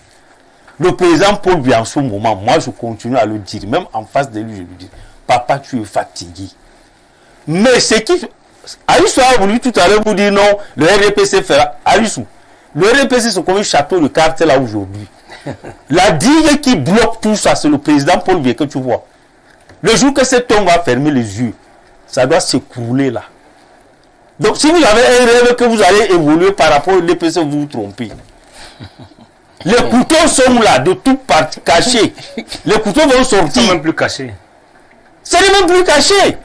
Le président Paul Biya, en ce moment, moi je continue à le dire, même en face de lui, je lui dis, papa, tu es fatigué. Mais ce qui... Aïssou a voulu tout à l'heure vous dire non, le RDPC fera. Aïssou, le RDPC c'est comme un château de cartes là aujourd'hui. La digue qui bloque tout ça, c'est le président Paul Biya que tu vois. Le jour que cet homme va fermer les yeux, ça doit s'écrouler là. Donc si vous avez un rêve que vous allez évoluer par rapport au RDPC, vous vous trompez. Les couteaux sont là, de toutes parties, cachés. Les couteaux vont sortir. Ils sont même plus cachés. Ce n'est même plus caché.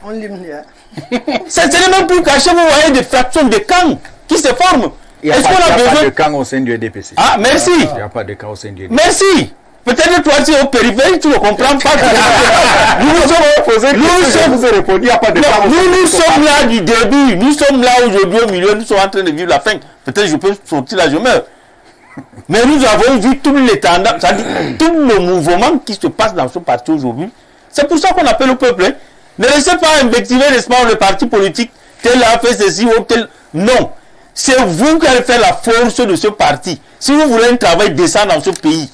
Ce n'est même plus caché. Vous voyez des fractions de camps qui se forment. Est-ce qu'on a besoin de camp au sein du RDPC? Ah, merci. Il n'y a pas de camp au sein du RDPC. Merci. Peut-être toi, tu es au périphérie, tu ne comprends pas. Nous sommes là du début. Nous sommes là aujourd'hui au milieu. Nous sommes en train de vivre la fin. Peut-être je peux sortir là, je meurs. Mais nous avons vu tous les tendances, tout le mouvement qui se passe dans ce parti aujourd'hui. C'est pour ça qu'on appelle le peuple. Hein. Ne laissez pas invectiver, n'est-ce pas, le parti politique. Tel a fait ceci ou tel. Non. C'est vous qui allez faire la force de ce parti. Si vous voulez un travail décent dans ce pays,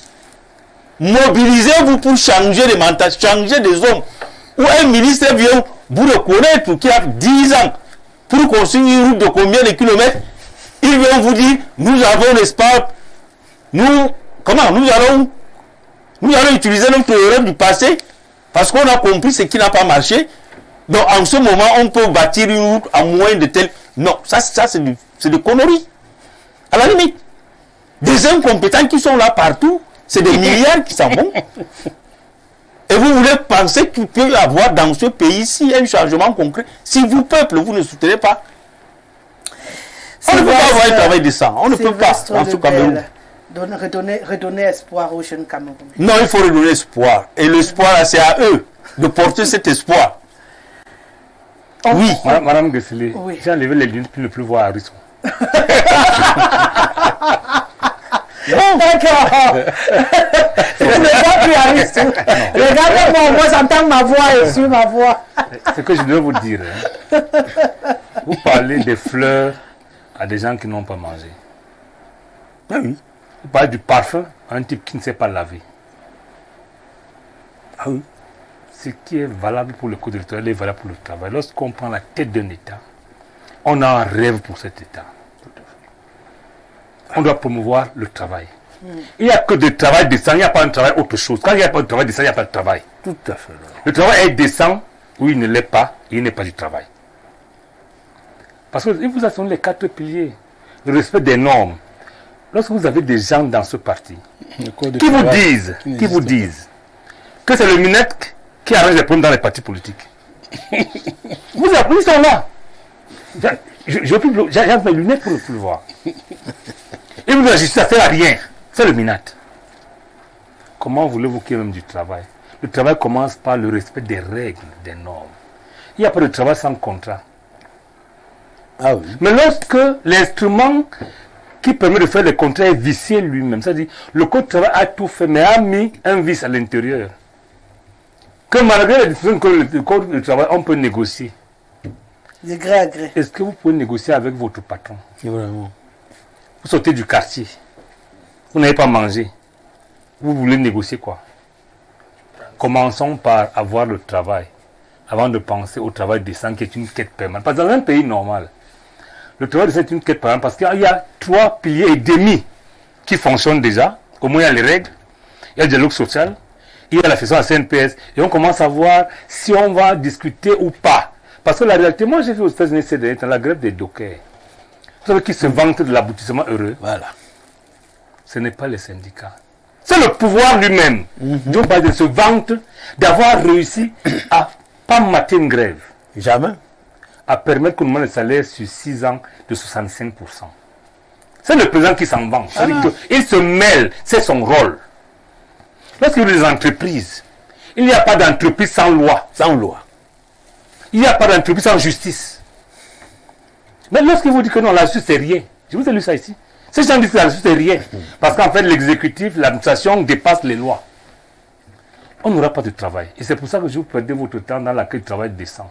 mobilisez-vous pour changer les mentalités, changer des hommes. Ou un ministre vient vous reconnaître qui a 10 ans pour construire une route de combien de kilomètres. Il vient vous dire, nous avons l'espoir. Nous allons utiliser notre erreur du passé parce qu'on a compris ce qui n'a pas marché. Donc en ce moment, on peut bâtir une route à moins de tel. Non, ça c'est des conneries. À la limite, des incompétents qui sont là partout, c'est des milliards qui s'en vont. Et vous voulez penser qu'il peut y avoir dans ce pays-ci un changement concret. Si vous, peuple, vous ne soutenez pas, on ne peut pas avoir un travail décent. On ne peut pas en ce Cameroun. Redonner espoir aux jeunes Camerounais. Non, il faut redonner espoir. Et l'espoir, c'est à eux de porter cet espoir. Oui. Madame Gessele, oui. J'ai enlevé les lunettes pour ne plus voir Arisson. D'accord. Je ne vois plus Arisson. Regardez-moi, moi j'entends ma voix et sur ma voix. Ce que je dois vous dire, hein. Vous parlez des fleurs à des gens qui n'ont pas mangé. Ah oui. Vous parlez du parfum à un type qui ne sait pas laver. Ah oui. Ce qui est valable pour le code électoral est valable pour le travail. Lorsqu'on prend la tête d'un État, on a un rêve pour cet État. On doit promouvoir le travail. Il n'y a que du travail décent, il n'y a pas un travail autre chose. Quand il n'y a pas de travail décent, il n'y a pas de travail. Tout à fait. Le travail est décent ou il ne l'est pas, il n'est pas du travail. Parce qu'il vous a donné les 4 piliers. Le respect des normes. Lorsque vous avez des gens dans ce parti qui vous disent que c'est le MINEC qui arrange les problèmes dans les partis politiques. Ils sont là. J'ai mes lunettes pour le voir. Et vous la justice, ça ne sert à rien. C'est le MINAT. Comment voulez-vous qu'il y ait même du travail? Le travail commence par le respect des règles, des normes. Il n'y a pas de travail sans contrat. Ah oui. Mais lorsque l'instrument qui permet de faire les contrats est vicié lui-même, c'est-à-dire le code de travail a tout fait, mais a mis un vice à l'intérieur. Que malgré les dispositions que le code de travail, on peut négocier. De gré à gré. Est-ce que vous pouvez négocier avec votre patron? Vraiment. Vous sortez du quartier. Vous n'avez pas mangé. Vous voulez négocier quoi? Commençons par avoir le travail, avant de penser au travail décent qui est une quête permanente. Parce que dans un pays normal, le travail décent est une quête permanente parce qu'il y a 3 piliers et demi qui fonctionnent déjà. Au moins il y a les règles, il y a le dialogue social, il y a la façon à CNPS. Et on commence à voir si on va discuter ou pas. Parce que la réalité, moi j'ai vu aux États-Unis ces derniers temps la grève des dockers. Vous savez qui se vantent de l'aboutissement heureux? Voilà. Ce n'est pas les syndicats. C'est le pouvoir lui-même. Joe Biden se vante d'avoir réussi à pas mater une grève. Jamais. À permettre qu'on demande le salaire sur 6 ans de 65%. C'est le président qui s'en vante. Il se mêle, c'est son rôle. Lorsqu'il y a des entreprises, il n'y a pas d'entreprise sans loi. Sans loi. Il n'y a pas d'entreprise sans justice. Mais lorsqu'il vous dit que non, la justice c'est rien. Je vous ai lu ça ici. Ces gens disent que la justice c'est rien. Parce qu'en fait, l'exécutif, l'administration dépasse les lois. On n'aura pas de travail. Et c'est pour ça que je vous perdez votre temps dans l'accueil du travail décent.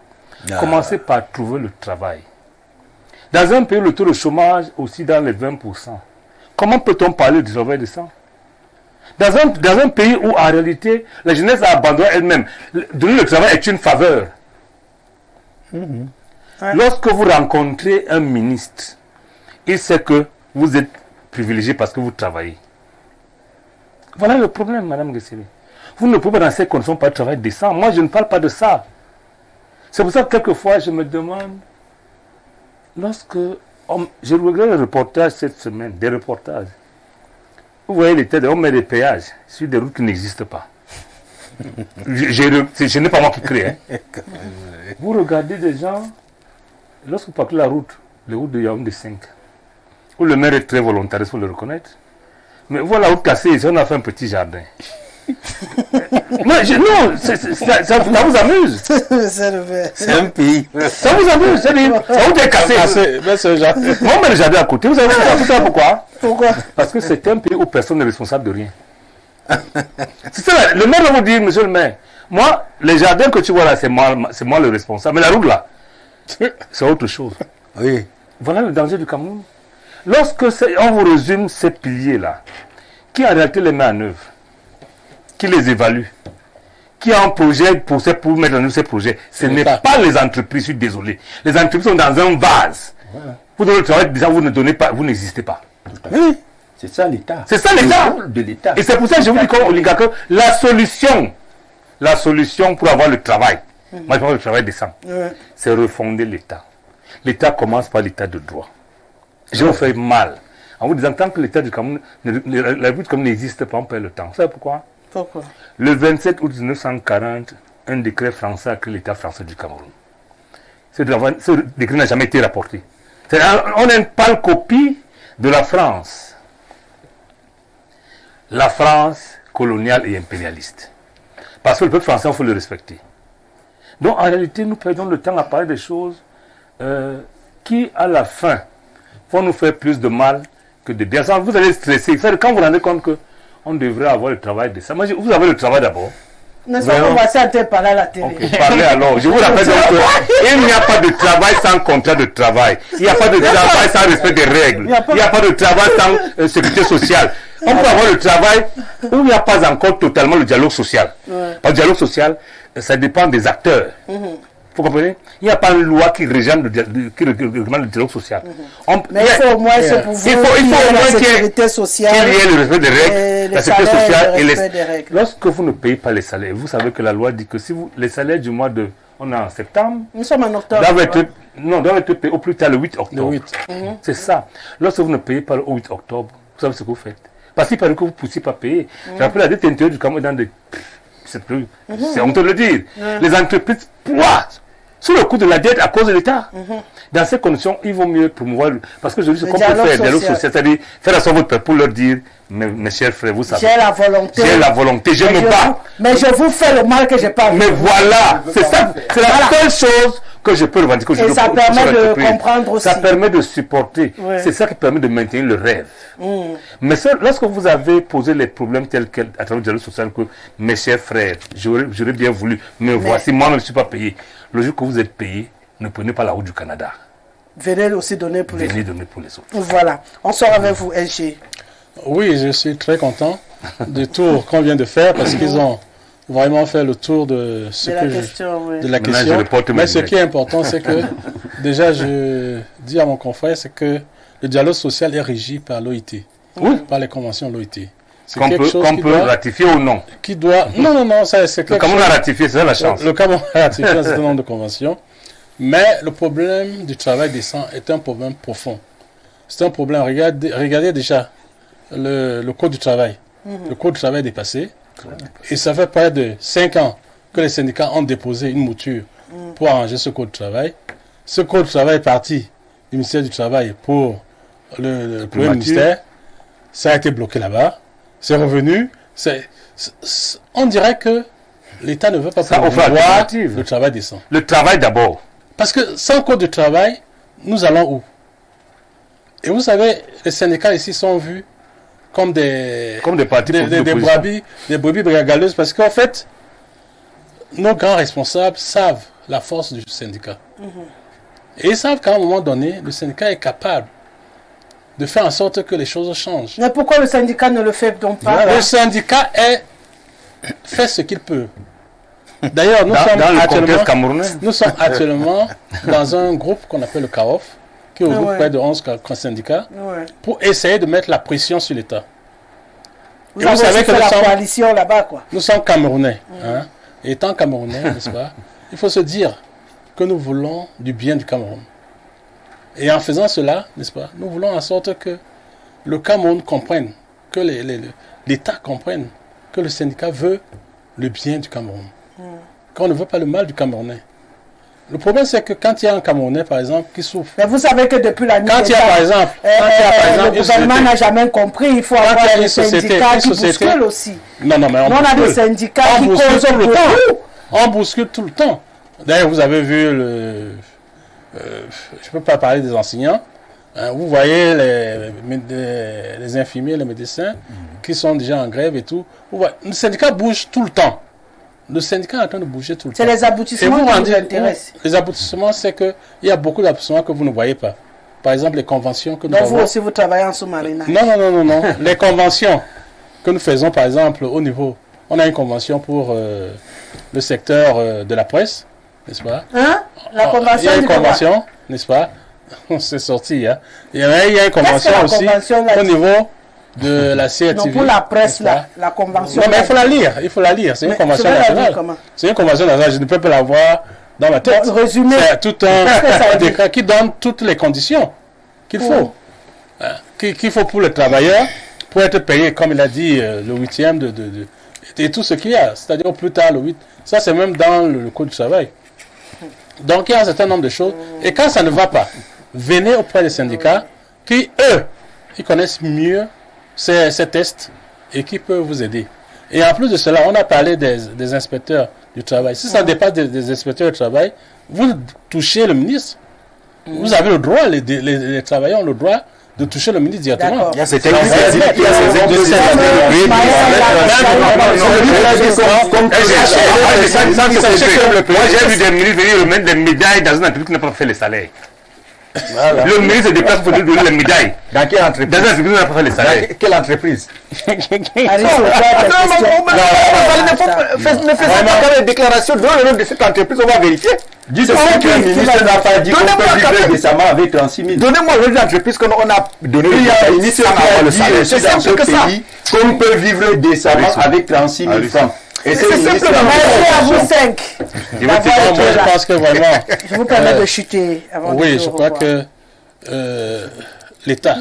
Commencez par trouver le travail. Dans un pays, le taux de chômage aussi dans les 20%. Comment peut-on parler du travail décent? Dans un pays où en réalité, la jeunesse a abandonné elle-même. Donner le travail est une faveur. Lorsque vous rencontrez un ministre, il sait que vous êtes privilégié parce que vous travaillez. Voilà le problème, Madame Guessele. Vous ne pouvez pas dans ces conditions pas de travail décent. Moi, je ne parle pas de ça. C'est pour ça que quelquefois, je me demande, lorsque je regarde les reportages cette semaine, des reportages, vous voyez les têtes, on met des péages sur des routes qui n'existent pas. Ce n'est pas moi qui crée. Vous regardez des gens, lorsque vous partez la route, les routes de Yaoundé 5, où le maire est très volontaire, il faut le reconnaître. Mais voilà, la route cassée, ici, on a fait un petit jardin. Non, ça vous amuse. C'est un pays. Ça vous amuse. La route est cassée. On met le jardin à côté. Vous savez pourquoi? Parce que c'est un pays où personne n'est responsable de rien. Le maire va vous dire, monsieur le maire, moi, les jardins que tu vois là, c'est moi le responsable. Mais la route là, c'est autre chose. Oui. Voilà le danger du Cameroun. Lorsque on vous résume ces piliers-là, qui en réalité les met en œuvre, qui les évalue, qui a un projet pour mettre en œuvre ces projets, ce n'est pas les entreprises, je suis désolé. Les entreprises sont dans un vase. Voilà. Vous donnez le travail, déjà vous ne donnez pas, vous n'existez pas. Oui. C'est ça l'État. C'est ça l'État. De l'État. Et c'est pour ça que je vous dis comme oligarque, la solution pour avoir le travail, moi je parle de travail décent, c'est refonder l'État. L'État commence par l'État de droit. Je vous fais mal en vous disant tant que l'État du Cameroun, la République comme n'existe pas, on perd le temps. Vous savez pourquoi? Pourquoi? Le 27 août 1940, un décret français a créé l'État français du Cameroun. Ce décret n'a jamais été rapporté. On a une pâle copie de la France. La France coloniale et impérialiste. Parce que le peuple français, il faut le respecter. Donc en réalité, nous perdons le temps à parler des choses qui, à la fin, vont nous faire plus de mal que de bien. Vous allez stresser. Quand vous vous rendez compte qu'on devrait avoir le travail de ça. Moi, vous avez le travail d'abord. Nous sommes commencés à te parler à la télé. Ok, parlez alors. Je vous rappelle donc qu'il n'y a pas de travail sans contrat de travail. Il n'y a pas de travail sans respect des règles. Il n'y a pas de travail sans sécurité sociale. On peut avoir le travail où il n'y a pas encore totalement le dialogue social. Parce que le dialogue social, ça dépend des acteurs. Vous comprenez? Il n'y a pas une loi qui régente le dialogue social. Mais il faut au moins ce pouvoir. Il faut au moins la sécurité sociale. Qu'il y ait le respect des règles, la sécurité sociale et des règles. Lorsque vous ne payez pas les salaires, vous savez que la loi dit que si vous, les salaires du mois de... On est en septembre. Nous sommes en octobre. Doivent être payés au plus tard le 8 octobre. C'est ça. Lorsque vous ne payez pas le 8 octobre, vous savez ce que vous faites. Parce qu'il paraît que vous ne poussiez pas payer. Je rappelle la dette intérieure du Cameroun dans des... C'est honteux de le dire. Les entreprises poissent sous le coup de la dette à cause de l'État. Dans ces conditions, il vaut mieux promouvoir... Parce que je dis ce qu'on peut faire, le dialogue social, c'est-à-dire faire à son votre peuple pour leur dire, mes chers frères, vous savez... J'ai la volonté. J'ai la volonté, je me bats. Mais je vous fais le mal que je n'ai pas vu. Mais voilà, c'est ça, c'est la seule chose que je peux revendiquer. Et ça permet de comprendre aussi. Ça permet de supporter. C'est ça qui permet de maintenir le rêve. Mais lorsque vous avez posé les problèmes tels quels à travers le dialogue social, que mes chers frères, j'aurais bien voulu, mais voici, moi je ne suis pas payé. Le jour que vous êtes payé, ne prenez pas la route du Canada. Venez aussi donner pour les autres. Venez donner pour les autres. Voilà. On sort avec vous, LG. Oui, je suis très content du tour qu'on vient de faire parce qu'ils ont vraiment fait le tour de ce de la question. Mais ce qui est important, c'est que déjà, je dis à mon confrère, c'est que le dialogue social est régi par l'OIT, par les conventions de l'OIT. Qu'on peut ratifier ou non. Qui doit... Non, ça, c'est le Cameroun a ratifié, c'est la chance. Le Cameroun a ratifié un certain nombre de conventions. Mais le problème du travail décent est un problème profond. C'est un problème. Regardez déjà le code du travail. Le code du travail est dépassé. Et ça fait près de 5 ans que les syndicats ont déposé une mouture pour arranger ce code du travail. Ce code du travail est parti du ministère du Travail pour le premier ministère. Ça a été bloqué là-bas. C'est revenu. On dirait que l'État ne veut pas promouvoir le travail décent. Le travail d'abord. Parce que sans code de travail, nous allons où? Et vous savez, les syndicats ici sont vus comme des partis des brebis galeuses, parce qu'en fait, nos grands responsables savent la force du syndicat. Et ils savent qu'à un moment donné, le syndicat est capable de faire en sorte que les choses changent. Mais pourquoi le syndicat ne le fait donc pas? Le syndicat fait ce qu'il peut. D'ailleurs, nous sommes actuellement dans un groupe qu'on appelle le CAOF, qui regroupe près de 11 syndicats, pour essayer de mettre la pression sur l'État. Vous savez que la coalition là-bas, quoi. Nous sommes Camerounais. Et étant Camerounais, n'est-ce pas, il faut se dire que nous voulons du bien du Cameroun. Et en faisant cela, n'est-ce pas, nous voulons en sorte que le Cameroun comprenne, que l'État comprenne que le syndicat veut le bien du Cameroun. Qu'on ne veut pas le mal du Camerounais. Le problème, c'est que quand il y a un Camerounais, par exemple, qui souffre... Mais vous savez que depuis la nuit... Quand il y a, par exemple... le gouvernement n'a jamais compris, il faut avoir des syndicats qui bousculent aussi. Non, mais on a des syndicats qui causent tout le temps. On bouscule tout le temps. D'ailleurs, vous avez vu je ne peux pas parler des enseignants. Vous voyez les infirmiers, les médecins qui sont déjà en grève et tout. Le syndicat bouge tout le temps. Le syndicat est en train de bouger tout le temps. C'est les aboutissements qui vous intéressent. Les aboutissements, c'est qu'il y a beaucoup d'aboutissements que vous ne voyez pas. Par exemple, les conventions que nous avons. Donc vous aussi, vous travaillez en sous-marinage. Non. Les conventions que nous faisons, par exemple, au niveau... On a une convention pour le secteur de la presse, n'est-ce pas? La convention. Il y a une convention, n'est-ce pas? C'est sorti, hein. Il y a une convention aussi au niveau de la CRTV. Non, pour la presse, la convention. Non, mais il faut la lire. C'est une convention nationale. C'est une convention nationale. Je ne peux pas la voir dans ma tête. Résumé. C'est tout un décret qui donne toutes les conditions qu'il faut. Qu'il faut pour le travailleur, pour être payé, comme il a dit, le 8e et tout ce qu'il y a. C'est-à-dire au plus tard, le 8. Ça, c'est même dans le code du travail. Donc, il y a un certain nombre de choses. Et quand ça ne va pas, venez auprès des syndicats qui, eux, ils connaissent mieux ces tests et qui peuvent vous aider. Et en plus de cela, on a parlé des inspecteurs du travail. Si ça dépasse des inspecteurs du travail, vous touchez le ministre. Vous avez le droit, les travailleurs ont le droit de toucher le ministre directement. Il y a ces Moi, j'ai vu des ministres venir remettre des médailles dans une entreprise qui n'a pas fait les salaires. Le ministre se déplace pour lui donner les médailles. Dans quelle entreprise? Dans une entreprise qui n'a pas fait les salaires. Quelle entreprise? Ne faisons pas quand même déclaration. Dans le nom de cette entreprise, on va vérifier. Dites que le ministre n'a pas dit qu'on peut vivre décemment avec 36 000. Donnez-moi une entreprise qu'on a donné. Il y a un ministre qui a dit aussi dans ce pays qu'on peut vivre décemment avec 36 000 francs. Et c'est simplement. Merci à vous 5. Je pense que vraiment. Je vous permets de chuter avant de Oui, je crois que l'État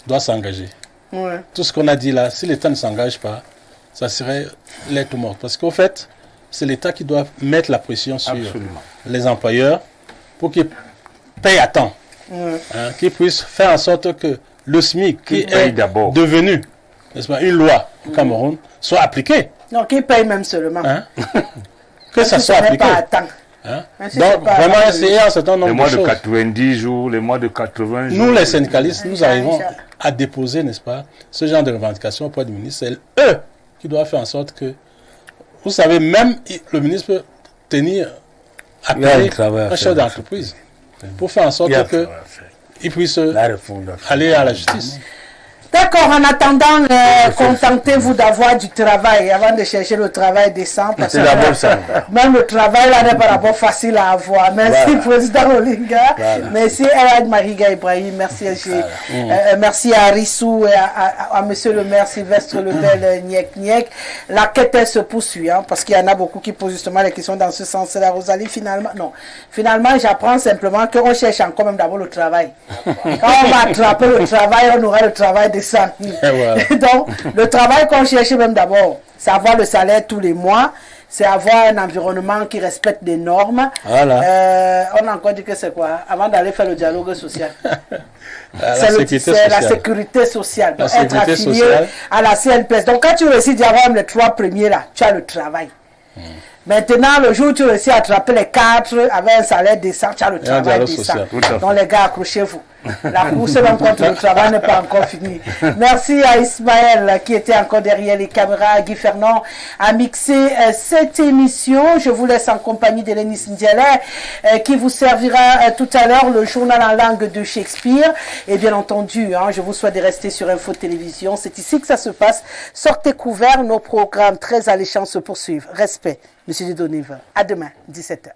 doit s'engager. Ouais. Tout ce qu'on a dit là, si l'État ne s'engage pas, ça serait lettre morte. Parce qu'au fait, c'est l'État qui doit mettre la pression sur les employeurs pour qu'ils payent à temps. Qu'ils puissent faire en sorte que le SMIC, qui est devenu, n'est-ce pas, une loi au Cameroun, soit appliqué. Non, qu'ils payent même seulement. Que ça soit appliqué. Pas à temps. Donc, vraiment essayer un certain nombre de choses. Les mois de 90 jours, les mois de 80 jours. Nous, les syndicalistes, nous arrivons à déposer, n'est-ce pas, ce genre de revendications auprès du ministre. C'est eux qui doivent faire en sorte que, vous savez, même le ministre peut tenir à payer un chef d'entreprise pour faire en sorte qu'il puisse aller à la justice. D'accord, en attendant, contentez-vous d'avoir du travail avant de chercher le travail décent. Parce que même le travail là n'est pas d'abord facile à avoir. Merci, Président Olinga. Merci à Mariga Ibrahim. Merci à merci à Rissou et à Monsieur le maire Sylvestre Lebel Niek. La quête, elle se poursuit, parce qu'il y en a beaucoup qui posent justement les questions dans ce sens-là. Rosalie, finalement, non. Finalement, j'apprends simplement qu'on cherche encore même d'abord le travail. Quand on va attraper le travail, on aura le travail décent. Voilà. Donc, le travail qu'on cherche même d'abord, c'est avoir le salaire tous les mois, c'est avoir un environnement qui respecte des normes. Voilà. On a encore dit que c'est quoi? Avant d'aller faire le dialogue social. C'est la sécurité sociale. Donc, être affilié à la CNPS. Donc, quand tu réussis d'y avoir les 3 premiers là, tu as le travail. Maintenant, le jour où tu réussis à attraper les 4 avec un salaire décent, tu as le travail décent. Donc, les gars, accrochez-vous. La course contre le travail n'est pas encore finie. Merci à Ismaël qui était encore derrière les caméras. Guy Fernand a mixé cette émission. Je vous laisse en compagnie d'Hélénis Ndiaye qui vous servira tout à l'heure le journal en langue de Shakespeare. Et bien entendu, je vous souhaite de rester sur Info Télévision. C'est ici que ça se passe. Sortez couverts, nos programmes très alléchants se poursuivent. Respect, Monsieur Didonive. À demain, 17h.